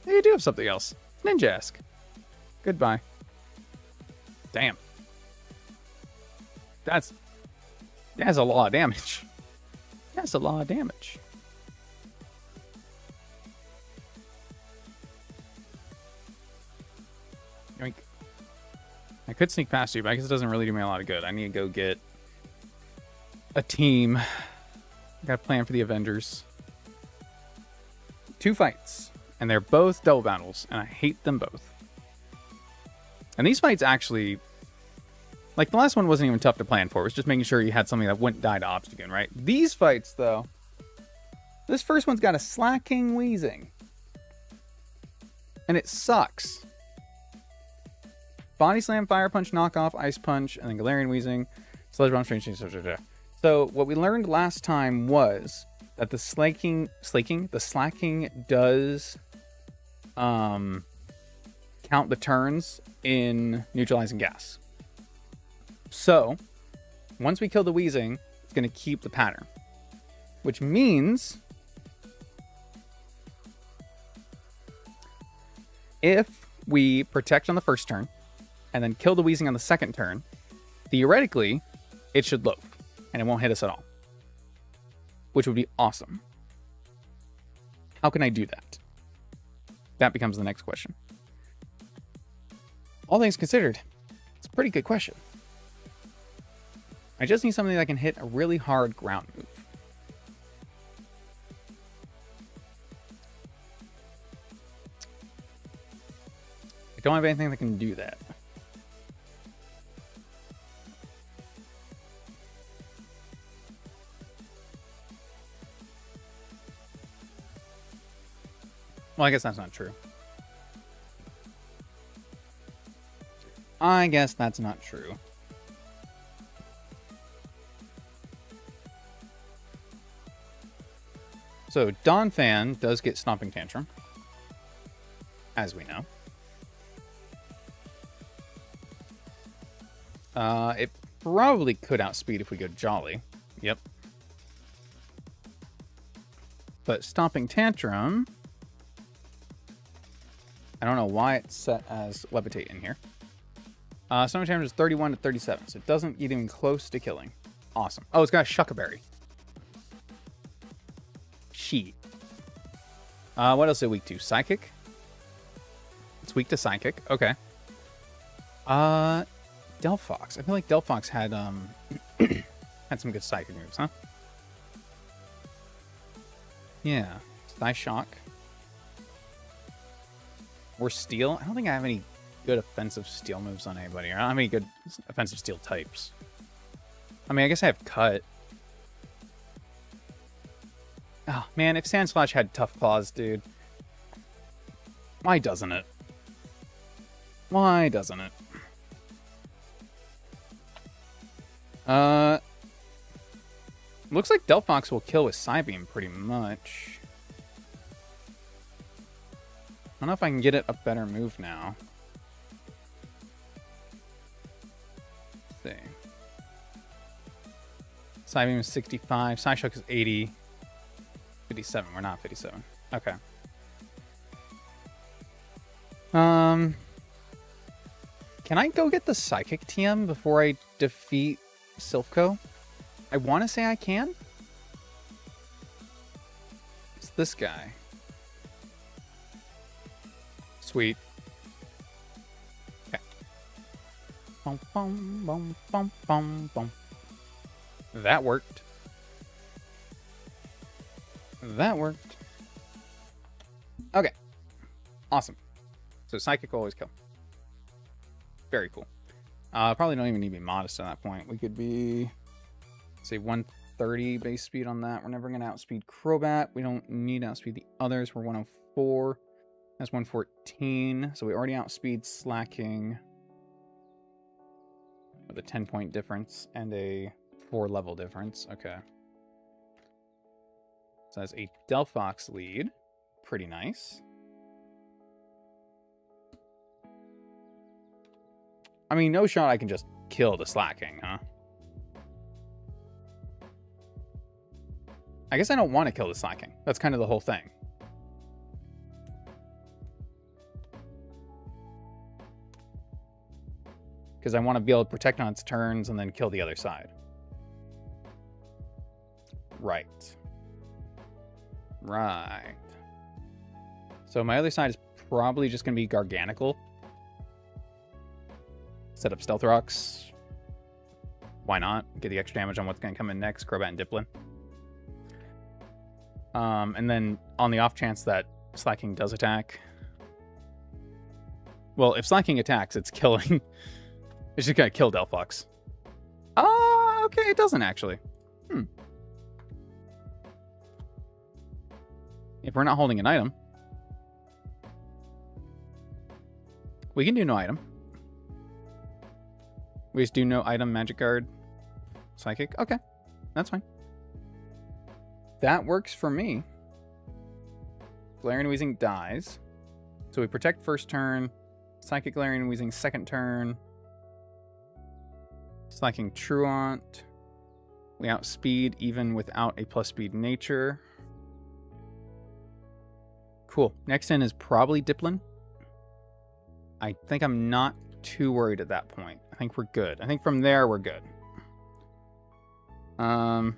Hey, you do have something else. Ninjask. Goodbye. Damn. That's a lot of damage. That's a lot of damage. Yoink. I could sneak past you, but I guess it doesn't really do me a lot of good. I need to go get a team. I got a plan for the Avengers. 2 fights, and they're both double battles, and I hate them both. And these fights actually, like the last one wasn't even tough to plan for. It was just making sure you had something that wouldn't die to Obstagoon, right? These fights, though, this first one's got a slacking wheezing, and it sucks. Body slam, fire punch, knockoff, ice punch, and then Galarian wheezing, sludge bomb, strange things. So what we learned last time was that the slacking does count the turns in neutralizing gas. So once we kill the wheezing, it's going to keep the pattern, which means if we protect on the first turn and then kill the wheezing on the second turn, theoretically, it should loaf and it won't hit us at all, which would be awesome. How can I do that? That becomes the next question. All things considered, it's a pretty good question. I just need something that can hit a really hard ground move. I don't have anything that can do that. Well, I guess that's not true. I guess that's not true. So, Donphan does get Stomping Tantrum, as we know. It probably could outspeed if we go Jolly. Yep. But Stomping Tantrum, I don't know why it's set as Levitate in here. Stomping Tantrum is 31 to 37, so it doesn't get even close to killing. Awesome. Oh, it's got a Shuckaberry. Sheet. What else is it weak to? Psychic? It's weak to Psychic. Okay. Delphox. I feel like Delphox had had some good Psychic moves, huh? Yeah. Nice Shock. Or Steel. I don't think I have any good offensive Steel moves on anybody. I don't have any good offensive Steel types. I mean, I guess I have Cut. Oh, man, if Sandslash had Tough Claws, dude. Why doesn't it? Why doesn't it? Looks like Delphox will kill with Psybeam pretty much. I don't know if I can get it a better move now. Let's see. Psybeam is 65. Psyshock is 80. 57. We're not 57. Okay. Can I go get the Psychic TM before I defeat Silphco? I want to say I can. It's this guy. Sweet. Bum, bum, bum, bum, bum, bum. That worked. That worked. Okay. Awesome. So Psychic will always kill. Very cool. Probably don't even need to be modest at that point. We could be, say, 130 base speed on that. We're never going to outspeed Crobat. We don't need to outspeed the others. We're 104. That's 114. So we already outspeed Slacking with a 10-point difference and a 4-level difference. Okay. So that's a Delphox lead. Pretty nice. I mean, no shot I can just kill the Slacking, huh? I guess I don't want to kill the Slacking. That's kind of the whole thing. Because I want to be able to protect on its turns and then kill the other side. Right. Right. So my other side is probably just going to be Garganical. Set up Stealth Rocks. Why not? Get the extra damage on what's going to come in next. Crobat and Dipplin. And then on the off chance that Slacking does attack. Well, if Slacking attacks, it's killing. It's just going to kill Delphox. Oh, okay. It doesn't actually. If we're not holding an item, we can do no item. We just do no item, Magic Guard, Psychic. Okay, that's fine. That works for me. Galarian Weezing dies. So we protect first turn. Psychic Galarian Weezing second turn. Slacking Truant. We outspeed even without a plus speed nature. Cool. Next in is probably Dipplin. I think I'm not too worried at that point. I think we're good. I think from there we're good. I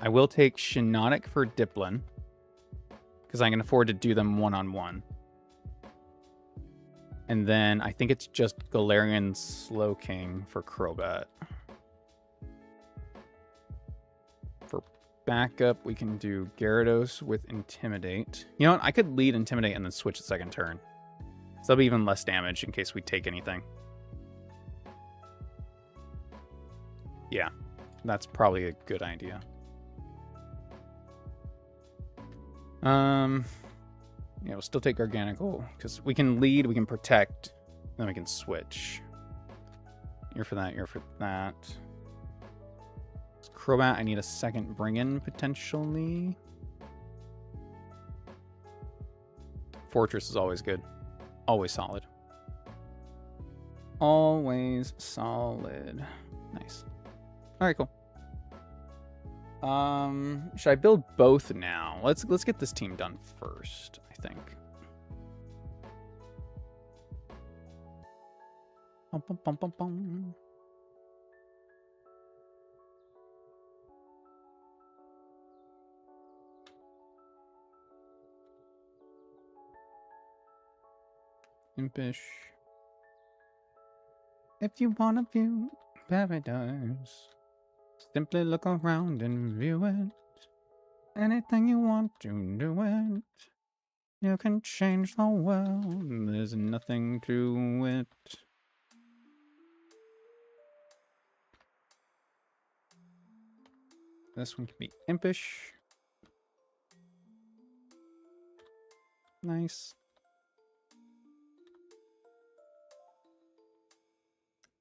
will take Shiinotic for Dipplin because I can afford to do them one-on-one. And then I think it's just Galarian Slowking for Crobat. For backup, we can do Gyarados with Intimidate. You know what? I could lead Intimidate and then switch the second turn. So that'll be even less damage in case we take anything. Yeah, that's probably a good idea. Yeah, we'll still take Garganical because we can lead, we can protect, then we can switch. You're for that, you're for that. Crobat, I need a second bring-in potentially. Fortress is always good. Always solid. Always solid. Nice. All right, cool. Should I build both now? Let's get this team done first, I think. Bum, bum, bum, bum, bum. Impish. If you want to view paradise, simply look around and view it. Anything you want to do it. You can change the world. There's nothing to it. This one can be impish. Nice.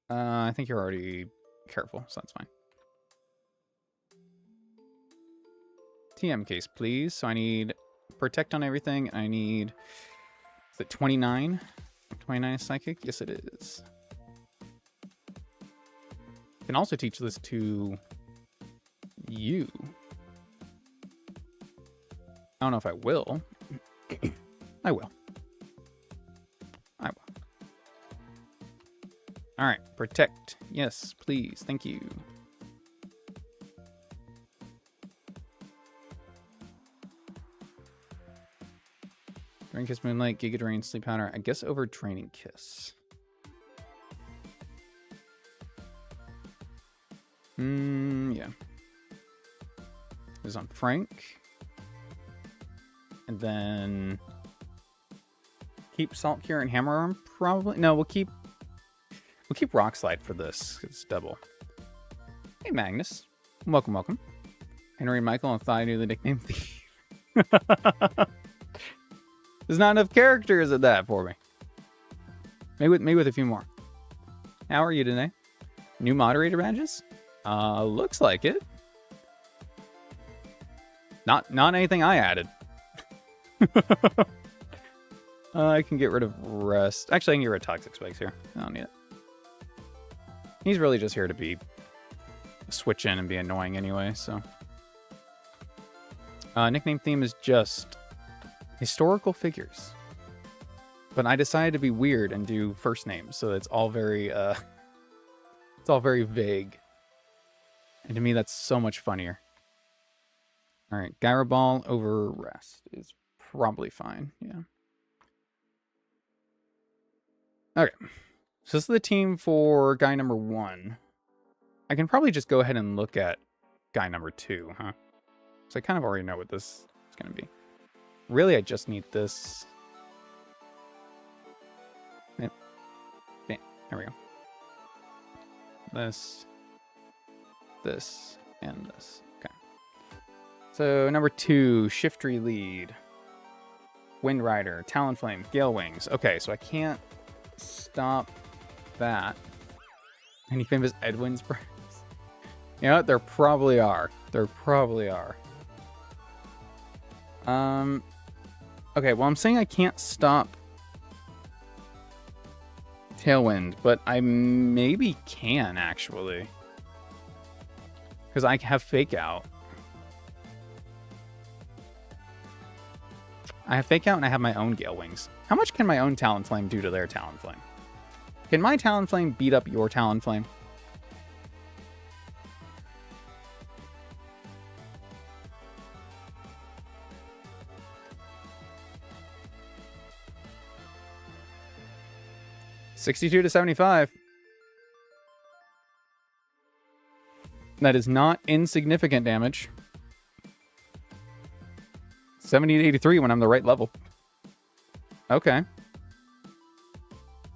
I think you're already careful, so that's fine. TM case, please. So I need protect on everything. I need, is it 29? 29 is psychic? Yes, it is. I can also teach this to you. I don't know if I will. I will. I will. All right, protect. Yes, please. Thank you. Drain Kiss, Moonlight, Giga Drain, Sleep Powder. I guess over Draining Kiss. Yeah. This is on Frank. And then keep Salt Cure and Hammer Arm, probably. No, we'll keep Rock Slide for this. It's double. Hey, Magnus. Welcome, welcome. Henry and Michael, I thought I knew the nickname Thief. There's not enough characters at that for me. Maybe with a few more. How are you today? New moderator badges? Looks like it. Not anything I added. I can get rid of Rest. Actually, I can get rid of Toxic Spikes here. I don't need it. He's really just here to be switch in and be annoying anyway, so. Nickname theme is just historical figures. But I decided to be weird and do first names, so it's all very vague. And to me, that's so much funnier. All right, Gyro Ball over Rest is probably fine, yeah. Okay, so this is the team for guy number 1. I can probably just go ahead and look at guy number 2, huh? So I kind of already know what this is going to be. Really, I just need this. Yep. There we go. This, and this. Okay. So number 2, Shiftry Lead. Wind Rider, Talonflame, Gale Wings. Okay, so I can't stop that. Any famous Edwin's brands? You know what? There probably are. Okay, well, I'm saying I can't stop Tailwind, but I maybe can, actually. Because I have Fake Out. I have Fake Out and I have my own Gale Wings. How much can my own Talonflame do to their Talonflame? Can my Talonflame beat up your Talonflame? $62 to $75. That is not insignificant damage. 70 to 83 when I'm the right level. Okay.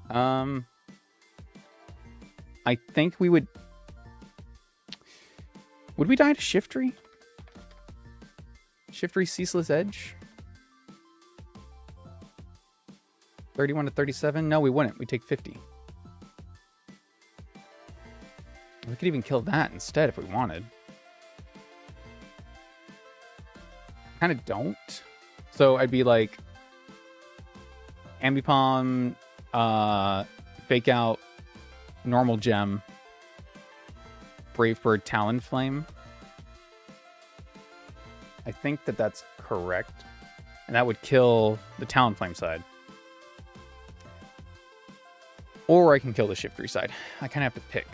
I think we would... Would we die to Shiftry? Shiftry Ceaseless Edge? 31 to 37? No, we wouldn't. We take 50. We could even kill that instead if we wanted. Kind of don't. So I'd be like... Ambipom, Fake Out, Normal Gem, Brave Bird, Talonflame. I think that that's correct. And that would kill the Talonflame side. Or I can kill the Shiftry side. I kind of have to pick.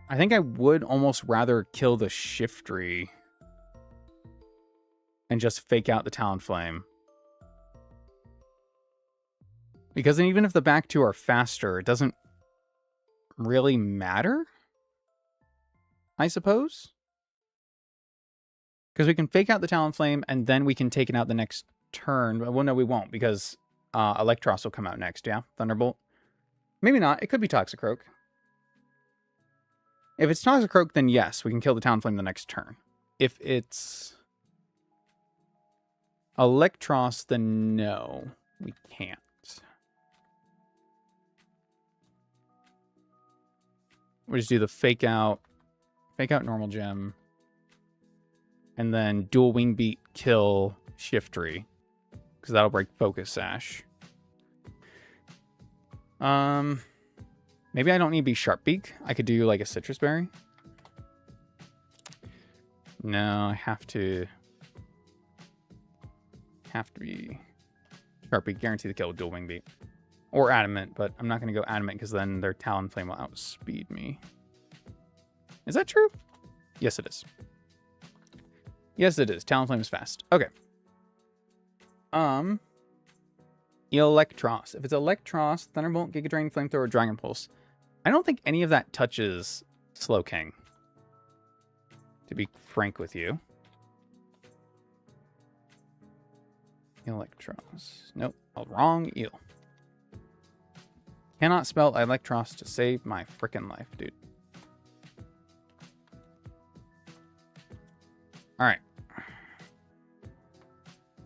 I think I would almost rather kill the Shiftry and just Fake Out the Talonflame. Because even if the back two are faster, it doesn't really matter, I suppose. Because we can Fake Out the Talonflame and then we can take it out the next turn. Well, no, we won't because Electros will come out next, yeah? Thunderbolt. Maybe not. It could be Toxicroak. If it's Toxicroak, then yes, we can kill the Talonflame the next turn. If it's Electros, then no, we can't. We just do the Fake Out Normal Gem, and then Dual Wing Beat, kill Shiftry, because that'll break Focus Sash. Maybe I don't need to be Sharpbeak. I could do like a Citrus Berry. No, I have to be Sharpbeak. Guarantee the kill with Dual Wing Beat. Or Adamant, but I'm not going to go Adamant because then their Talonflame will outspeed me. Is that true? Yes, it is. Yes, it is. Talonflame is fast. Okay. Electros. If it's Electros, Thunderbolt, Giga Drain, Flamethrower, Dragon Pulse. I don't think any of that touches Slowking, to be frank with you. Electros. Nope. Oh, wrong eel. Cannot spell Electros to save my frickin' life, dude. Alright.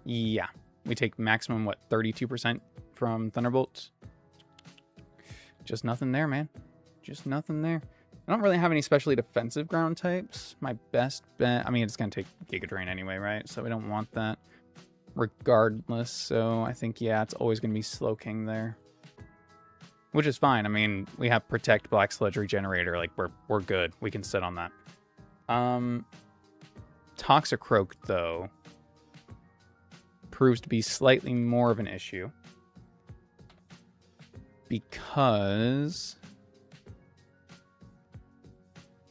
Yeah. We take maximum, what, 32% from Thunderbolts? Just nothing there, man. Just nothing there. I don't really have any specially defensive ground types. My best bet... I mean, it's going to take Giga Drain anyway, right? So we don't want that regardless. So I think, yeah, it's always going to be Slowking there. Which is fine. I mean, we have Protect, Black Sludge, Regenerator. Like, we're good. We can sit on that. Toxicroak, though, proves to be slightly more of an issue. Because...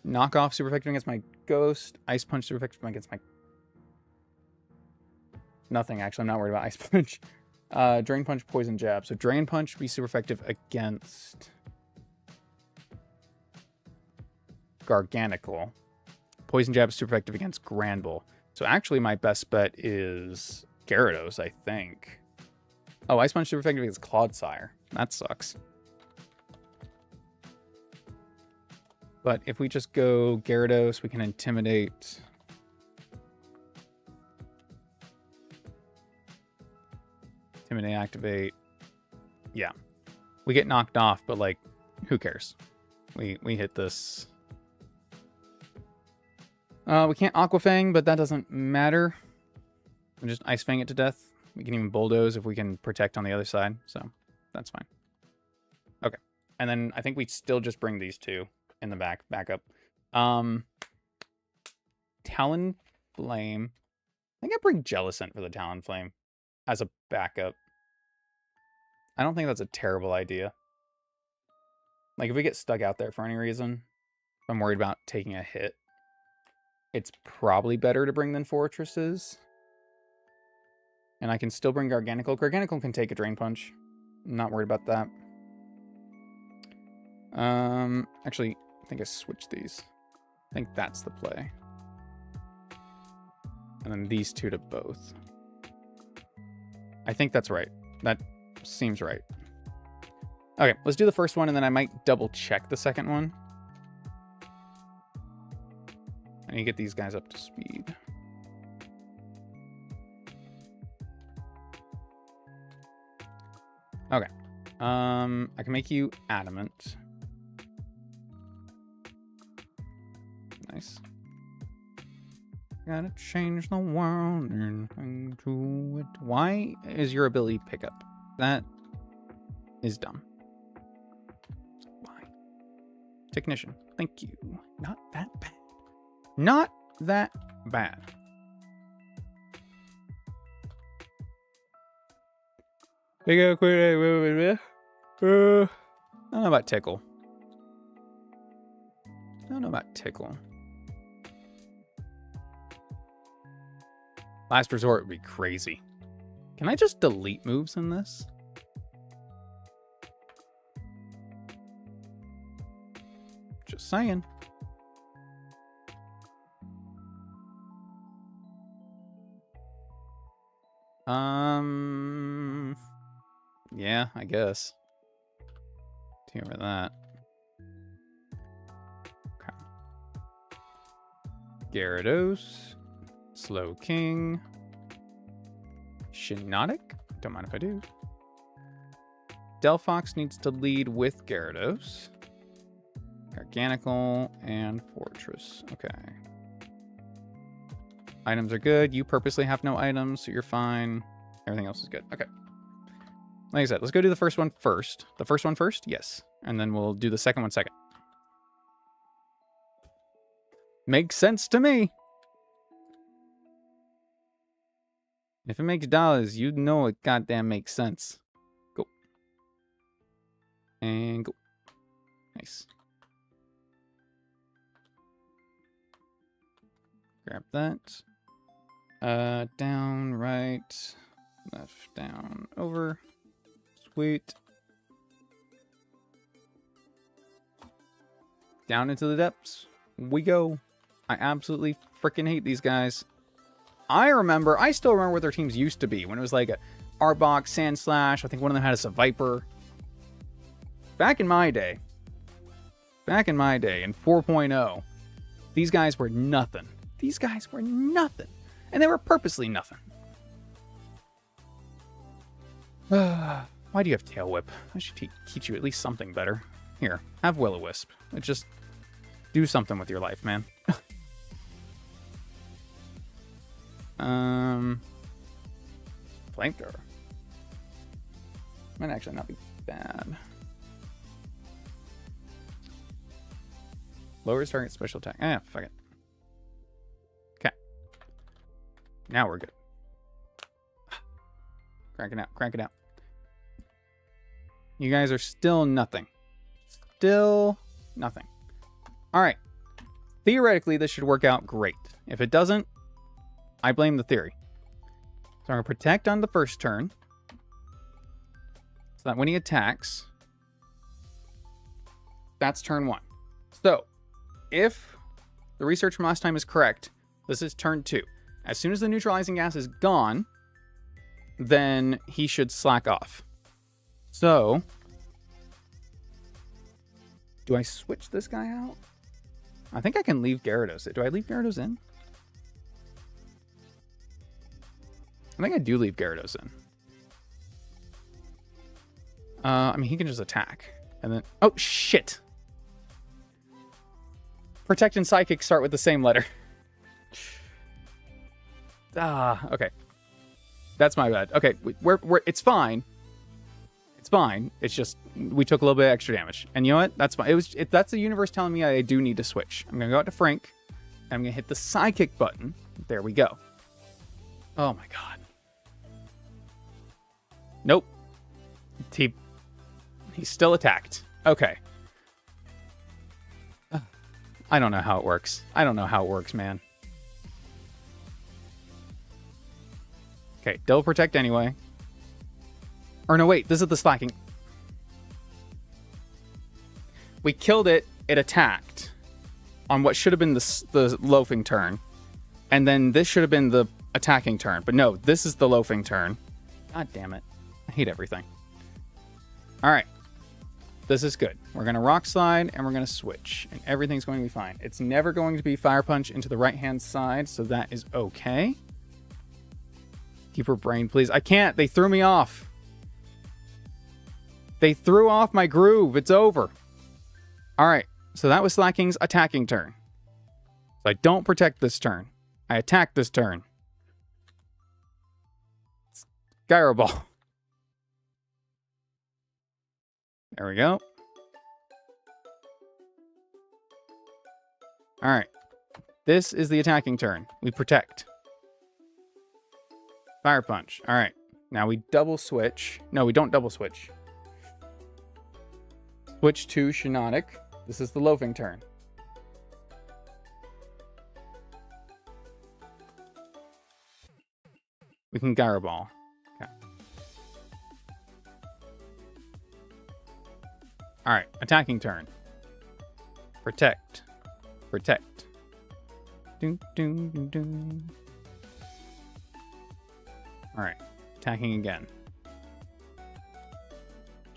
Knockoff super effective against my Ghost. Ice Punch super effective against my... Nothing, actually. I'm not worried about Ice Punch. Drain Punch, Poison Jab. So Drain Punch be super effective against... Garganacl. Poison Jab is super effective against Granbull. So actually my best bet is Gyarados, I think. Oh, Ice Punch super effective against Clodsire. That sucks. But if we just go Gyarados, we can Intimidate. Intimidate, Activate. Yeah. We get knocked off, but like, who cares? We hit this. We can't Aqua Fang, but that doesn't matter. We just Ice Fang it to death. We can even Bulldoze if we can protect on the other side, so that's fine. Okay. And then I think we still just bring these two in the back up. Talonflame. I think I bring Jellicent for the Talonflame as a backup. I don't think that's a terrible idea. Like, if we get stuck out there for any reason, if I'm worried about taking a hit, it's probably better to bring than Fortresses. And I can still bring Garganacl. Garganacl can take a Drain Punch. I'm not worried about that. Actually, I think I switched these. I think that's the play. And then these two to both. I think that's right. That seems right. Okay, let's do the first one, and then I might double check the second one. I need to get these guys up to speed. Okay. I can make you adamant. Nice. Gotta change the world into it. Why is your ability pickup? That is dumb. Why? Technician. Thank you. Not that bad. Not that bad. I don't know about Tickle. I don't know about Tickle. Last Resort would be crazy. Can I just delete moves in this? Just saying. Yeah, I guess. Take over that. Okay. Gyarados. Slowking. Shiinotic? Don't mind if I do. Delphox needs to lead with Gyarados. Garganacl and Fortress. Okay. Items are good. You purposely have no items, so you're fine. Everything else is good. Okay. Like I said, let's go do the first one first. The first one first? Yes. And then we'll do the second one second. Makes sense to me. If it makes dollars, you know it goddamn makes sense. Go. And go. Nice. Grab that. Down, right, left, down, over. Sweet. Down into the depths we go. I absolutely freaking hate these guys. I still remember what their teams used to be when it was like a Arbok, Sandslash. I think one of them had a Viper. Back in my day in 4.0, these guys were nothing. These guys were nothing. And they were purposely nothing. Why do you have Tail Whip? I should teach you at least something better. Here, have Will-O-Wisp. Just do something with your life, man. Flamethrower. Might actually not be bad. Lowers target special attack. Fuck it. Okay. Now we're good. Crank it out. Crank it out. You guys are still nothing. Still nothing. All right. Theoretically, this should work out great. If it doesn't, I blame the theory. So I'm going to protect on the first turn. So that when he attacks, that's turn 1. So, if the research from last time is correct, this is turn 2. As soon as the neutralizing gas is gone, then he should slack off. So, do I switch this guy out? I think I can leave Gyarados. Do I leave Gyarados in? I think I do leave Gyarados in. I mean, he can just attack. And then... Oh, shit! Protect and Psychic start with the same letter. Okay. That's my bad. Okay, it's fine. It's fine. It's just we took a little bit of extra damage. And you know what? That's fine. That's the universe telling me I do need to switch. I'm going to go out to Frank. And I'm going to hit the Psychic button. There we go. Oh my god. Nope. He's still attacked. Okay. I don't know how it works. I don't know how it works, man. Okay, double protect anyway. Or no, wait, this is the slacking. We killed it. It attacked on what should have been the loafing turn. And then this should have been the attacking turn. But no, this is the loafing turn. God damn it. I hate everything. All right. This is good. We're going to Rock Slide, and we're going to switch. And everything's going to be fine. It's never going to be Fire Punch into the right-hand side, so that is okay. Keep her brain, please. I can't. They threw me off. They threw off my groove. It's over. All right. So that was Slacking's attacking turn. So I don't protect this turn. I attack this turn. Gyro Ball. There we go. All right. This is the attacking turn. We protect. Fire Punch. All right. Now we double switch. No, we don't double switch. Switch to Shiinotic. This is the loafing turn. We can Gyro Ball. Okay. All right, attacking turn. Protect. Protect. Doom, doom, doom, doom. All right, attacking again.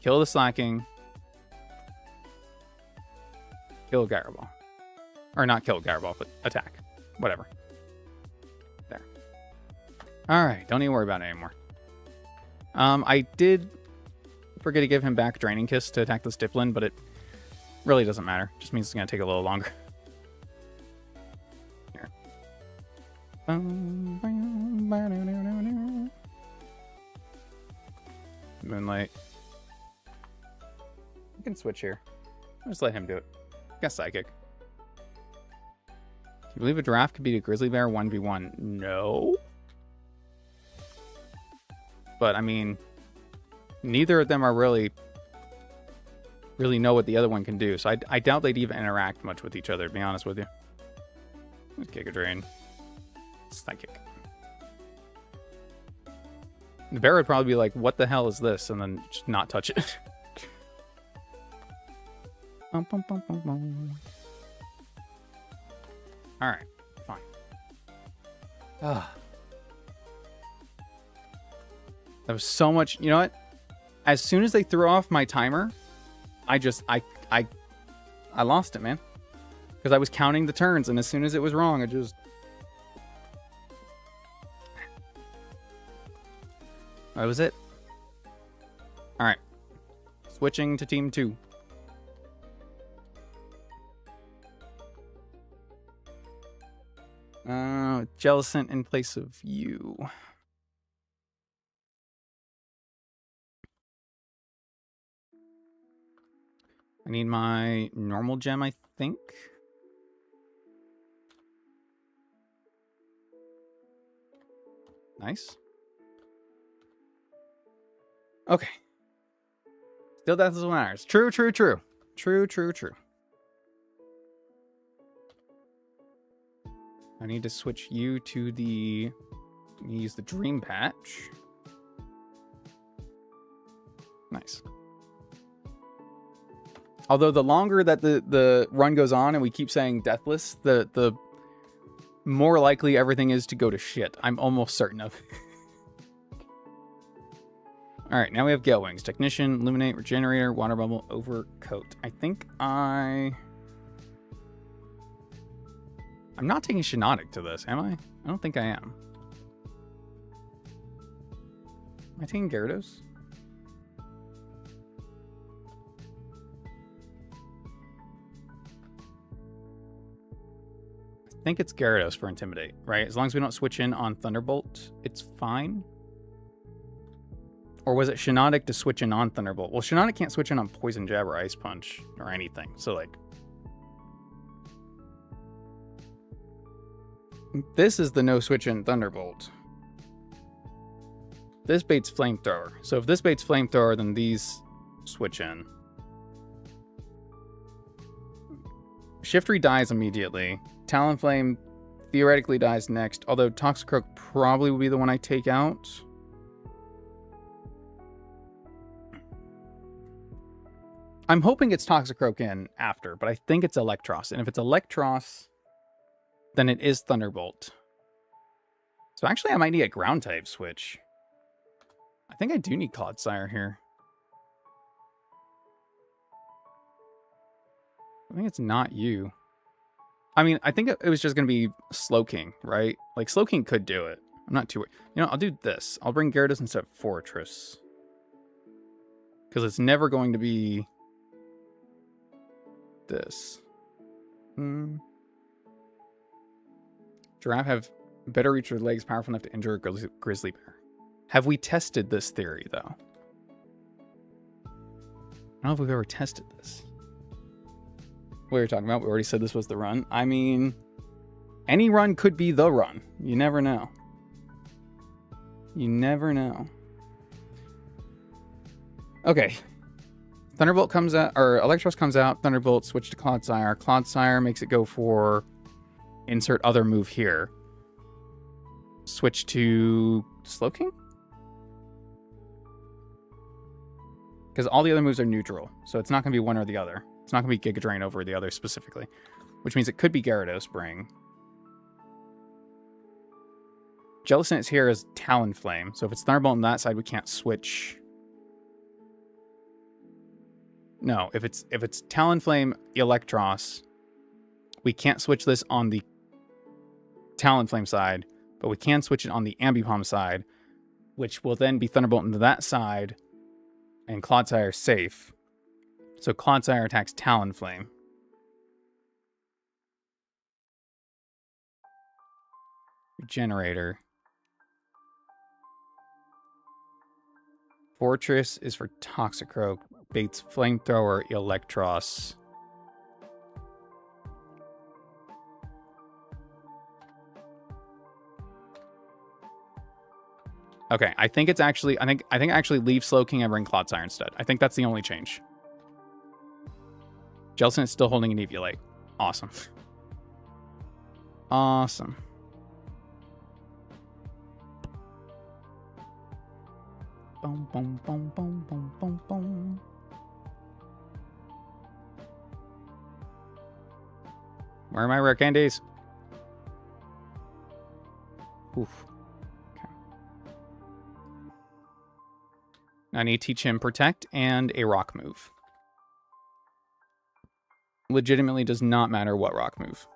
Kill the slacking. Kill Gyro Ball. Or not kill Gyro Ball, but attack. Whatever. There. All right, don't even worry about it anymore. I did forget to give him back Draining Kiss to attack this Diplin, but it really doesn't matter. Just means it's going to take a little longer. Here. Moonlight. You can switch here. I'll just let him do it. Guess Psychic. Do you believe a giraffe could beat a grizzly bear 1v1? No. But, I mean, neither of them are really know what the other one can do. So I doubt they'd even interact much with each other, to be honest with you. Let's Giga Drain. Psychic. The bear would probably be like, what the hell is this? And then just not touch it. Bum, bum, bum, bum, bum. Alright, fine. That was so much. You know what? As soon as they threw off my timer, I lost it, man. Because I was counting the turns, and as soon as it was wrong, I just... That was it. Alright. Switching to team 2. Jellicent in place of you. I need my normal gem, I think. Nice. Okay. Still death is what matters. True, true, true. True, true, true. I need to switch you to the... Use the dream patch. Nice. Although the longer that the run goes on and we keep saying deathless, the more likely everything is to go to shit. I'm almost certain of. Alright, now we have Gale Wings. Technician, Illuminate, Regenerator, Water Bubble, Overcoat. I think I'm not taking Shiinotic to this, am I? I don't think I am. Am I taking Gyarados? I think it's Gyarados for Intimidate, right? As long as we don't switch in on Thunderbolt, it's fine. Or was it Shiinotic to switch in on Thunderbolt? Well, Shiinotic can't switch in on Poison Jab or Ice Punch or anything. So, like... This is the no switch in Thunderbolt. This baits Flamethrower. So if this baits Flamethrower, then these switch in. Shiftry dies immediately. Talonflame theoretically dies next, although Toxicroak probably will be the one I take out. I'm hoping it's Toxicroak in after, but I think it's Electros. And if it's Electros, then it is Thunderbolt. So actually I might need a ground type switch. I think I do need Clodsire here. I think it's not you. I mean, I think it was just going to be Slowking, right? Like, Slowking could do it. I'm not too worried. You know, I'll do this. I'll bring Gyarados instead of Fortress. Because it's never going to be this. Giraffe have better reach with legs powerful enough to injure a grizzly bear. Have we tested this theory, though? I don't know if we've ever tested this. What are you talking about? We already said this was the run. I mean, any run could be the run. You never know. You never know. Okay. Thunderbolt comes out, or Electros comes out. Thunderbolt, switch to Clodsire. Clodsire makes it go for insert other move here. Switch to Slowking? Because all the other moves are neutral, so it's not going to be one or the other. It's not going to be Giga Drain over the other specifically, which means it could be Gyarados Bring. Jellicent is here as Talonflame, so if it's Thunderbolt on that side, we can't switch. No, if it's Talonflame Electros, we can't switch this on the Talonflame side, but we can switch it on the Ambipom side, which will then be Thunderbolt into that side, and Clodsire is safe. So Clodsire attacks Talonflame. Regenerator. Fortress is for Toxicroak. Bates Flamethrower, Electros. Okay, I think it's actually I think actually leave Slowking and bring Clodsire instead. I think that's the only change. Jellicent is still holding an Eviolite. Awesome. Awesome. Boom, boom, boom, boom, boom, boom, boom. Where are my rare candies? Oof. Okay. Now I need to teach him Protect and a rock move. Legitimately does not matter what rock move.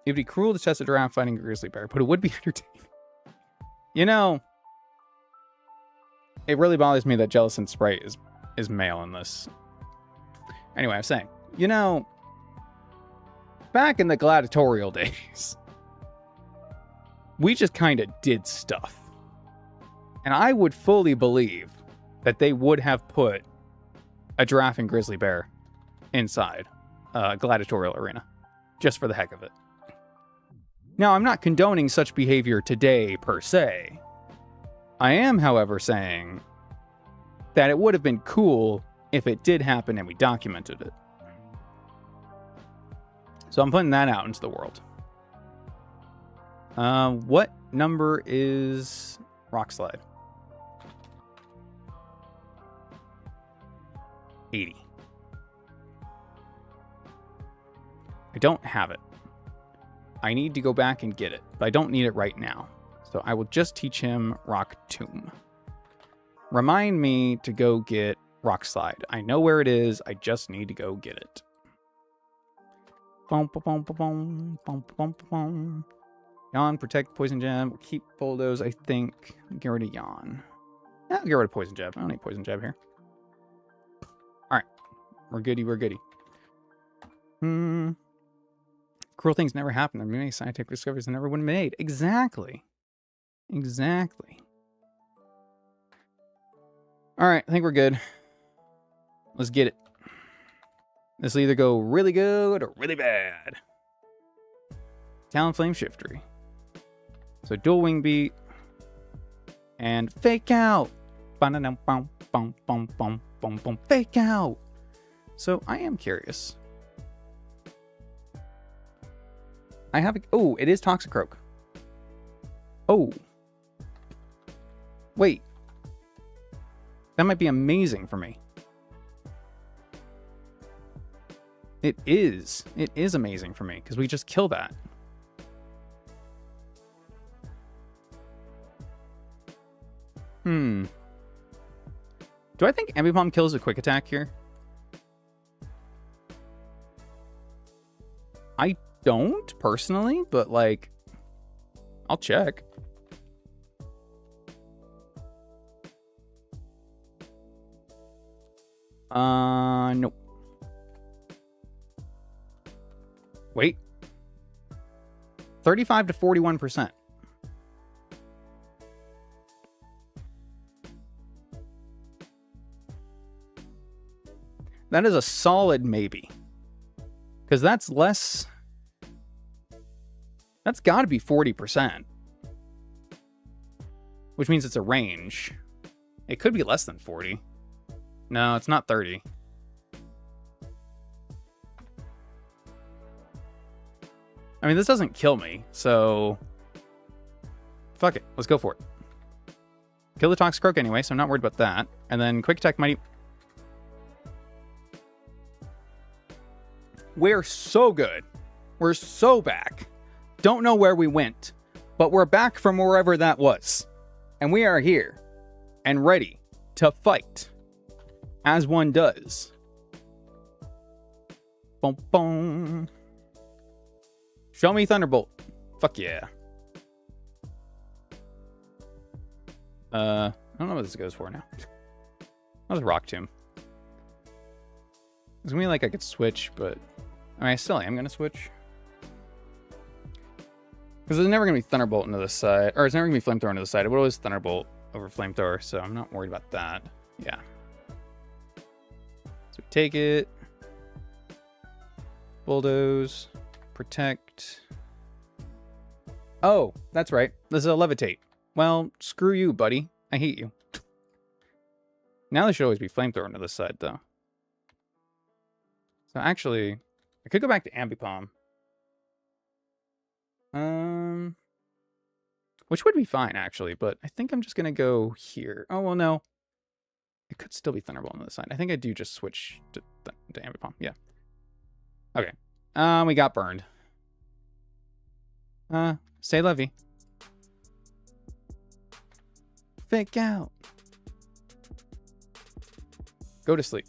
It would be cruel to test a giraffe fighting a grizzly bear, but it would be entertaining. You know, it really bothers me that Jellicent Sprite is male in this. Anyway, I was saying, you know, back in the gladiatorial days, we just kind of did stuff. And I would fully believe that they would have put a giraffe and grizzly bear inside a gladiatorial arena, just for the heck of it. Now, I'm not condoning such behavior today, per se. I am, however, saying that it would have been cool if it did happen and we documented it. So I'm putting that out into the world. What number is Rock Slide? 80. I don't have it. I need to go back and get it, but I don't need it right now. So I will just teach him Rock Tomb. Remind me to go get Rock Slide. I know where it is. I just need to go get it. Boom, boom, boom, boom, boom, boom, boom. Yawn, Protect, Poison Jab. We'll keep Bulldoze, I think. Get rid of Yawn. Yeah, I'll get rid of Poison Jab. I don't need Poison Jab here. Alright. We're goody, we're goody. Cruel things never happen. There are many scientific discoveries that never would have been made. Exactly. Exactly. Alright, I think we're good. Let's get it. This will either go really good or really bad. Talon Flame Shiftery. So dual wing beat. And fake out. Fake out. So I am curious. I have a... Oh, it is Toxicroak. Oh. Wait. That might be amazing for me. It is. It is amazing for me, because we just kill that. Do I think Ambipom kills a quick attack here? I don't, personally, but, like, I'll check. Nope. Wait. 35 to 41%. That is a solid maybe. Because that's less... That's got to be 40%. Which means it's a range. It could be less than 40. No, it's not 30. I mean, this doesn't kill me, so... Fuck it. Let's go for it. Kill the Toxicroak anyway, so I'm not worried about that. And then Quick Attack Mighty... We're so good. We're so back. Don't know where we went, but we're back from wherever that was. And we are here and ready to fight. As one does. Boom, boom. Show me Thunderbolt. Fuck yeah. I don't know what this goes for now. That was Rock Tomb. It's gonna be like I could switch, but... I mean, I still am gonna switch. Because there's never gonna be Thunderbolt into this side. Or it's never gonna be Flamethrower into the side. It would always Thunderbolt over Flamethrower, so I'm not worried about that. Yeah. So take it. Bulldoze. Protect. Oh, that's right. This is a Levitate. Well, screw you, buddy. I hate you. Now there should always be Flamethrower into this side, though. So actually, I could go back to Ambipom. Which would be fine, actually, but I think I'm just going to go here. Oh, well, no. It could still be Thunderbolt on the other side. I think I do just switch to Ambipom. Yeah. Okay. We got burned. Say Levy. Fake out. Go to sleep.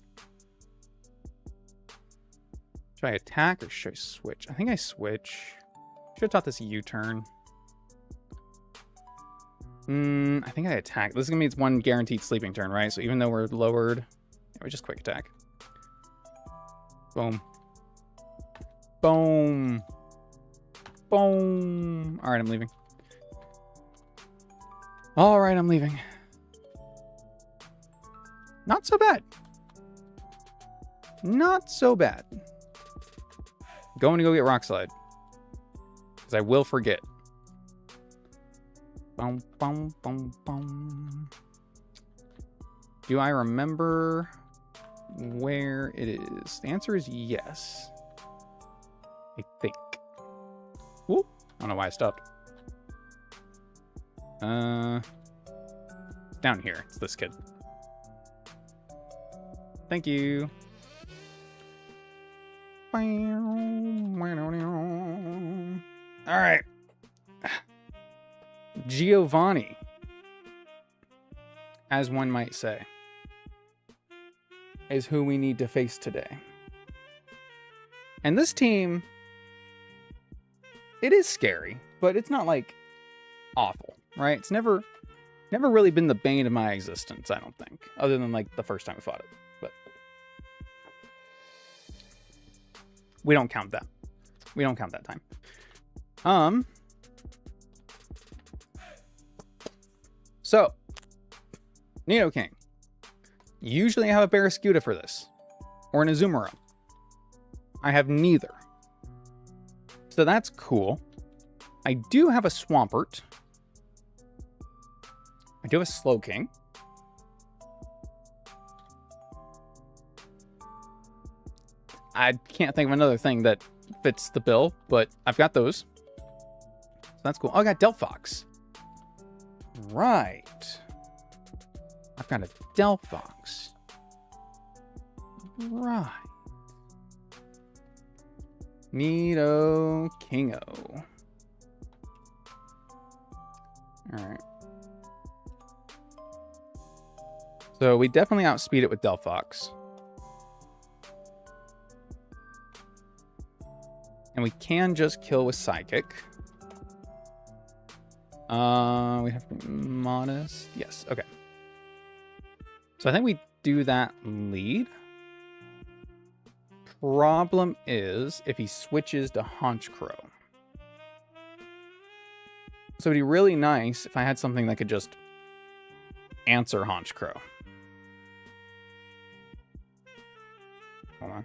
Should I attack or should I switch? I think I switch. Should have taught this U-turn. I think I attack. This is going to be its one guaranteed sleeping turn, right? So even though we're lowered, we just quick attack. Boom. Boom. Boom. All right, I'm leaving. All right, I'm leaving. Not so bad. Not so bad. Going to go get Rock Slide. Because I will forget. Boom, boom, boom, boom. Do I remember where it is? The answer is yes. I think. Whoop. I don't know why I stopped. Down here. It's this kid. Thank you. All right. Giovanni, as one might say, is who we need to face today. And this team, it is scary, but it's not like awful, right? It's never really been the bane of my existence, I don't think, other than like the first time we fought it. But we don't count that. We don't count that time. So, Nidoking. Usually I have a Barraskewda for this. Or an Azumarill. I have neither. So that's cool. I do have a Swampert. I do have a Slowking. I can't think of another thing that fits the bill, but I've got those. So that's cool. Oh, I got Delphox. Right. I've got a Delphox. Right. Nido Kingo. Alright. So we definitely outspeed it with Delphox. And we can just kill with Psychic. We have to be modest. Yes, okay. So I think we do that lead. Problem is if he switches to Honchkrow. So it'd be really nice if I had something that could just answer Honchkrow. Hold on.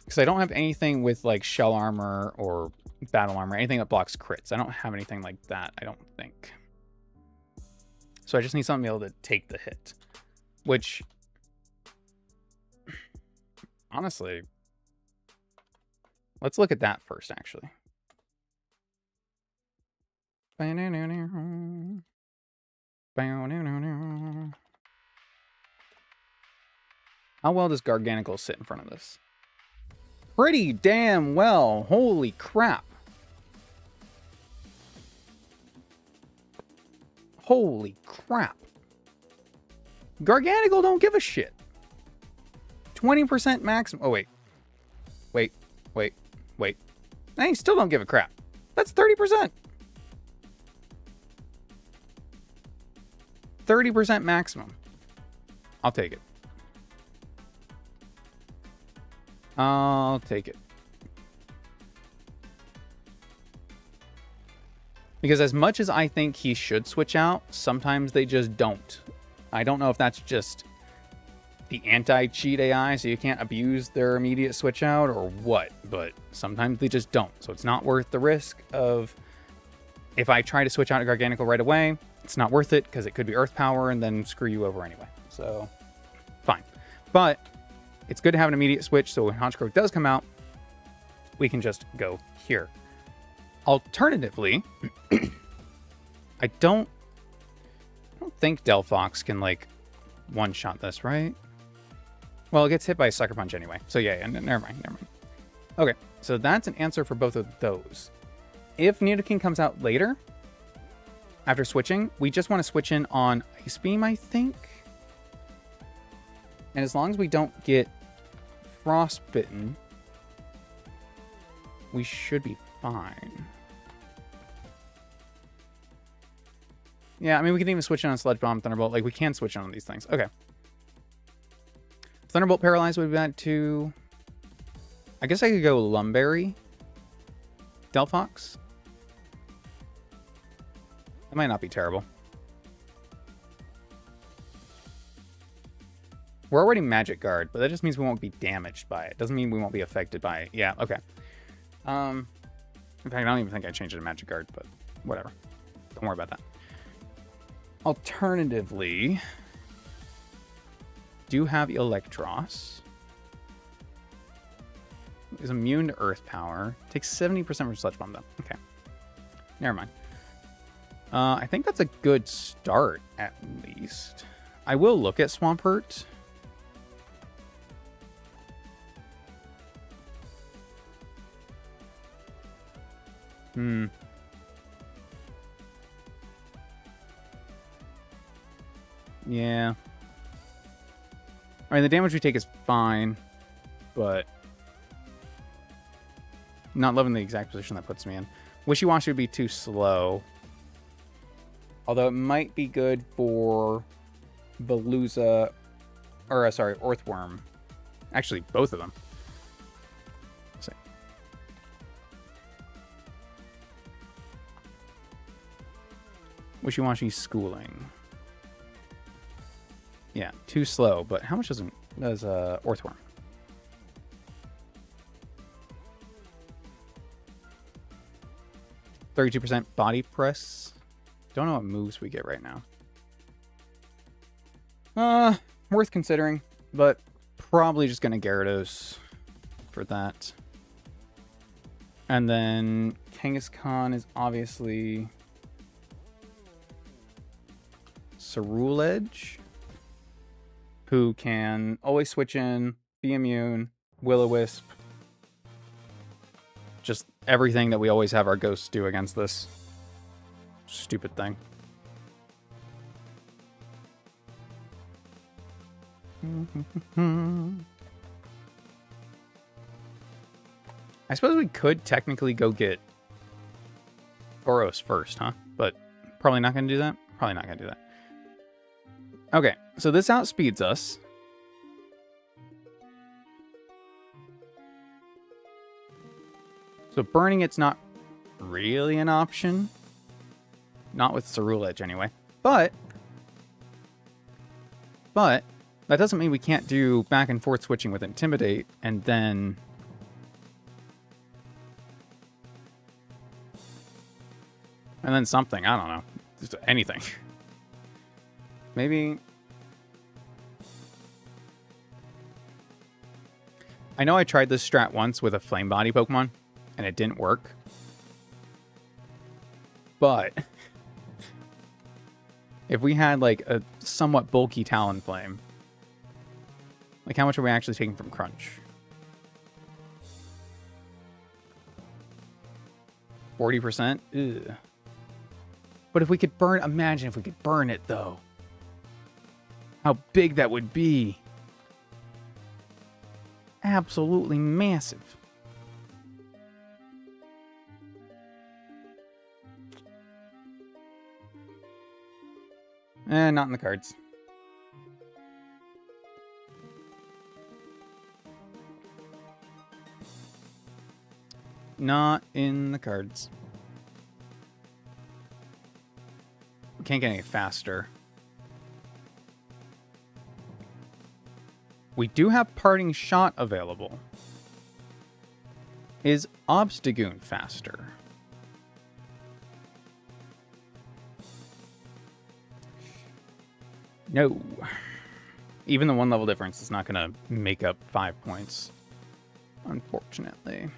Because I don't have anything with like shell armor or battle armor, anything that blocks crits. I don't have anything like that, I don't think. So I just need something to be able to take the hit. Which, honestly, let's look at that first, actually. How well does Garganical sit in front of this? Pretty damn well. Holy crap. Holy crap. Garganical don't give a shit. 20% maximum. Oh, wait. Wait. I still don't give a crap. That's 30%. 30% maximum. I'll take it. I'll take it. Because as much as I think he should switch out, sometimes they just don't. I don't know if that's just the anti-cheat AI, so you can't abuse their immediate switch out or what, but sometimes they just don't. So it's not worth the risk of if I try to switch out a Garganical right away, it's not worth it because it could be Earth Power and then screw you over anyway. So, fine. But it's good to have an immediate switch, so when Honchkrow does come out, we can just go here. Alternatively, I don't think Delphox can, like, one-shot this, right? Well, it gets hit by a Sucker Punch anyway. So yeah, never mind. Okay, so that's an answer for both of those. If Nidoking comes out later, after switching, we just want to switch in on Ice Beam, I think. And as long as we don't get Frostbitten, we should be fine. Yeah, I mean, we can even switch in on Sludge Bomb, Thunderbolt. Like, we can switch in on these things. Okay. Thunderbolt Paralyze would be bad too. I guess I could go Lumberry. Delphox. That might not be terrible. We're already Magic Guard, but that just means we won't be damaged by it. Doesn't mean we won't be affected by it. Yeah, okay. In fact, I don't even think I changed it to Magic Guard, but whatever. Don't worry about that. Alternatively, do have Electros. Is immune to Earth Power. Takes 70% from Sludge Bomb, though. Okay. Never mind. I think that's a good start, at least. I will look at Swampert. Yeah. I mean, the damage we take is fine, but not loving the exact position that puts me in. Wishy-Washy would be too slow. Although it might be good for Veluza, or sorry, Earthworm. Actually, both of them. Let's see. Wishy-Washy Schooling. Yeah, too slow, but how much does Earthworm? %32% body press. Don't know what moves we get right now. Worth considering, but probably just gonna Gyarados for that. And then Kangaskhan is obviously Ceruledge, who can always switch in, be immune, Will-O-Wisp. Just everything that we always have our ghosts do against this stupid thing. I suppose we could technically go get Boros first, huh? But probably not going to do that. Probably not going to do that. Okay, so this outspeeds us. So burning it's not really an option. Not with Ceruledge anyway. But that doesn't mean we can't do back and forth switching with Intimidate and then something. I don't know. Just anything. Maybe. I know I tried this strat once with a Flame Body Pokemon, and it didn't work. But if we had, like, a somewhat bulky Talonflame, like, how much are we actually taking from Crunch? 40%? Ugh. But if we could burn... Imagine if we could burn it, though. How big that would be. Absolutely massive. Not in the cards. Not in the cards. We can't get any faster. We do have Parting Shot available. Is Obstagoon faster? No. Even the 1 level difference is not going to make up 5 points, unfortunately.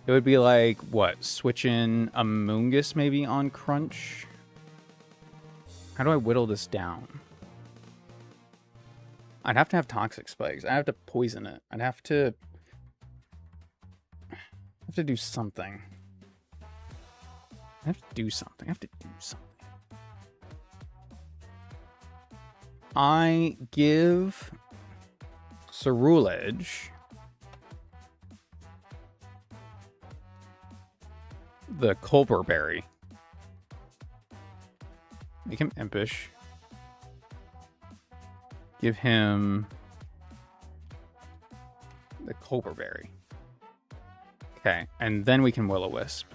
It would be like, what, switching a Mungus maybe on Crunch? How do I whittle this down? I'd have to have Toxic Spikes. I'd have to poison it. I'd have to do something. I have to do something. I give Cerulege the Culber Berry. Make him impish. Give him the Culber Berry. Okay, and then we can Will-O-Wisp.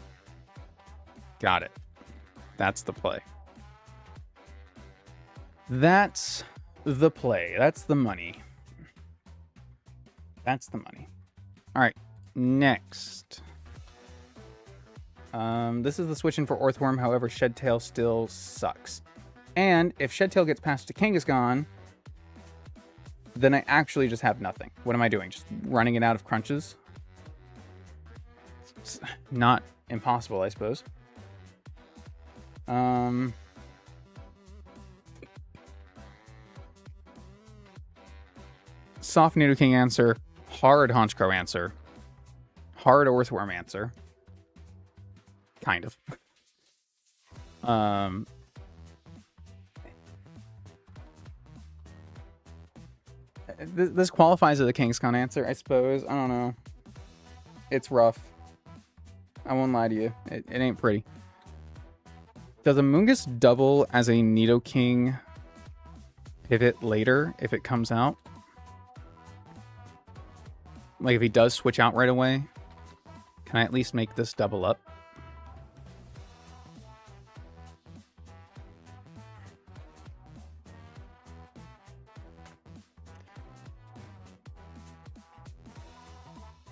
Got it. That's the play. That's the play. That's the money. That's the money. All right, next. This is the switch-in for Orthworm. However, Shedtail still sucks. And if Shedtail gets past to Kangaskhan, then I actually just have nothing. What am I doing? Just running it out of crunches? It's not impossible, I suppose. Soft Nidoking answer. Hard Honchkrow answer. Hard Orthworm answer. Kind of. This qualifies as a Kangaskhan answer, I suppose. I don't know. It's rough. I won't lie to you. It ain't pretty. Does a Mungus double as a Nidoking pivot later if it comes out? Like if he does switch out right away? Can I at least make this double up?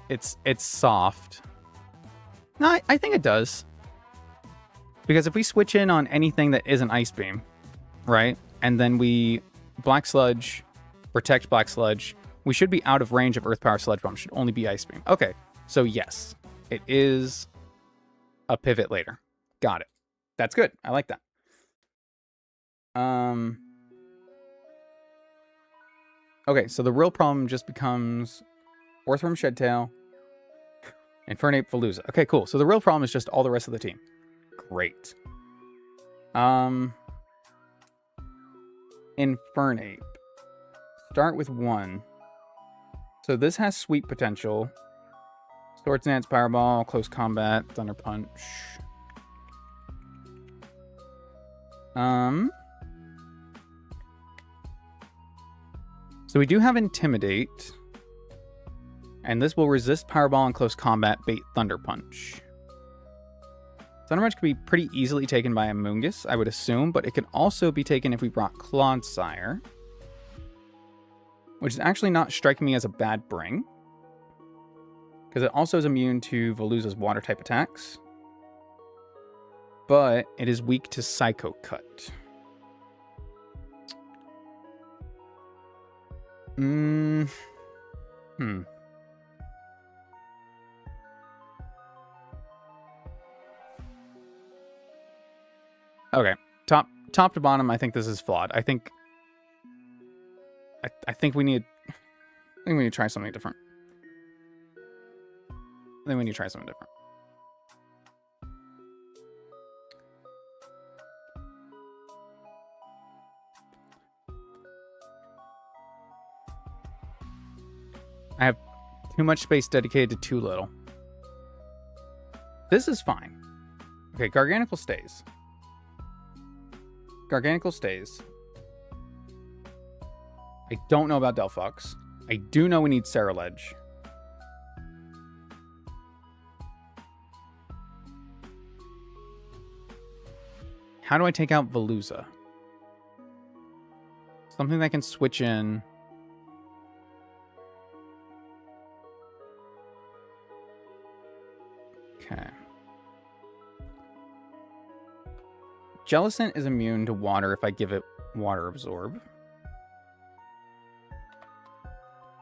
It's soft. No, I think it does. Because if we switch in on anything that isn't Ice Beam, right? And then we Black Sludge, protect Black Sludge, we should be out of range of Earth Power Sludge Bomb. Should only be Ice Beam. Okay, so yes, it is a pivot later. Got it. That's good. I like that. Okay, so the real problem just becomes Orthworm, Shedtail, Infernape, Veluza. Okay, cool. So the real problem is just all the rest of the team. Great. Infernape. Start with 1. So this has sweep potential. Swords Dance, Powerball, Close Combat, Thunder Punch. So we do have Intimidate. And this will resist Powerball and Close Combat, bait Thunder Punch. Thunder Punch could be pretty easily taken by a Mungus, I would assume, but it could also be taken if we brought Clodsire. Which is actually not striking me as a bad bring. Because it also is immune to Veluza's water-type attacks. But it is weak to Psycho Cut. Okay, top to bottom, I think this is flawed. I think we need to try something different. I have too much space dedicated to too little. This is fine. Okay, Garganacl stays. I don't know about Delphox. I do know we need Cerulege. How do I take out Veluza? Something that can switch in. Okay. Jellicent is immune to water if I give it water absorb.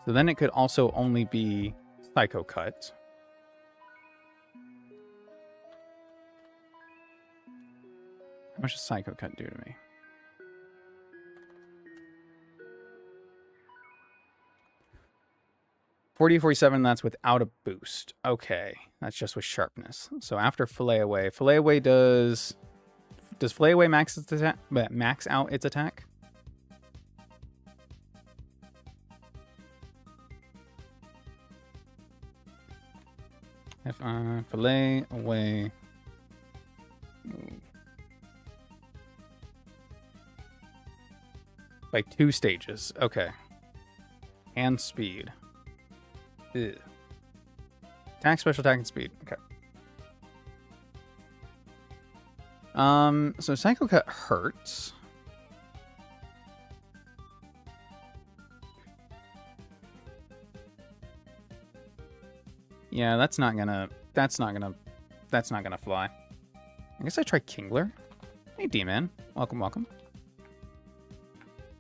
So then it could also only be Psycho Cut. How much does Psycho Cut do to me? $40-47, that's without a boost. Okay, that's just with sharpness. So after Fillet Away does Fillet Away max out its attack? If Fillet Away by 2 stages. Okay. And speed. Ew. Attack, special attack, and speed. Okay. So Psycho Cut hurts. Yeah, that's not gonna fly. I guess I try Kingler. Hey, D-Man. Welcome, welcome.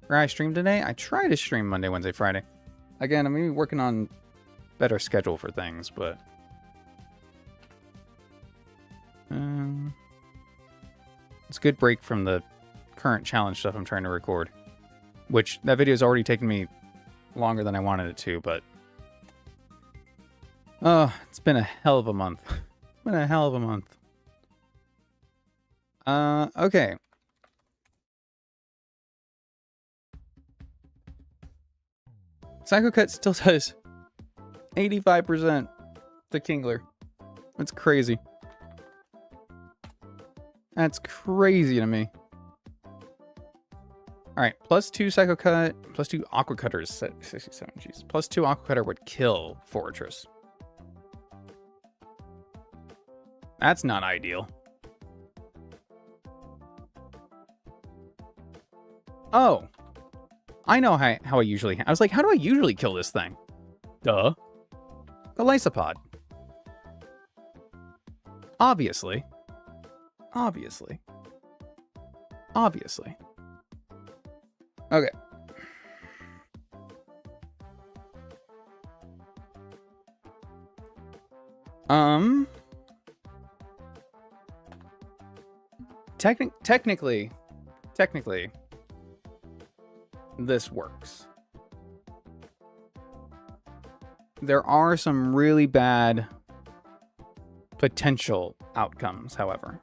Where I stream today? I try to stream Monday, Wednesday, Friday. Again, I'm gonna be working on better schedule for things, but it's a good break from the current challenge stuff I'm trying to record, which that video has already taken me longer than I wanted it to, but oh, it's been a hell of a month. It's been a hell of a month. Okay. Psycho Cut still does 85% to Kingler. That's crazy. That's crazy to me. Alright, +2 Psycho Cut, +2 Aqua Cutter is 67. Jeez. +2 Aqua Cutter would kill Fortress. That's not ideal. Oh. I know how I usually... I was like, how do I usually kill this thing? Duh. The Lysopod. Obviously. Obviously. Obviously. Okay. Technically, this works. There are some really bad potential outcomes, however.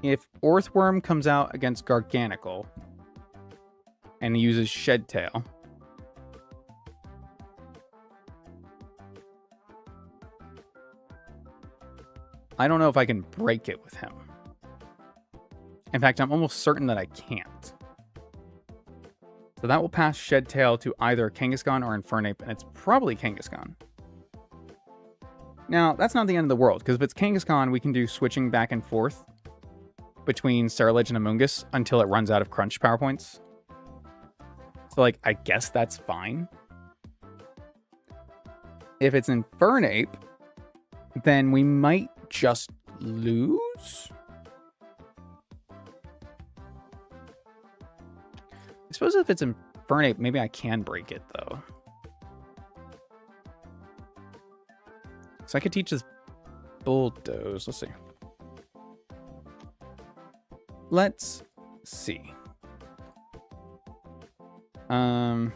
If Orthworm comes out against Garganical and uses Shed Tail, I don't know if I can break it with him. In fact, I'm almost certain that I can't. So that will pass Shed Tail to either Kangaskhan or Infernape, and it's probably Kangaskhan. Now, that's not the end of the world, because if it's Kangaskhan, we can do switching back and forth between Ceruledge and Amoonguss until it runs out of Crunch power points. So, like, I guess that's fine. If it's Infernape, then we might just lose? I suppose if it's Infernape, maybe I can break it, though. So I could teach this Bulldoze. Let's see. Let's see. Now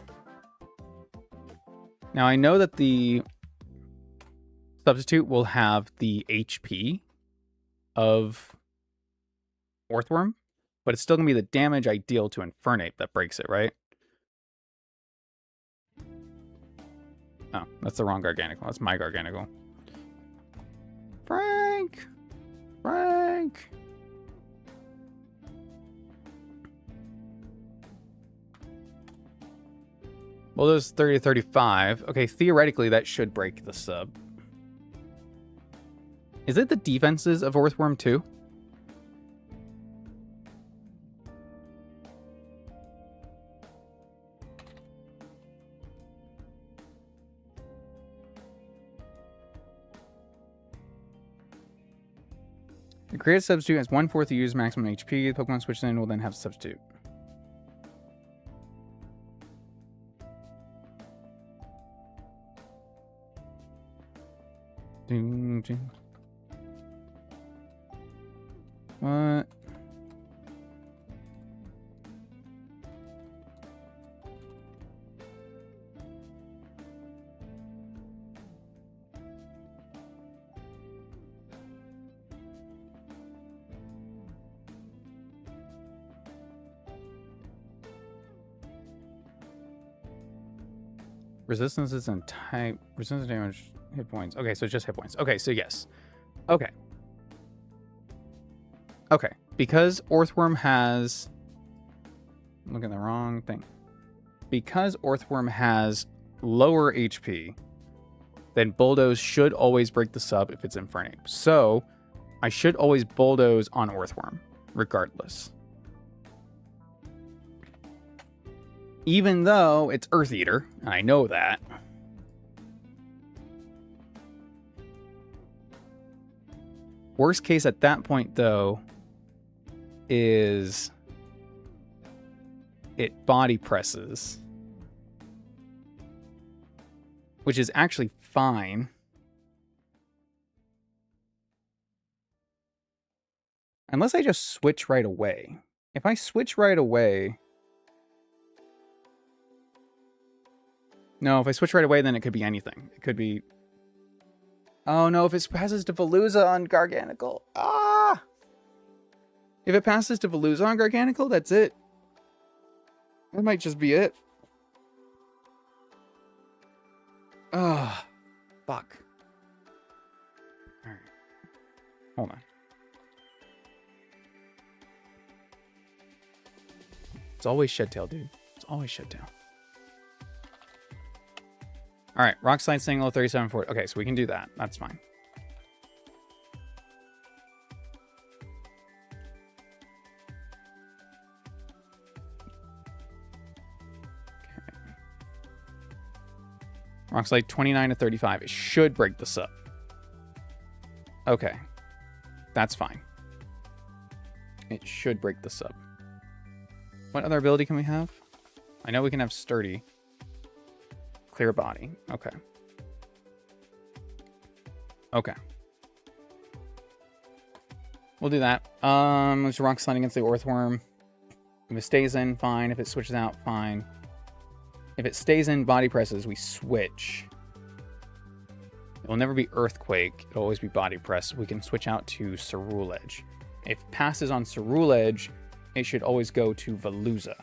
I know that the substitute will have the HP of Orthworm, but it's still going to be the damage I deal to Infernape that breaks it, right? Oh, that's the wrong Garganical. That's my Garganical. Frank! Frank! Well, there's 30 to 35. Okay, theoretically, that should break the sub. Is it the defenses of Orthworm too? create a substitute as 1/4 the user's maximum HP. The Pokemon switches in will then have a substitute. What? Resistances and type. Resistance damage, hit points. Okay, so it's just hit points. Okay, so yes. Okay. Okay, because Orthworm has... I'm looking at the wrong thing. Because Orthworm has lower HP, then Bulldoze should always break the sub if it's Infernape. So, I should always Bulldoze on Orthworm, regardless. Even though it's Earth Eater, and I know that. Worst case at that point, though, is it body presses, which is actually fine. Unless I just switch right away. If I switch right away... No, if I switch right away, then it could be anything. It could be... Oh no, if it passes to Veluza on Garganacl. Ah! If it passes to Veluza on Garganacl, that's it. That might just be it. Ah, fuck. Alright. Hold on. It's always Shedtail, dude. It's always Shedtail. Alright, Rock Slide single 3740. Okay, so we can do that. That's fine. Okay. Rock Slide 29 to 35. It should break the sub. Okay. That's fine. It should break the sub. What other ability can we have? I know we can have Sturdy. Clear body. Okay. Okay. We'll do that. Let's Rock Slide against the Orthworm. If it stays in, fine. If it switches out, fine. If it stays in body presses, we switch. It will never be Earthquake. It'll always be body press. We can switch out to Ceruledge. If it passes on Ceruledge, it should always go to Veluza.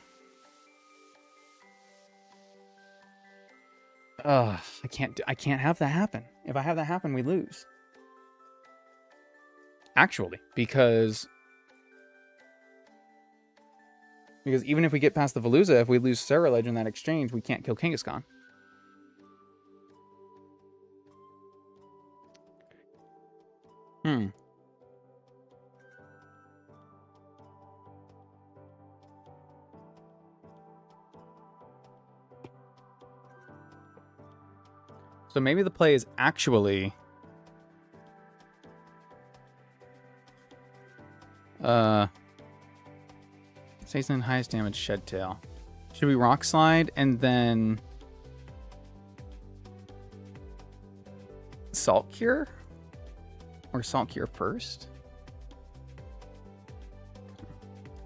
I can't have that happen. If I have that happen, we lose. Actually, because even if we get past the Veluza, if we lose Ceruledge in that exchange, we can't kill Kangaskhan. So maybe the play is actually... Stays in highest damage Shedtail. Should we Rock Slide and then... Salt Cure? Or Salt Cure first?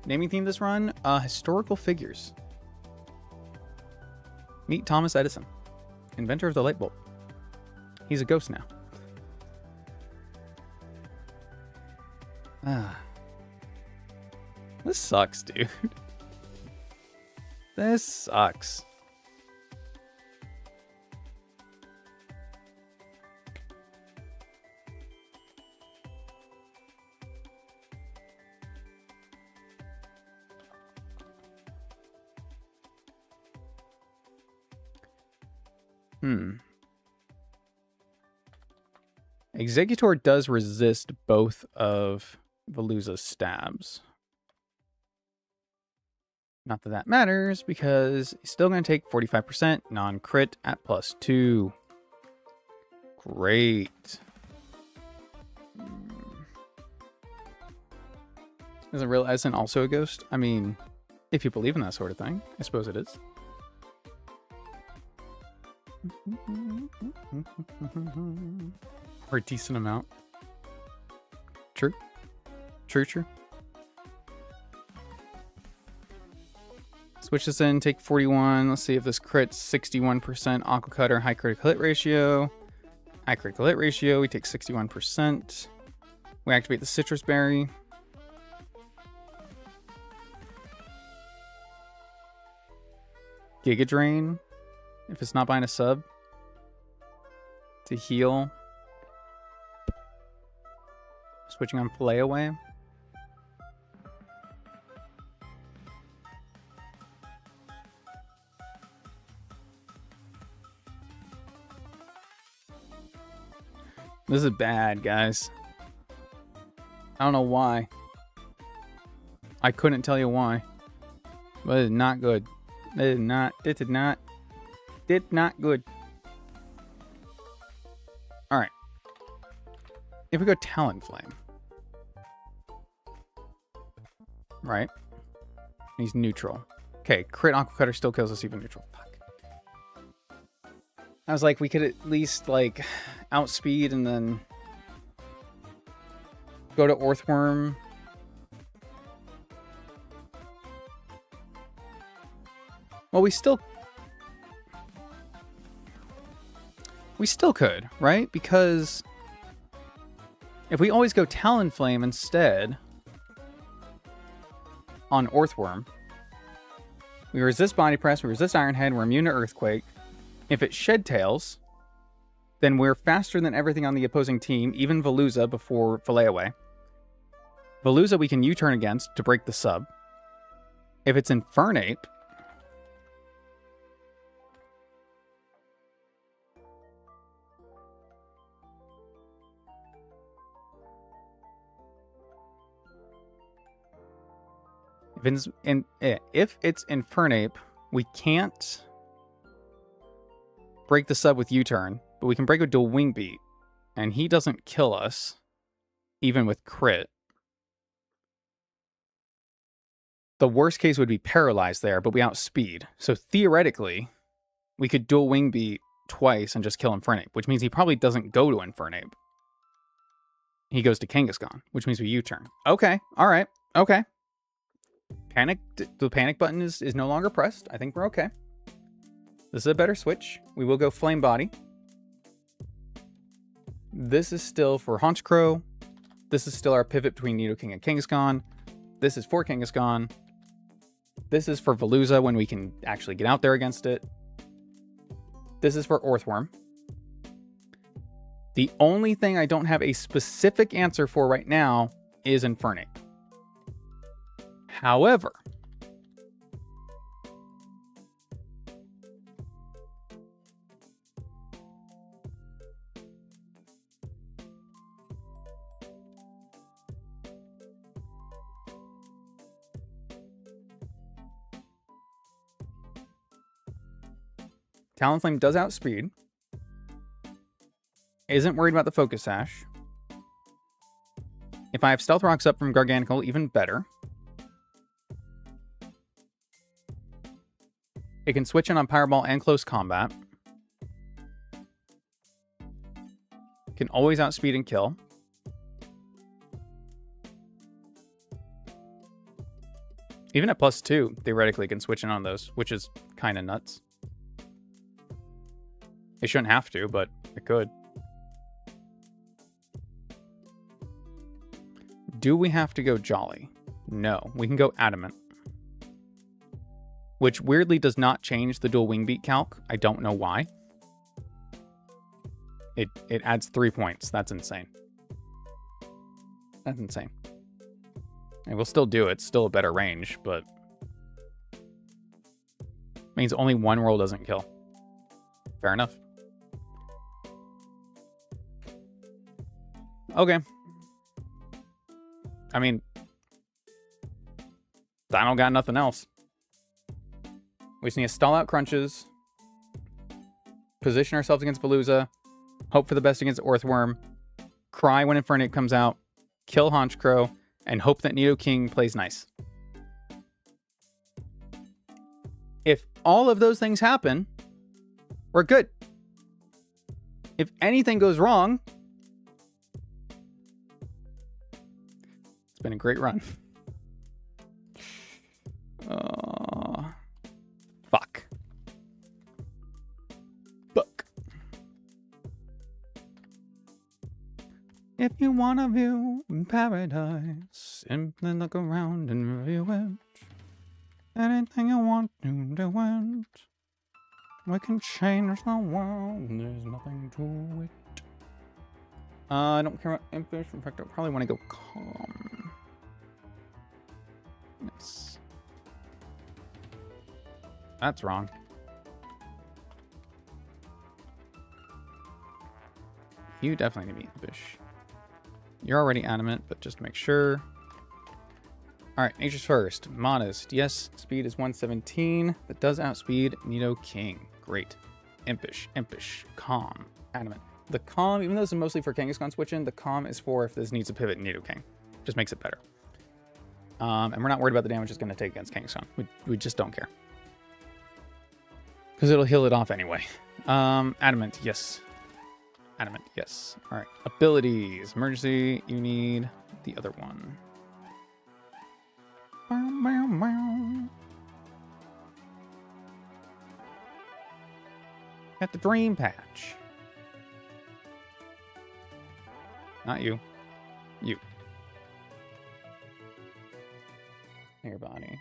Naming theme this run? Historical figures. Meet Thomas Edison, inventor of the light bulb. He's a ghost now. This sucks, dude. This sucks. Executor does resist both of Veluza's stabs. Not that that matters, because he's still going to take 45% non-crit at +2. Great. Isn't also a ghost? I mean, if you believe in that sort of thing, I suppose it is. Or a decent amount. True. True. Switch this in, take 41. Let's see if this crits 61% Aqua Cutter, high critical hit ratio. High critical hit ratio, we take 61%. We activate the Citrus Berry. Giga Drain, if it's not buying a sub. To heal. Switching on Play Away. This is bad, guys. I don't know why. I couldn't tell you why. But it's not good. It did not good. Alright. If we go Talonflame. Right? He's neutral. Okay, crit Aqua Cutter still kills us even neutral. Fuck. I was like, we could at least, like, outspeed and then go to Earthworm. Well, we still could, right? Because if we always go Talonflame instead on Earthworm, we resist Body Press, we resist Iron Head, we're immune to Earthquake. If it Shed Tails, then we're faster than everything on the opposing team, even Veluza before Fillet Away. Veluza we can U-turn against to break the sub. If it's Infernape, if it's Infernape, we can't break the sub with U-turn, but we can break with dual Wing Beat, and he doesn't kill us, even with crit. The worst case would be paralyzed there, but we outspeed. So theoretically, we could dual Wing Beat twice and just kill Infernape, which means he probably doesn't go to Infernape. He goes to Kangaskhan, which means we U-turn. Okay, alright, okay. The panic button is no longer pressed. I think we're okay. This is a better switch. We will go Flame Body. This is still for Honchkrow. This is still our pivot between Nidoking and Kangaskhan. This is for Kangaskhan. This is for Veluza when we can actually get out there against it. This is for Earthworm. The only thing I don't have a specific answer for right now is Infernape. However, Talonflame does outspeed. Isn't worried about the Focus Sash. If I have Stealth Rocks up from Garganacl, even better. It can switch in on Powerball and Close Combat. Can always outspeed and kill. Even at +2, theoretically, can switch in on those, which is kind of nuts. It shouldn't have to, but it could. Do we have to go Jolly? No, we can go Adamant. Which weirdly does not change the dual Wing Beat calc. I don't know why. It adds 3 points. That's insane. That's insane. And we'll still do it. It's still a better range, but means only one roll doesn't kill. Fair enough. Okay. I mean, I don't got nothing else. We just need to stall out crunches, position ourselves against Veluza, hope for the best against Earthworm, cry when Infernape comes out, kill Honchkrow, and hope that Nidoking plays nice. If all of those things happen, we're good. If anything goes wrong, it's been a great run. Fuck. Fuck. If you want a view in paradise, simply look around and review it. Anything you want to do it. We can change the world, there's nothing to it. I don't care about Impish. In fact, I probably want to go Calm. Nice. That's wrong. You definitely need to be Impish. You're already Adamant, but just to make sure. Alright, Nature's first. Modest. Yes, speed is 117. That does outspeed Nidoking. Great. Impish. Impish. Calm. Adamant. The Calm, even though this is mostly for Kangaskhan switching, the Calm is for if this needs a pivot in Nidoking. Just makes it better. And we're not worried about the damage it's going to take against Kangaskhan. We just don't care. Because it'll heal it off anyway. Adamant. Yes. Adamant. Yes. Alright. Abilities. Emergency. You need the other one. Got the Dream Patch. Not you. You. Your body.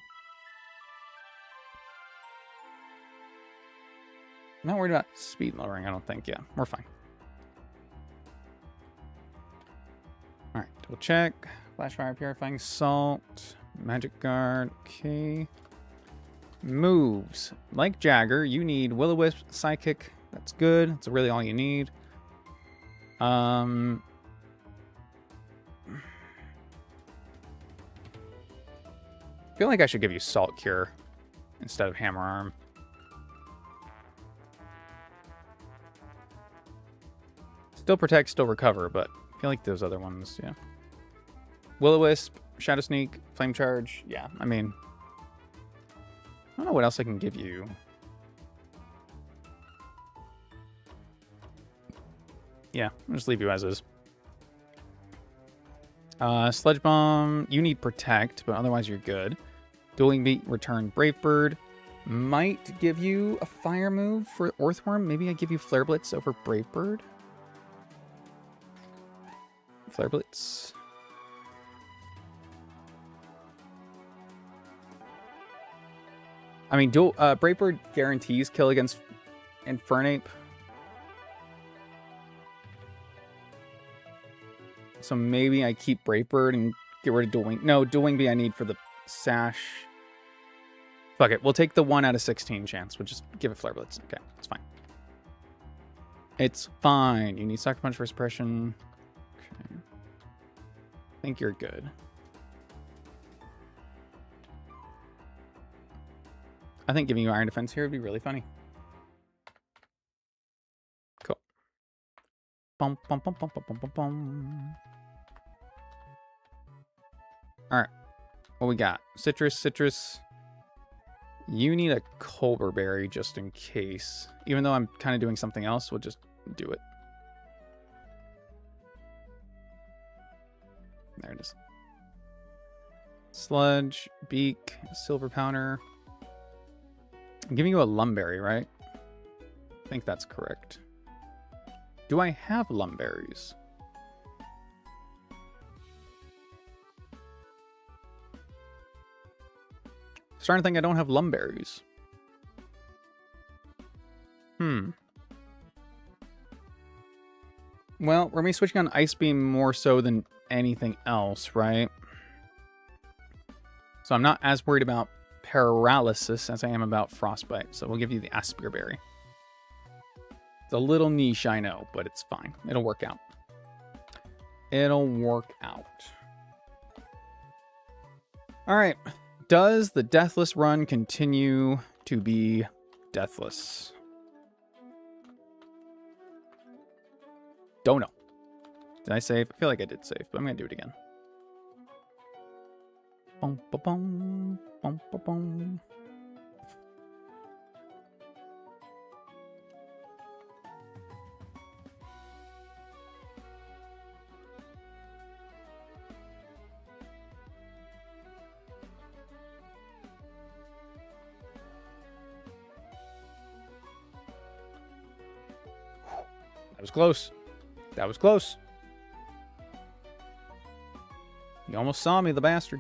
I'm not worried about speed lowering, I don't think. Yeah, we're fine. Alright, double check. Flash Fire, Purifying Salt. Magic Guard. Okay. Moves. Like Jagger, you need Will-O-Wisp, Psychic. That's good. That's really all you need. I feel like I should give you Salt Cure instead of Hammer Arm. Still Protect, still Recover, but I feel like those other ones, yeah. Will-O-Wisp, Shadow Sneak, Flame Charge. Yeah, I mean, I don't know what else I can give you. Yeah, I'll just leave you as is. Sludge Bomb, you need Protect, but otherwise you're good. Dueling Beat, return Brave Bird. Might give you a fire move for Earthworm. Maybe I give you Flare Blitz over Brave Bird. Flare Blitz. I mean, Brave Bird guarantees kill against Infernape. So maybe I keep Brave Bird and get rid of Dual Wing. No, Dual Wing Bee I need for the Sash. Fuck it. We'll take the 1 out of 16 chance. We'll just give it Flare Blitz. Okay, it's fine. It's fine. You need Sucker Punch for suppression. Okay. I think you're good. I think giving you Iron Defense here would be really funny. Cool. Bum, bum, bum, bum, bum, bum, bum. Alright. What we got? Citrus. You need a Colbur Berry just in case. Even though I'm kind of doing something else, we'll just do it. There it is. Sludge, Beak, Silver Powder. I'm giving you a Lumberry, right? I think that's correct. Do I have Lumberries? Starting to think I don't have Lumberries. Well, we're going to be switching on Ice Beam more so than anything else, right? So I'm not as worried about Paralysis as I am about Frostbite. So we'll give you the Aspir Berry. It's a little niche, I know, but it's fine. It'll work out. It'll work out. All right. Does the Deathless run continue to be deathless? Don't know. Did I save? I feel like I did save, but I'm going to do it again. Bum, ba, bum, bum, ba, bum. That was close. That was close. He almost saw me, the bastard.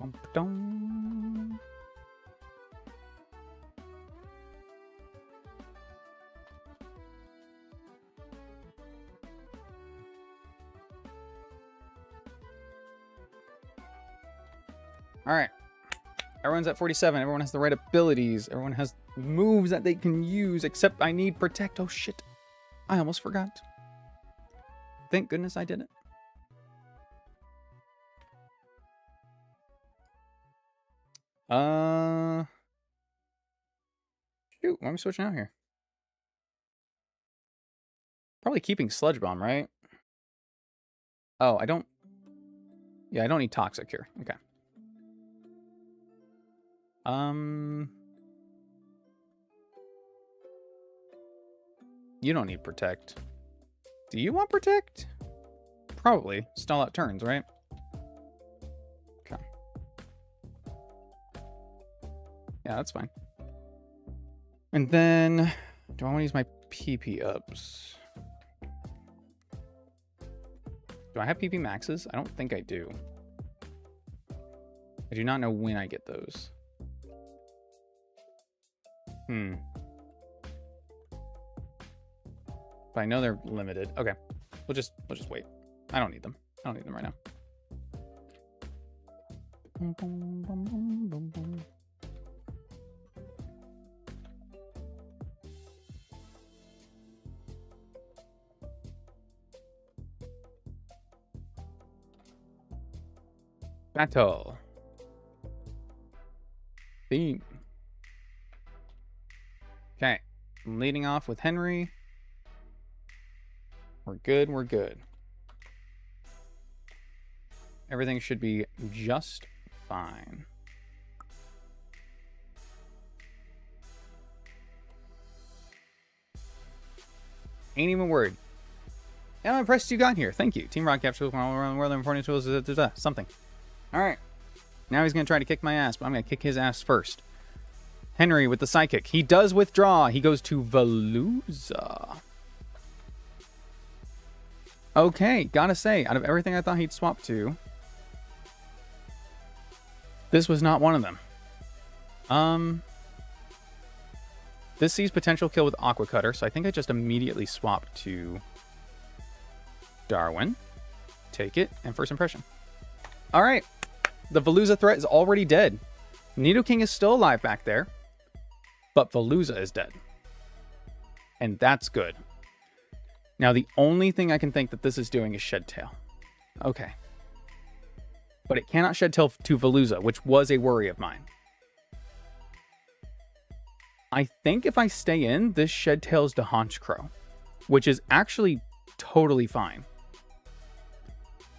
Bum, ba, dum. All right. Everyone's at 47. Everyone has the right abilities. Everyone has moves that they can use, except I need protect. Oh, shit. I almost forgot. Thank goodness I did it. Shoot, why am I switching out here? Probably keeping Sludge Bomb, right? Oh, I don't... Yeah, I don't need Toxic here. Okay. You don't need Protect. Do you want Protect? Probably. Stall out turns, right? Okay. Yeah, that's fine. And then... Do I want to use my PP ups? Do I have PP maxes? I don't think I do. I do not know when I get those. But I know they're limited. Okay. We'll just wait. I don't need them. I don't need them right now. Battle. Theme. Okay. I'm leading off with Henry. We're good, we're good. Everything should be just fine. Ain't even worried. Yeah, I'm impressed you got here. Thank you. Team Rock captures all around the world and important tools. Something. Alright. Now he's going to try to kick my ass, but I'm going to kick his ass first. Henry with the Psychic. He does withdraw. He goes to Veluza. Okay, gotta say, out of everything I thought he'd swap to, this was not one of them. This sees potential kill with Aqua Cutter, so I think I just immediately swapped to Darwin. Take it, and first impression. Alright, the Veluza threat is already dead. Nidoking is still alive back there, but Veluza is dead. And that's good. Now, the only thing I can think that this is doing is Shed Tail. Okay. But it cannot Shed Tail to Veluza, which was a worry of mine. I think if I stay in, this Shed Tails to Honchkrow, which is actually totally fine.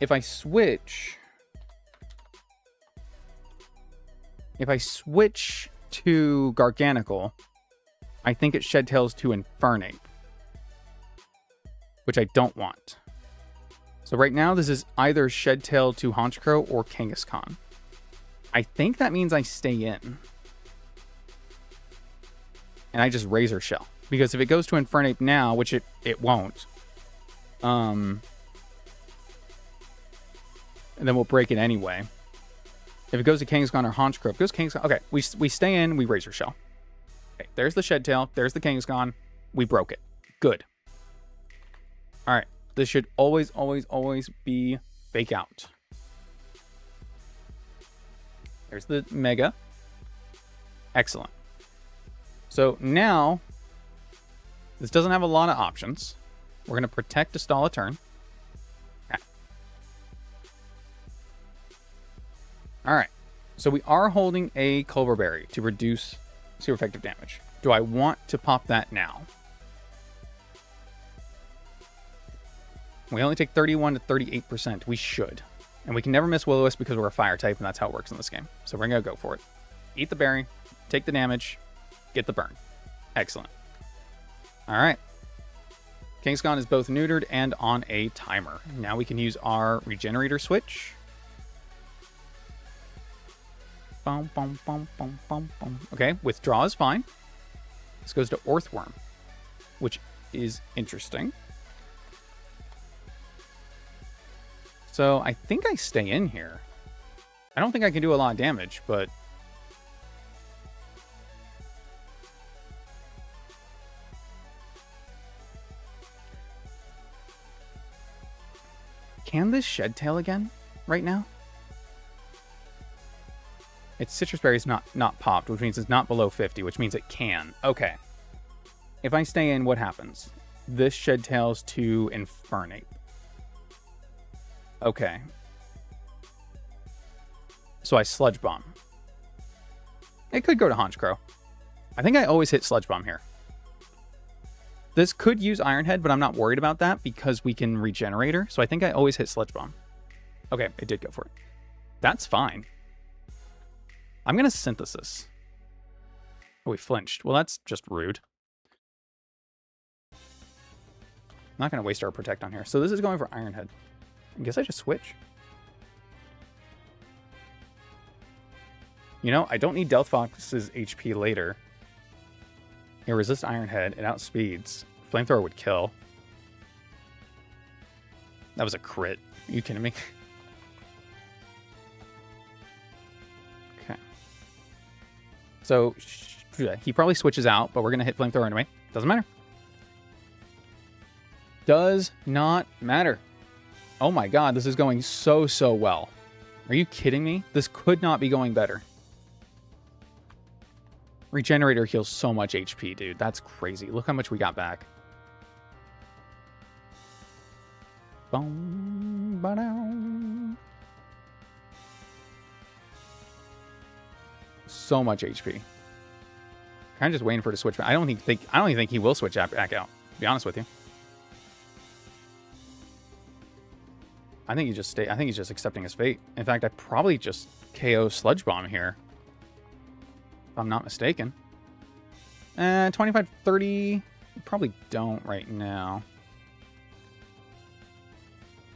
If I switch... to Garganical, I think it Shed Tails to Infernape, which I don't want. So right now, this is either Shed Tail to Honchkrow or Kangaskhan. I think that means I stay in. And I just Razor Shell. Because if it goes to Infernape now, which it won't, and then we'll break it anyway. If it goes to Kangaskhan or Honchkrow, if it goes to Kangaskhan, okay, we stay in, we Razor Shell. Okay, there's the Shed Tail, there's the Kangaskhan, we broke it. Good. Alright, this should always be Fake Out. There's the Mega. Excellent. So now, this doesn't have a lot of options. We're going to protect to stall a turn. Okay. Alright, so we are holding a Culver Berry to reduce super effective damage. Do I want to pop that now? We only take 31 to 38%. We should. And we can never miss Will-O-Wisp because we're a fire type, and that's how it works in this game. So we're going to go for it. Eat the berry, take the damage, get the burn. Excellent. All right. Kangaskhan is both neutered and on a timer. Now we can use our regenerator switch. Boom, boom, boom, boom, boom, boom. Okay, withdraw is fine. This goes to Orthworm, which is interesting. So I think I stay in here. I don't think I can do a lot of damage, but... Can this shed tail again right now? Its citrus berry is not popped, which means it's not below 50, which means it can. Okay. If I stay in, what happens? This shed tails to Infernate. Okay. So I Sludge Bomb. It could go to Honchkrow. I think I always hit Sludge Bomb here. This could use Iron Head, but I'm not worried about that because we can Regenerator. So I think I always hit Sludge Bomb. Okay, it did go for it. That's fine. I'm going to Synthesis. Oh, we flinched. Well, that's just rude. I'm not going to waste our Protect on here. So this is going for Iron Head. I guess I just switch. You know, I don't need Delphox's HP later. It resists Iron Head. It outspeeds. Flamethrower would kill. That was a crit. Are you kidding me? Okay. So, he probably switches out, but we're going to hit Flamethrower anyway. Doesn't matter. Does not matter. Oh my god, this is going so well. Are you kidding me? This could not be going better. Regenerator heals so much HP, dude. That's crazy. Look how much we got back. Boom, ba-dow. So much HP. Kind of just waiting for it to switch back. I don't even think he will switch back out, to be honest with you. I think he's just accepting his fate. In fact, I probably just KO Sludge Bomb here. If I'm not mistaken. 25, 30. Probably don't right now.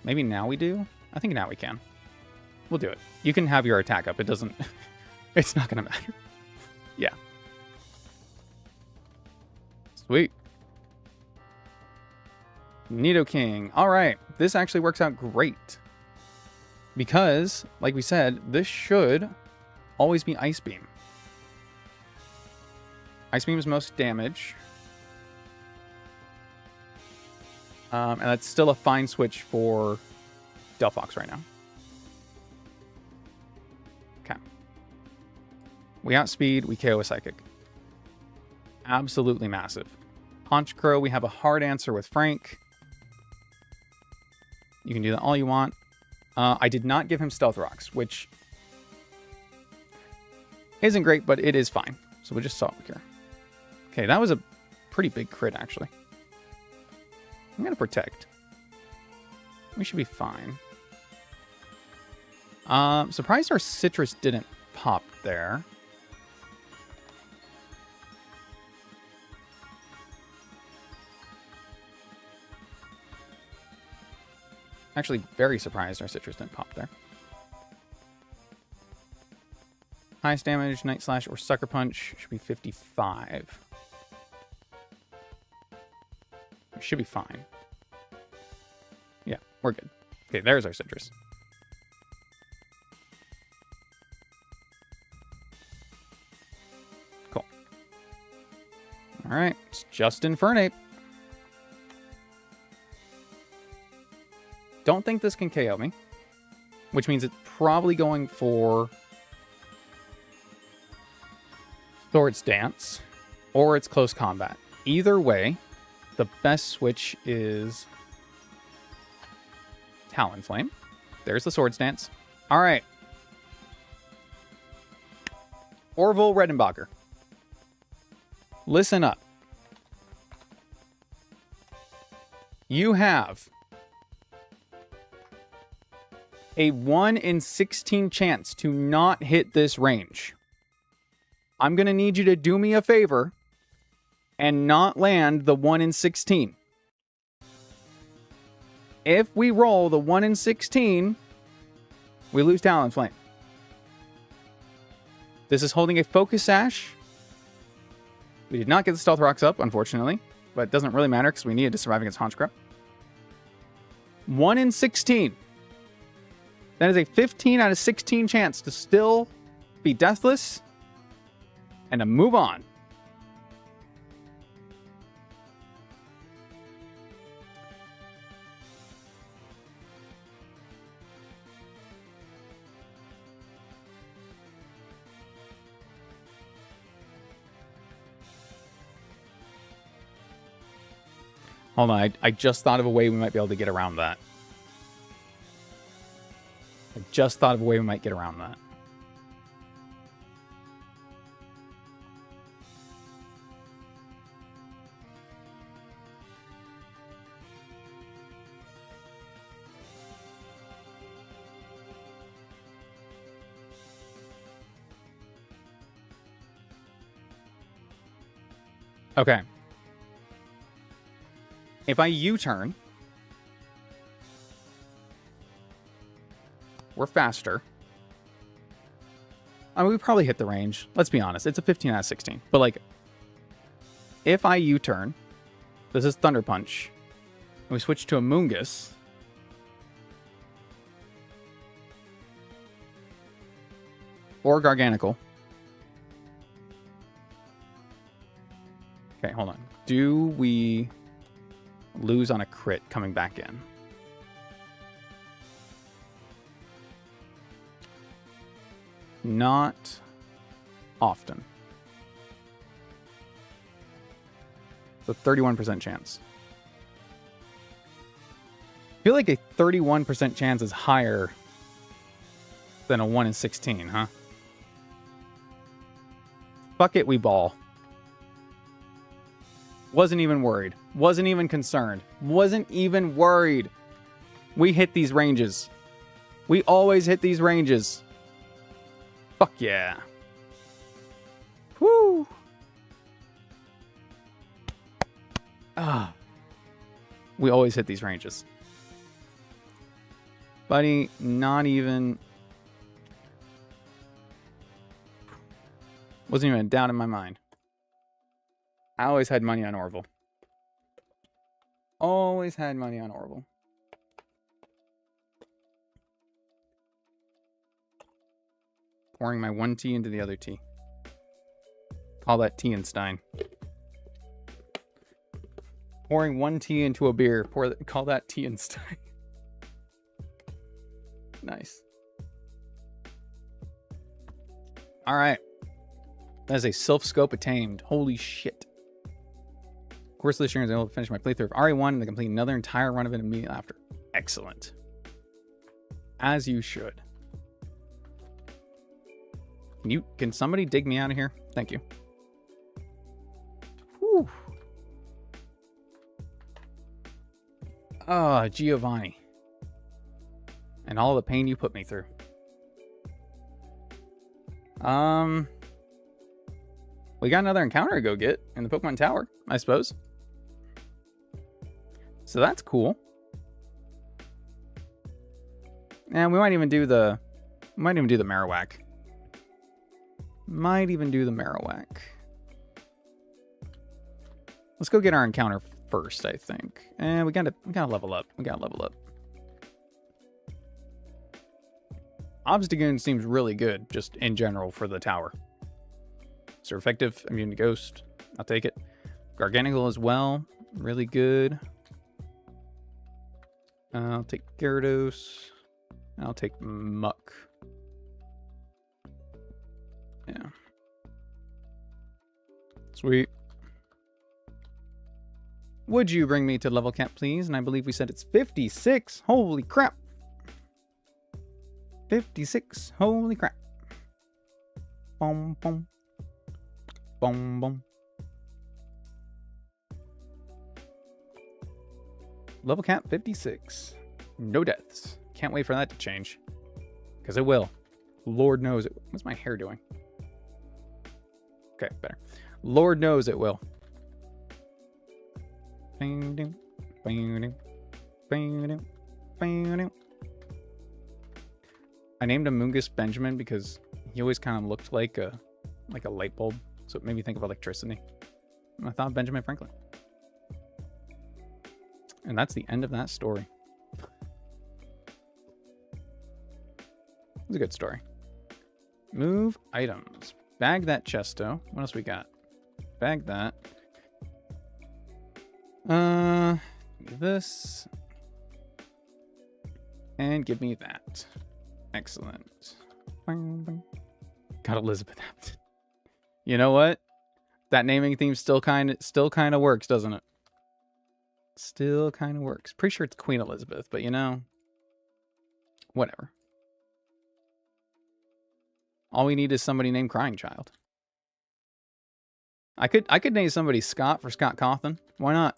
Maybe now we do? I think now we can. We'll do it. You can have your attack up. It doesn't... It's not going to matter. Yeah. Sweet. Nidoking. All right. This actually works out great. Because, like we said, this should always be Ice Beam. Ice Beam is most damage. And that's still a fine switch for Delphox right now. Okay. We outspeed, we KO a Psychic. Absolutely massive. Honchkrow, we have a hard answer with Frank. You can do that all you want. I did not give him Stealth Rocks, which isn't great, but it is fine. So we'll just solve it here. Okay, that was a pretty big crit, actually. I'm going to Protect. We should be fine. Surprised our Citrus didn't pop there. Actually, very surprised our Citrus didn't pop there. Highest damage, Night Slash, or Sucker Punch should be 55. We should be fine. Yeah, we're good. Okay, there's our Citrus. Cool. All right, it's just Infernate. Don't think this can KO me, which means it's probably going for Swords Dance, or it's Close Combat. Either way, the best switch is Talonflame. There's the Swords Dance. All right. Orville Redenbacher. Listen up. You have a 1 in 16 chance to not hit this range. I'm going to need you to do me a favor and not land the 1 in 16. If we roll the 1 in 16, we lose Talonflame. This is holding a Focus Sash. We did not get the Stealth Rocks up, unfortunately, but it doesn't really matter because we needed to survive against Honchkrow. 1 in 16. That is a 15 out of 16 chance to still be deathless and to move on. Hold on, I just thought of a way we might be able to get around that. I just thought of a way we might get around that. Okay. If I U-turn, we're faster. I mean, we probably hit the range. Let's be honest. It's a 15 out of 16. But, like, if I U-turn, this is Thunder Punch, and we switch to a Moongus, or Garganical. Okay, hold on. Do we lose on a crit coming back in? Not often. So 31% chance. I feel like a 31% chance is higher than a 1 in 16, huh? Fuck it, we ball. Wasn't even worried. Wasn't even concerned. Wasn't even worried. We hit these ranges. We always hit these ranges. Fuck yeah. Woo. Ah. We always hit these ranges. Buddy, not even... Wasn't even a doubt in my mind. I always had money on Orville. Always had money on Orville. Pouring my one tea into the other tea. Call that tea and stein. Pouring one tea into a beer. Call that tea and stein. Nice. All right. That is a Sylph Scope attained. Holy shit. Of course, this year I was able to finish my playthrough of RE1 and to complete another entire run of it immediately after. Excellent. As you should. Can somebody dig me out of here? Thank you. Whew. Ah, Giovanni. And all the pain you put me through. We got another encounter to go get in the Pokemon Tower, I suppose. So that's cool. And we might even do the Marowak. Might even do the Marowak. Let's go get our encounter first, I think. And we gotta level up. We gotta level up. Obstagoon seems really good, just in general, for the tower. So effective, immune to ghost. I'll take it. Garganical as well. Really good. I'll take Gyarados. I'll take Muck. Yeah. Sweet. Would you bring me to level cap, please? And I believe we said it's 56. Holy crap. 56. Holy crap. Boom, boom. Boom, boom. Level cap 56. No deaths. Can't wait for that to change. Because it will. Lord knows it. What's my hair doing? Okay, better. Lord knows it will. I named him Mungus Benjamin because he always kind of looked like a light bulb. So it made me think of electricity. And I thought Benjamin Franklin. And that's the end of that story. It's a good story. Move items. Bag that chesto. What else we got? Bag that. This. And give me that. Excellent. Got Elizabeth Hampton. You know what? That naming theme still kind of works, doesn't it? Still kind of works. Pretty sure it's Queen Elizabeth, but you know, whatever. All we need is somebody named Crying Child. I could name somebody Scott for Scott Cawthon. Why not?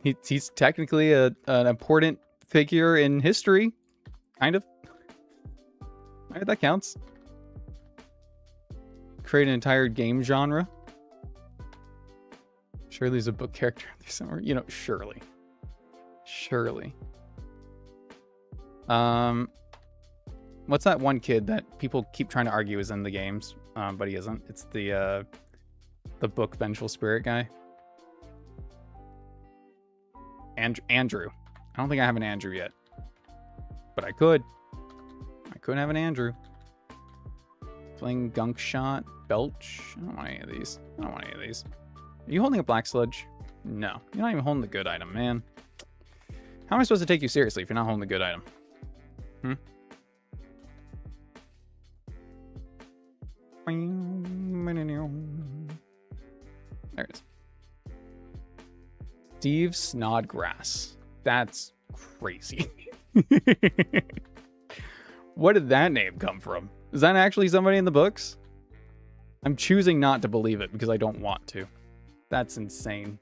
He's technically an important figure in history, kind of. Right, that counts. Create an entire game genre. Surely there's a book character there somewhere. You know, surely. Surely. What's that one kid that people keep trying to argue is in the games, but he isn't? It's the book Vengeful Spirit guy. Andrew. I don't think I have an Andrew yet. But I could. I could have an Andrew. Fling, Gunk Shot, Belch. I don't want any of these. I don't want any of these. Are you holding a Black Sludge? No. You're not even holding the good item, man. How am I supposed to take you seriously if you're not holding the good item? Hmm? There it is. Steve Snodgrass. That's crazy. What did that name come from? Is that actually somebody in the books? I'm choosing not to believe it because I don't want to. That's insane.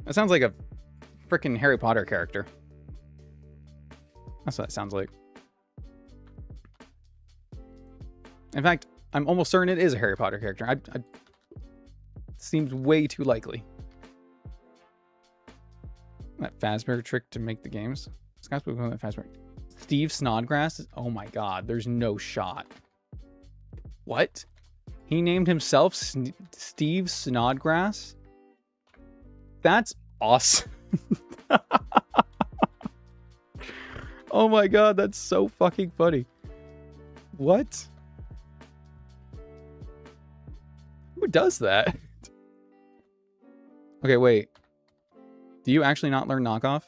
That sounds like a freaking Harry Potter character. That's what that sounds like. In fact, I'm almost certain it is a Harry Potter character. Seems way too likely. That Fazbear trick to make the games. Scott's book that Fazbear. Steve Snodgrass? Oh my god, there's no shot. What? He named himself Steve Snodgrass? That's awesome. Oh my god, that's so fucking funny. What? Who does that? Okay, wait. Do you actually not learn knockoff?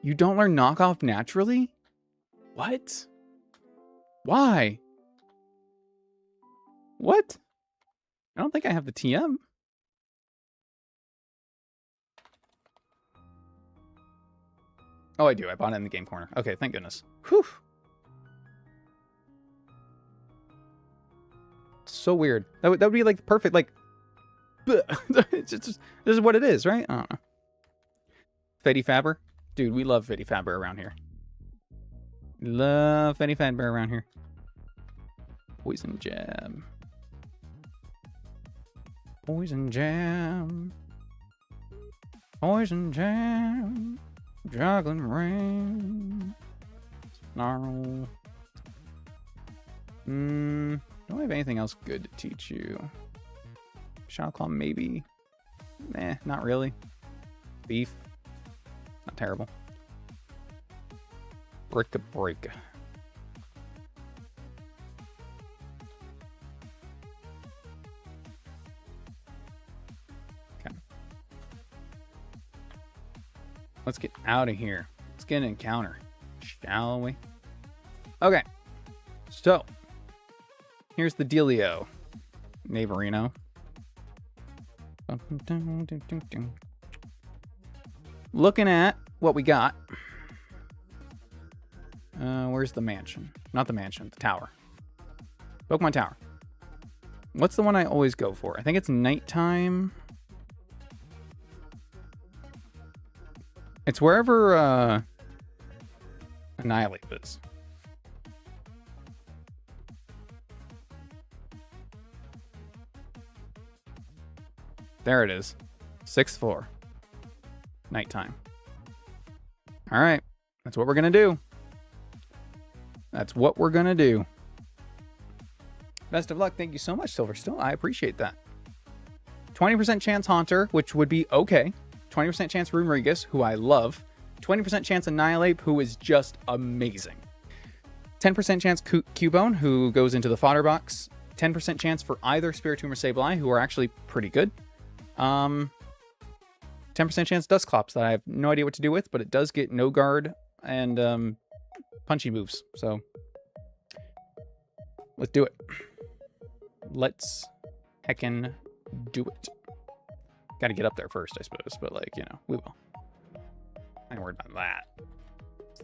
You don't learn knockoff naturally? What? Why? What? I don't think I have the TM. Oh, I do. I bought it in the game corner. Okay, thank goodness. Whew. So weird. That would be like perfect, like... It's just, this is what it is, right? I don't know. Fetty Faber? Dude, we love Fetty Faber around here. Love Fetty Faber around here. Poison Jam. Poison Jam. Poison Jam. Juggling Rain. Snarl. Don't have anything else good to teach you. Shadow Claw, maybe. Nah, not really. Beef. Not terrible. Break. Okay. Let's get out of here. Let's get an encounter, shall we? Okay. So, here's the dealio. Neighborino. Looking at what we got. Where's the mansion? Not the mansion, the tower. Pokemon Tower. What's the one I always go for? I think it's nighttime. It's wherever Annihilate is. There it is. 6th floor. Nighttime. All right. That's what we're going to do. That's what we're going to do. Best of luck. Thank you so much, Silverstone. I appreciate that. 20% chance Haunter, which would be okay. 20% chance Runerigus, who I love. 20% chance Annihilate, who is just amazing. 10% chance Cubone, who goes into the fodder box. 10% chance for either Spiritomb or Sableye, who are actually pretty good. 10% chance Dusclops that I have no idea what to do with, but it does get no guard and punchy moves. So let's do it. Let's heckin' do it. Got to get up there first, I suppose, but like, you know, we will. I ain't worried about that.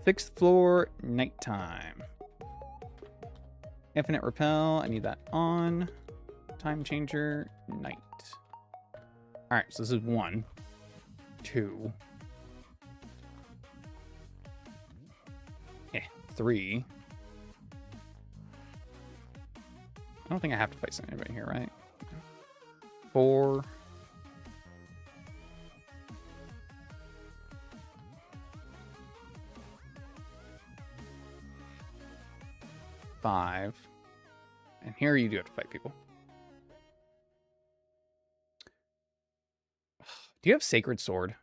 6th floor, nighttime. Infinite Repel, I need that on. Time changer, night. All right, so this is 1, 2, 3. I don't think I have to fight anybody here, right? 4. 5. And here you do have to fight people. Do you have Sacred Sword?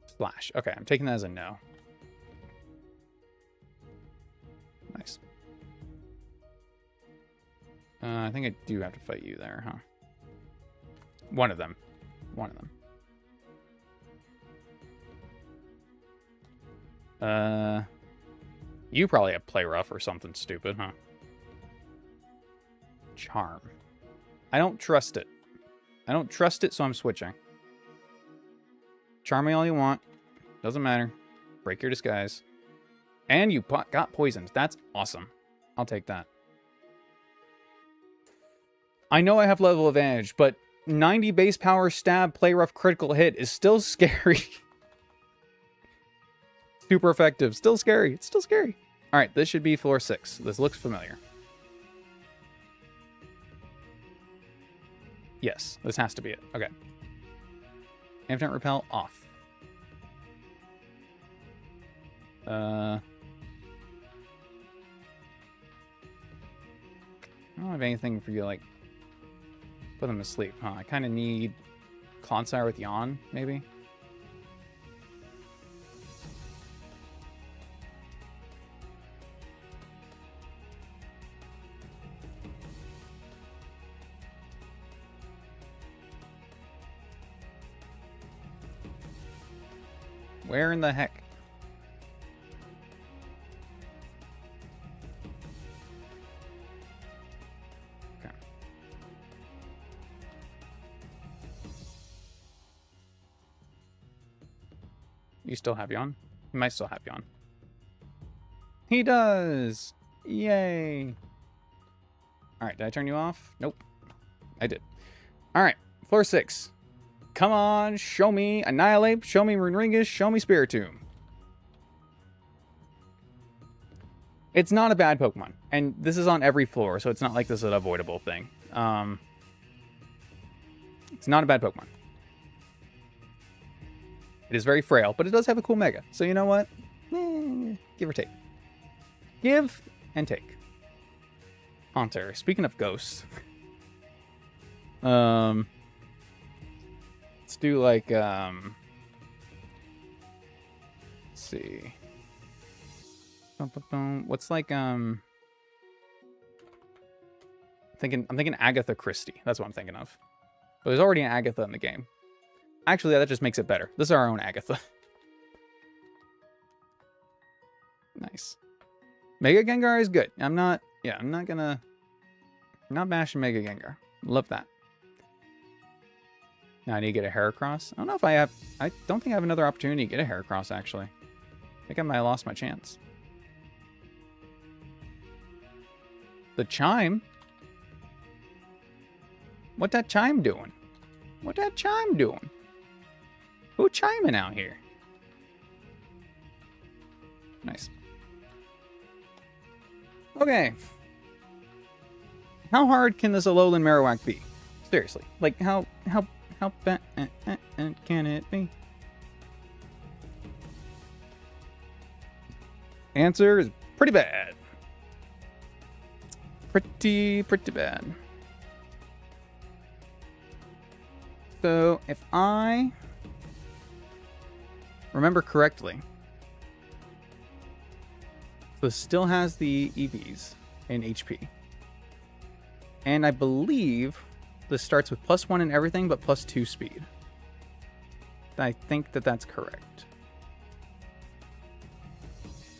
Splash. Okay, I'm taking that as a no. Nice. I think I do have to fight you there, huh? One of them. One of them. You probably have Play Rough or something stupid, huh? Charm. I don't trust it. I don't trust it, so I'm switching. Charm me all you want. Doesn't matter. Break your disguise. And you got poisoned. That's awesome. I'll take that. I know I have level advantage, but 90 base power stab, Play Rough critical hit is still scary. Super effective. Still scary. It's still scary. All right, this should be floor 6. This looks familiar. Yes, this has to be it. Okay. Infinite Repel off. I don't have anything for you to, like, put them to sleep, huh? I kind of need Clonsire with Yawn, maybe? Where in the heck? Okay. You still have Yawn? You might still have Yawn. He does! Yay! Alright, did I turn you off? Nope. I did. Alright, floor 6. Come on, show me Annihilate, show me Runerigus, show me Spiritomb. It's not a bad Pokemon, and this is on every floor, so it's not like this is an avoidable thing. It's not a bad Pokemon. It is very frail, but it does have a cool Mega. So you know what? Give or take. Give and take. Haunter. Speaking of ghosts. Let's do like, let's see. What's like, I'm thinking Agatha Christie. That's what I'm thinking of. But there's already an Agatha in the game. Actually, that just makes it better. This is our own Agatha. Nice. Mega Gengar is good. I'm not bashing Mega Gengar. Love that. Now I need to get a Heracross. I don't know if I have... I don't think I have another opportunity to get a Heracross, actually. I think I might have lost my chance. The Chime? What that Chime doing? What that Chime doing? Who chiming out here? Nice. Okay. How hard can this Alolan Marowak be? Seriously. Like, how bad can it be? Answer is pretty bad. Pretty bad. So, if I remember correctly, this still has the EVs in HP. And I believe this starts with +1 in everything, but +2 speed. I think that that's correct.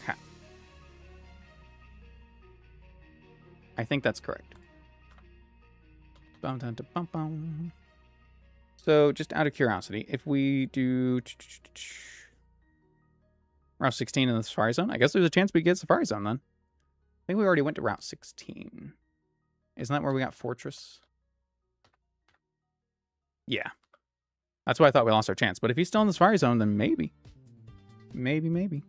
Okay. I think that's correct. So, just out of curiosity, if we do Route 16 in the Safari Zone, I guess there's a chance we get Safari Zone then. I think we already went to Route 16. Isn't that where we got Fortress? Yeah. That's why I thought we lost our chance. But if he's still in the Safari Zone, then maybe. Maybe.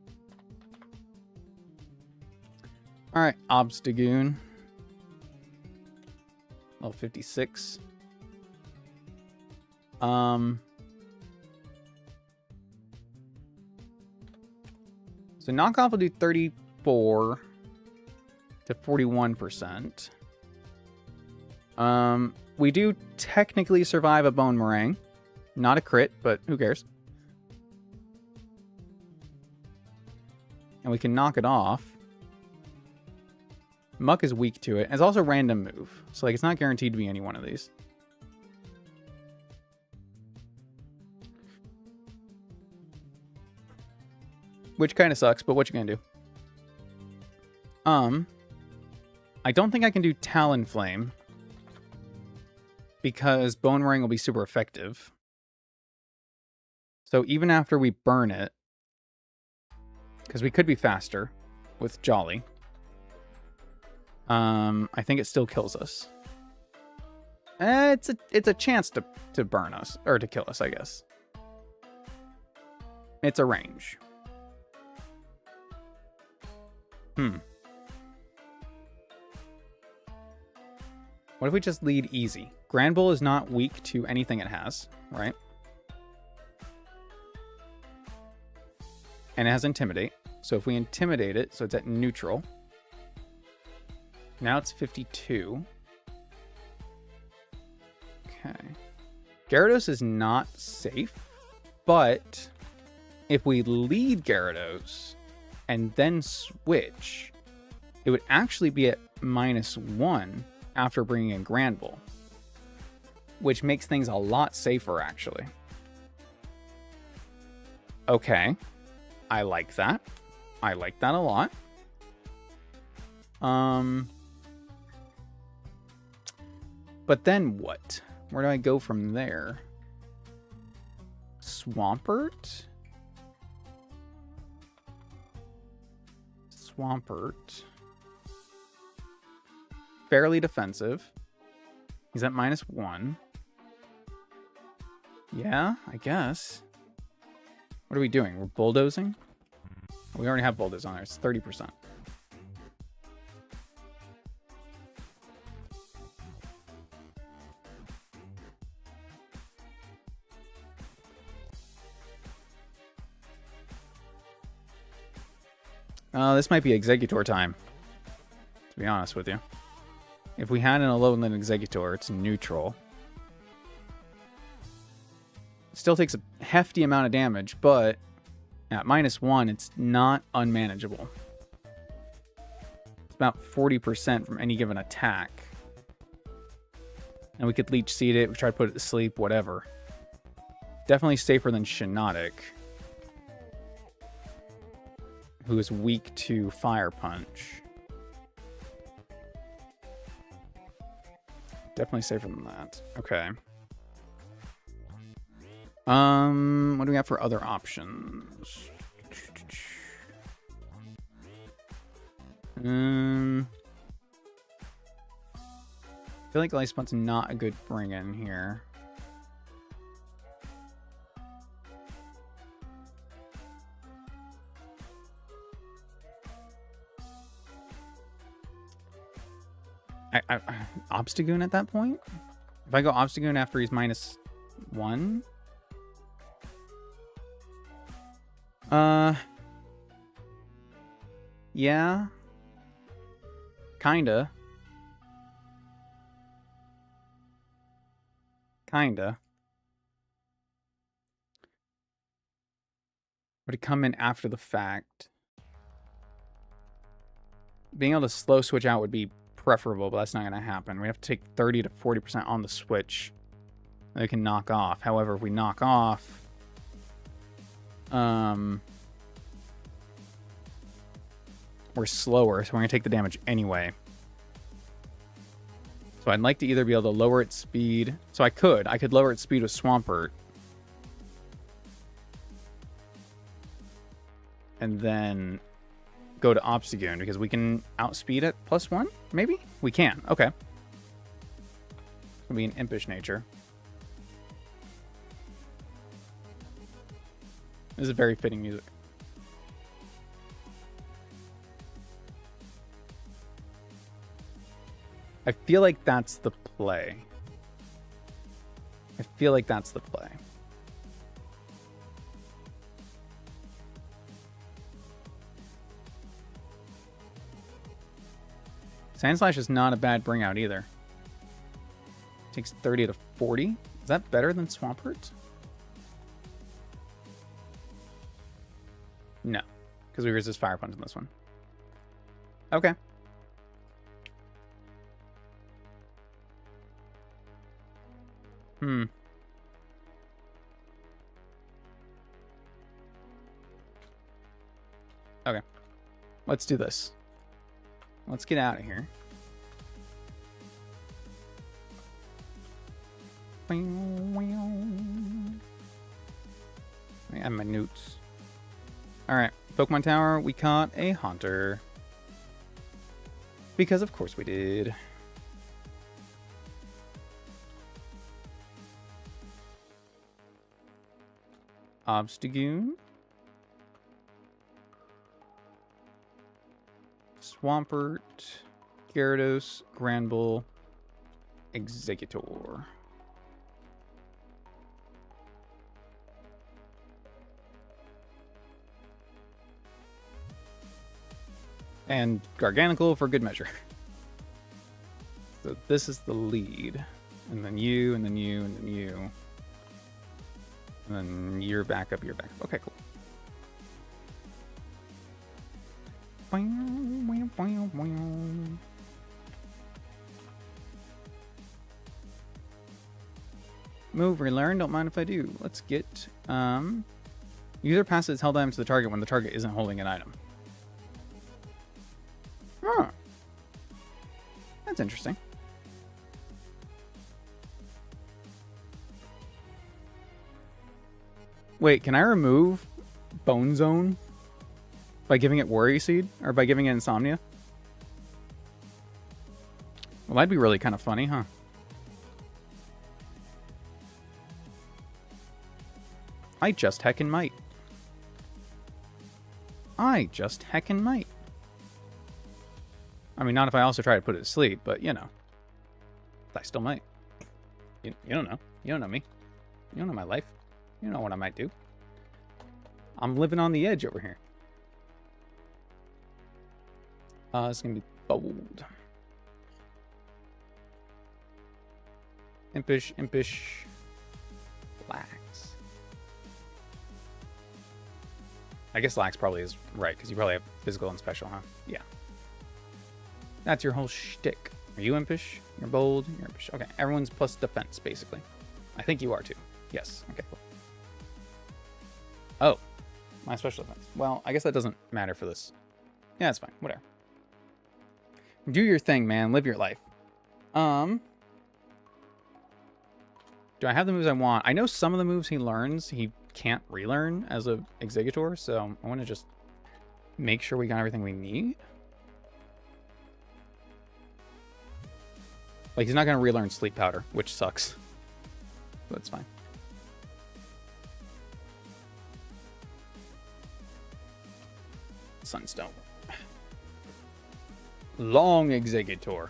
Alright, Obstagoon. Level 56. So knockoff will do 34 to 41%. We do technically survive a Bone Meringue. Not a crit, but who cares? And we can knock it off. Muck is weak to it. It's also a random move. So like it's not guaranteed to be any one of these. Which kind of sucks, but what you gonna do? I don't think I can do Talonflame because Bone Ring will be super effective. So even after we burn it, because we could be faster with Jolly, I think it still kills us. It's a chance to burn us or to kill us, I guess. It's a range. What if we just lead easy? Grand Bull is not weak to anything it has, right? And it has Intimidate. So if we Intimidate it, so it's at neutral. Now it's 52. Okay. Gyarados is not safe, but if we lead Gyarados and then switch, it would actually be at -1 after bringing in Grand Bull, which makes things a lot safer, actually. Okay. I like that. I like that a lot. But then what? Where do I go from there? Swampert? Swampert. Fairly defensive. He's at -1. Yeah, I guess. What are we doing? We're bulldozing? We already have bulldoze on there. It's 30%. This might be Executor time, to be honest with you. If we had an Alolan Executor, it's neutral. It still takes a hefty amount of damage, but at -1, it's not unmanageable. It's about 40% from any given attack. And we could Leech Seed it, we try to put it to sleep, whatever. Definitely safer than Shiinotic, who is weak to Fire Punch. Definitely safer than that. Okay. What do we have for other options? I feel like Life Spot's not a good bring in here. Obstagoon at that point? If I go Obstagoon after he's -1? Yeah. Kinda. Would it come in after the fact? Being able to slow switch out would be preferable, but that's not going to happen. We have to take 30 to 40% on the switch. They can knock off. However, if we knock off, we're slower, so we're going to take the damage anyway. So I'd like to either be able to lower its speed. So I could lower its speed with Swampert. And then go to Obstagoon, because we can outspeed at +1, maybe? We can, okay. It'll be an impish nature. This is very fitting music. I feel like that's the play. Sandslash is not a bad bring out either. Takes 30 to 40. Is that better than Swampert? No, because we resist Fire Punch in this one. Okay. Okay. Let's do this. Let's get out of here. I have my newts. Alright, Pokemon Tower, we caught a Haunter. Because of course we did. Obstagoon. Swampert. Gyarados. Granbull. Exeggutor. And Garganacl for good measure. So this is the lead. And then you, and then you, and then you. And then you're back up, you're back up. Okay, cool. Move, relearn, don't mind if I do. Let's get, user passes held item to the target when the target isn't holding an item. Huh. That's interesting. Wait, can I remove Bone Zone by giving it Worry Seed? Or by giving it Insomnia? Well, that'd be really kind of funny, huh? I just heckin' might. I mean, not if I also try to put it to sleep, but, you know. I still might. You don't know. You don't know me. You don't know my life. You know what I might do. I'm living on the edge over here. It's going to be bold. Impish. Lax. I guess Lax probably is right, because you probably have physical and special, huh? Yeah. That's your whole shtick. Are you impish? You're bold? You're impish. Okay, everyone's plus defense, basically. I think you are, too. Yes. Okay, cool. Oh. My special defense. Well, I guess that doesn't matter for this. Yeah, that's fine. Whatever. Do your thing, man. Live your life. Do I have the moves I want? I know some of the moves he learns, he can't relearn as a Exeggutor, so I want to just make sure we got everything we need. Like, he's not going to relearn Sleep Powder, which sucks. But it's fine. Sunstone. Long Exeggutor.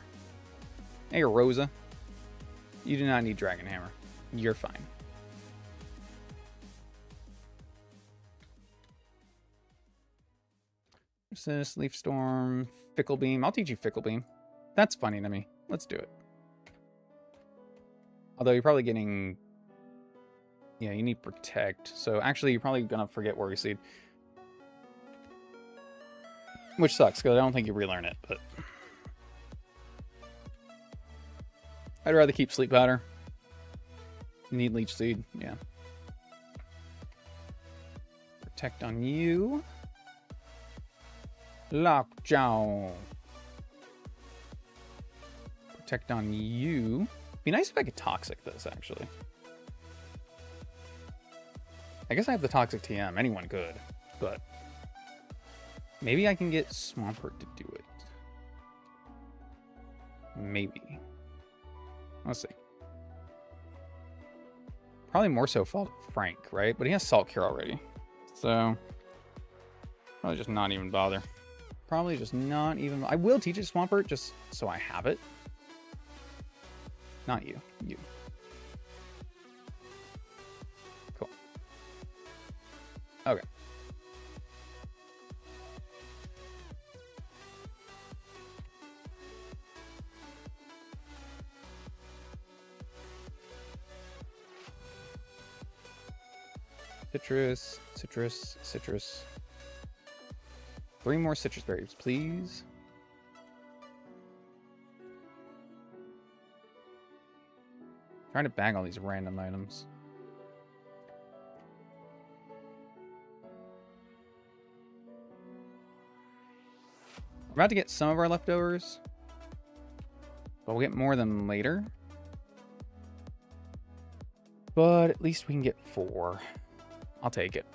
Hey, Rosa. You do not need Dragon Hammer. You're fine. Resist, Leaf Storm, Fickle Beam. I'll teach you Fickle Beam. That's funny to me. Let's do it. Although you're probably getting... Yeah, you need Protect. So actually, you're probably going to forget Worry Seed. Which sucks, because I don't think you relearn it, but... I'd rather keep Sleep Powder. You need Leech Seed, yeah. Protect on you. Lockjaw. Protect on you. Be nice if I could Toxic this, actually. I guess I have the Toxic TM. Anyone could, but... Maybe I can get Swampert to do it. Maybe. Let's see. Probably more so fault Frank, right? But he has Salt Cure already. So... Probably just not even bother. Probably just not even... I will teach it Swampert just so I have it. Not you. You. Cool. Okay. Citrus, citrus, citrus. 3 more citrus berries, please. Trying to bag all these random items. We're about to get some of our leftovers, but we'll get more of them later. But at least we can get 4. I'll take it.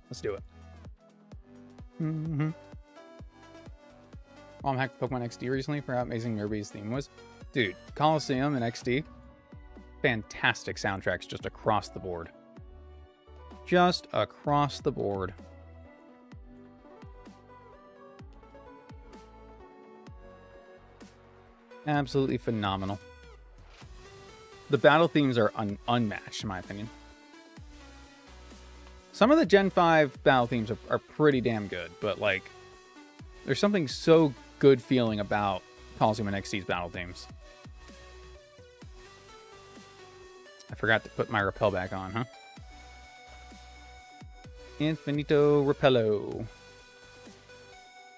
Let's do it. Mom hacked Pokemon XD recently for how amazing Nerby's theme was. Dude, Coliseum and XD, fantastic soundtracks just across the board. Just across the board. Absolutely phenomenal. The battle themes are unmatched, in my opinion. Some of the Gen 5 battle themes are pretty damn good, but, like, there's something so good feeling about Coliseum and XD's battle themes. I forgot to put my repel back on, huh? Infinito Repello.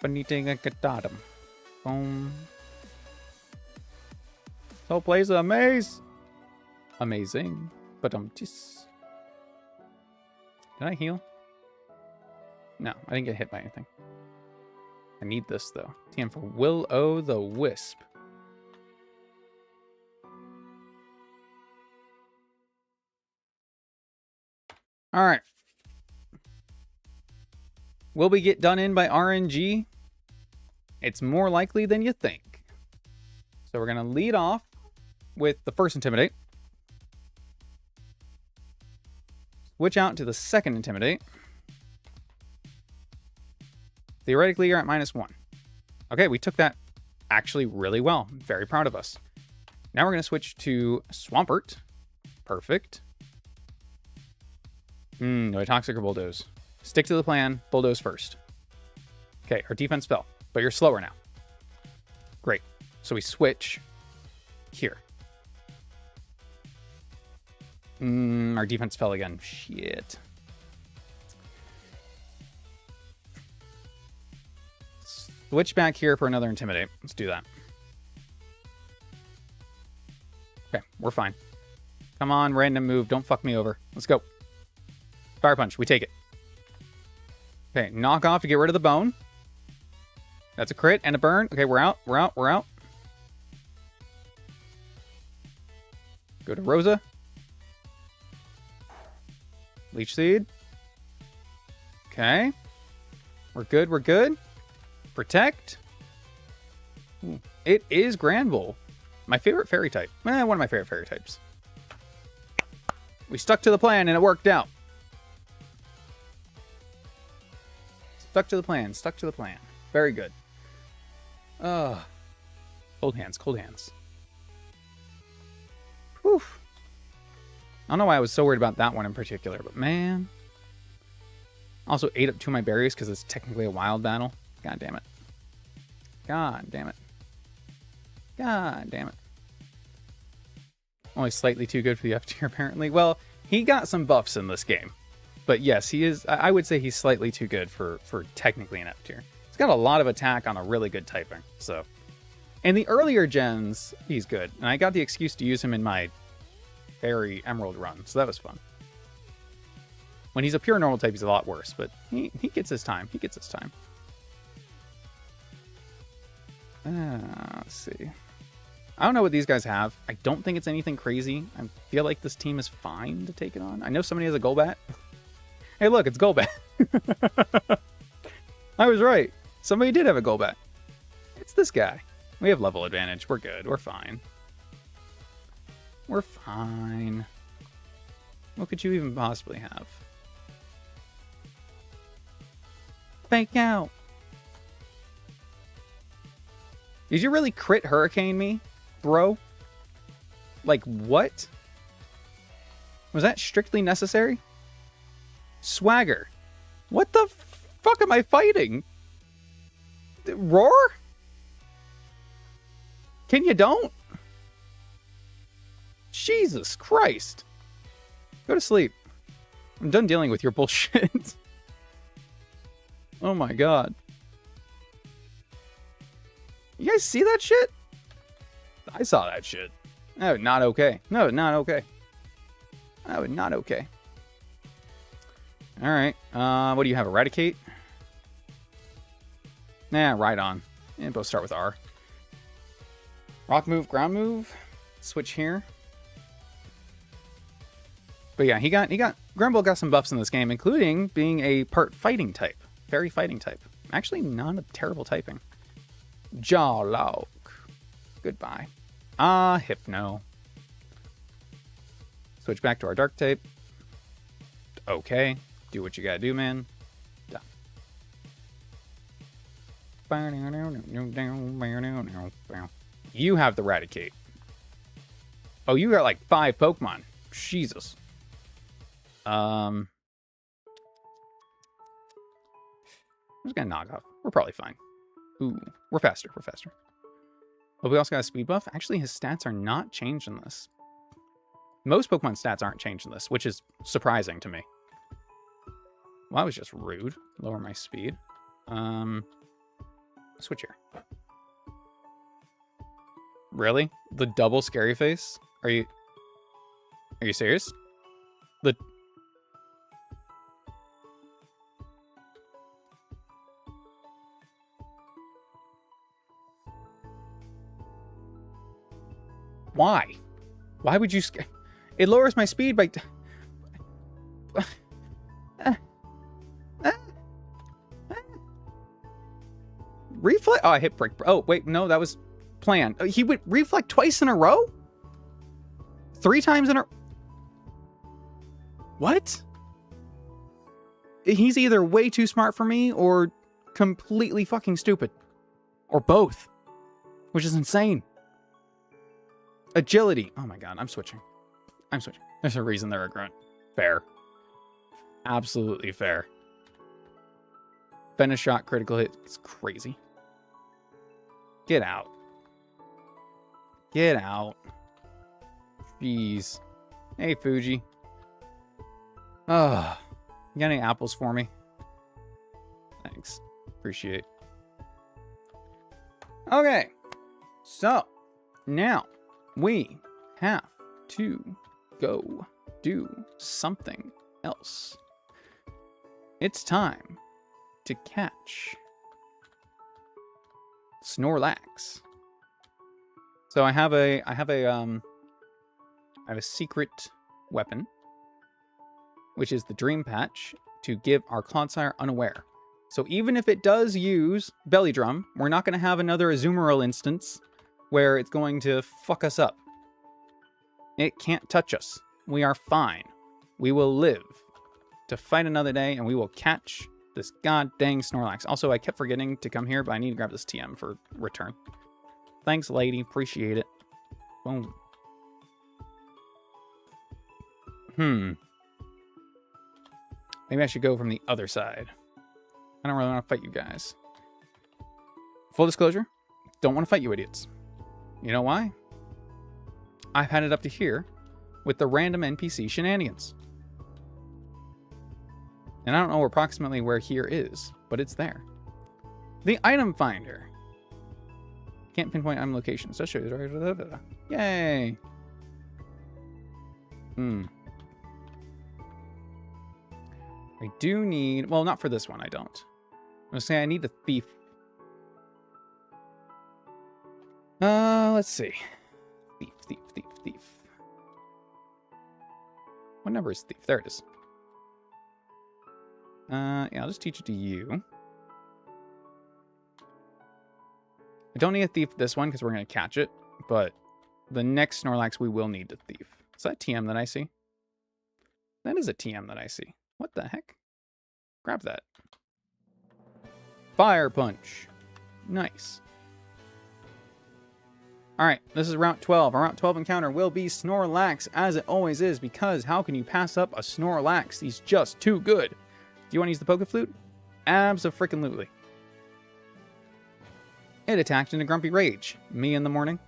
Finita Gatatum. Boom. This whole place is amazing. But just... Did I heal? No, I didn't get hit by anything. I need this, though. TM for Will-O-the-Wisp. Alright. Will we get done in by RNG? It's more likely than you think. So we're going to lead off with the first Intimidate. Switch out to the second Intimidate. Theoretically, you're at -1. Okay, we took that actually really well. I'm very proud of us. Now we're going to switch to Swampert. Perfect. No, Toxic or Bulldoze. Stick to the plan. Bulldoze first. Okay, our defense fell, but you're slower now. Great. So we switch here. Our defense fell again. Shit. Switch back here for another Intimidate. Let's do that. Okay, we're fine. Come on, random move. Don't fuck me over. Let's go. Fire Punch. We take it. Okay, knock off to get rid of the bone. That's a crit and a burn. Okay, we're out. We're out. We're out. Go to Rosa. Leech Seed. Okay. We're good. We're good. Protect. Ooh, it is Granbull. My favorite fairy type. One of my favorite fairy types. We stuck to the plan and it worked out. Stuck to the plan. Stuck to the plan. Very good. Cold hands. Cold hands. Whew. I don't know why I was so worried about that one in particular, but man. Also ate up 2 of my berries because it's technically a wild battle. God damn it. God damn it. God damn it. Only slightly too good for the F tier, apparently. Well, he got some buffs in this game. But yes, he is. I would say he's slightly too good for technically an F tier. He's got a lot of attack on a really good typing. So, in the earlier gens, he's good. And I got the excuse to use him in my Fairy Emerald run. So that was fun. When he's a pure normal type, he's a lot worse. But he gets his time. He gets his time. Let's see. I don't know what these guys have. I don't think it's anything crazy. I feel like this team is fine to take it on. I know somebody has a Golbat. Hey, look, it's Golbat. I was right. Somebody did have a Golbat. It's this guy. We have level advantage. We're good. We're fine. We're fine. What could you even possibly have? Fake out. Did you really crit Hurricane me, bro? Like, what? Was that strictly necessary? Swagger. What the fuck am I fighting? Roar? Can you don't? Jesus Christ. Go to sleep. I'm done dealing with your bullshit. Oh my god. You guys see that shit? I saw that shit. No, not okay. No, not okay. No, not okay. Alright. What do you have? Eradicate? Nah, right on. And both start with R. Rock move, ground move. Switch here. But yeah, Grimble got some buffs in this game, including being a part fighting type. Very fighting type. Actually, not a terrible typing. Jawlock. Goodbye. Hypno. Switch back to our dark type. Okay. Do what you gotta do, man. Done. You have the Raticate. Oh, you got like 5 Pokemon. Jesus. I'm just gonna knock off. We're probably fine. Ooh, we're faster. We're faster. But we also got a speed buff. Actually, his stats are not changed in this. Most Pokemon stats aren't changed in this, which is surprising to me. Well, that was just rude. Lower my speed. Switch here. Really? The double scary face? Are you serious? Why? Why would you scare? It lowers my speed by... Reflect? Oh, I hit break. Oh, wait, no, that was planned. He would reflect twice in a row? 3 times in a... What? He's either way too smart for me or completely fucking stupid. Or both. Which is insane. Agility. Oh my god, I'm switching. I'm switching. There's a reason they're a grunt. Fair. Absolutely fair. Finish shot, critical hit. It's crazy. Get out. Get out. Jeez. Hey, Fuji. Oh, you got any apples for me? Thanks. Appreciate. Okay. So, now we have to go do something else. It's time to catch Snorlax. So I have a secret weapon, which is the Dream Patch, to give our Clodsire unaware. So even if it does use Belly Drum, we're not going to have another Azumarill instance where it's going to fuck us up. It can't touch us. We are fine. We will live to fight another day, and we will catch this god dang Snorlax. Also, I kept forgetting to come here, but I need to grab this TM for return. Thanks, lady. Appreciate it. Boom. Maybe I should go from the other side. I don't really want to fight you guys. Full disclosure, don't want to fight you idiots. You know why? I've had it up to here with the random NPC shenanigans. And I don't know approximately where here is, but it's there. The item finder. Can't pinpoint item location. So show you. Yay. I do need... Well, not for this one, I don't. I'm going to say I need the thief. Let's see. Thief. What number is thief? There it is. Yeah, I'll just teach it to you. I don't need a thief this one because we're going to catch it, but the next Snorlax we will need a thief. Is that TM that I see? That is a TM that I see. What the heck? Grab that. Fire Punch. Nice. Alright, this is Route 12. Our Route 12 encounter will be Snorlax, as it always is, because how can you pass up a Snorlax? He's just too good. Do you want to use the Poke Flute? Abso-freaking-lutely. It attacked in a grumpy rage. Me in the morning.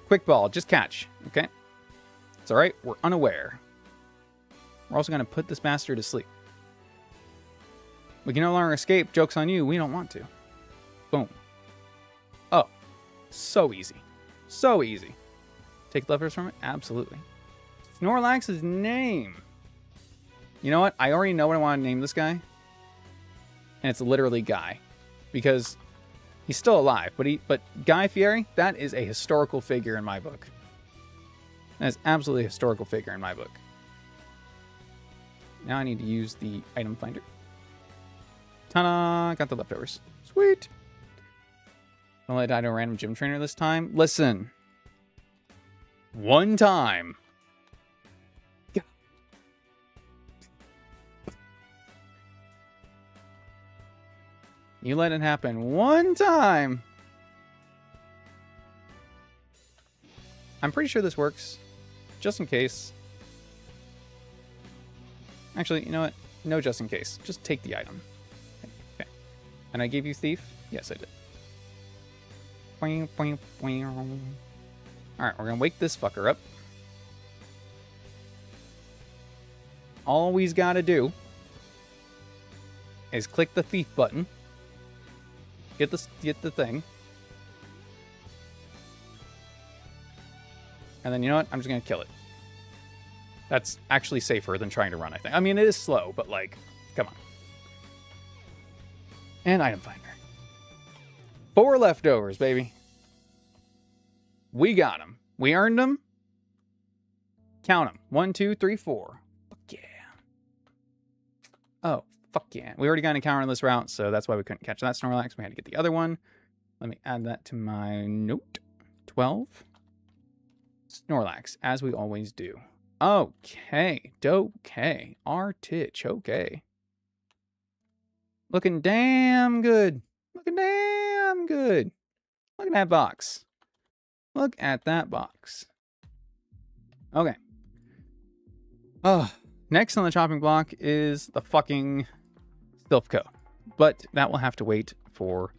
Quick Ball, just catch. Okay. It's alright, we're unaware. We're also going to put this bastard to sleep. We can no longer escape. Joke's on you. We don't want to. Boom. Oh. So easy. So easy. Take leftovers from it? Absolutely. Snorlax's name. You know what? I already know what I want to name this guy. And it's literally Guy. Because he's still alive. But Guy Fieri, that is a historical figure in my book. That is absolutely a historical figure in my book. Now I need to use the item finder. Ta-da! Got the leftovers. Sweet! I'll let die to a random gym trainer this time. Listen. One time. You let it happen one time. I'm pretty sure this works. Just in case. Actually, you know what? No just in case. Just take the item. Okay. And I gave you Thief? Yes, I did. Alright, we're going to wake this fucker up. All we's got to do is click the Thief button. Get the thing. And then, you know what? I'm just going to kill it. That's actually safer than trying to run, I think. I mean, it is slow, but, like, come on. And item finder. 4 leftovers, baby. We got them. We earned them. Count them. 1, 2, 3, 4. Fuck yeah. Oh, fuck yeah. We already got an encounter on this route, so that's why we couldn't catch that Snorlax. We had to get the other one. Let me add that to my note. 12. Snorlax, as we always do. Okay. Okay. Artich. Okay. Looking damn good. Looking damn good. Look at that box. Look at that box. Okay. Oh, next on the chopping block is the fucking Silphco. But that will have to wait for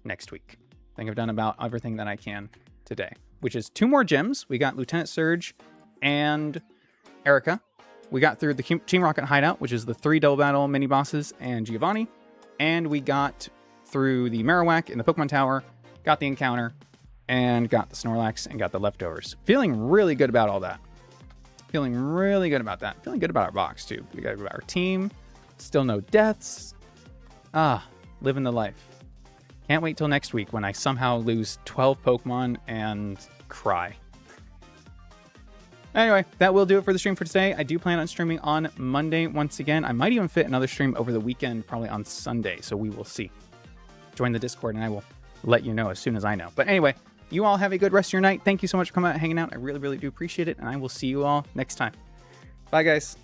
next week. I think I've done about everything that I can today, which is 2 more gems. We got Lieutenant Surge and Erica. We got through the Team Rocket hideout, which is the 3 double battle mini bosses and Giovanni. And we got through the Marowak in the Pokemon Tower, got the encounter, and got the Snorlax and got the leftovers. Feeling really good about all that. Feeling really good about that. Feeling good about our box, too. We got our team. Still no deaths. Ah, living the life. Can't wait till next week when I somehow lose 12 Pokemon and cry. Anyway, that will do it for the stream for today. I do plan on streaming on Monday once again. I might even fit another stream over the weekend, probably on Sunday, so we will see. Join the Discord and I will let you know as soon as I know. But anyway, you all have a good rest of your night. Thank you so much for coming out and hanging out. I really, really do appreciate it, and I will see you all next time. Bye, guys.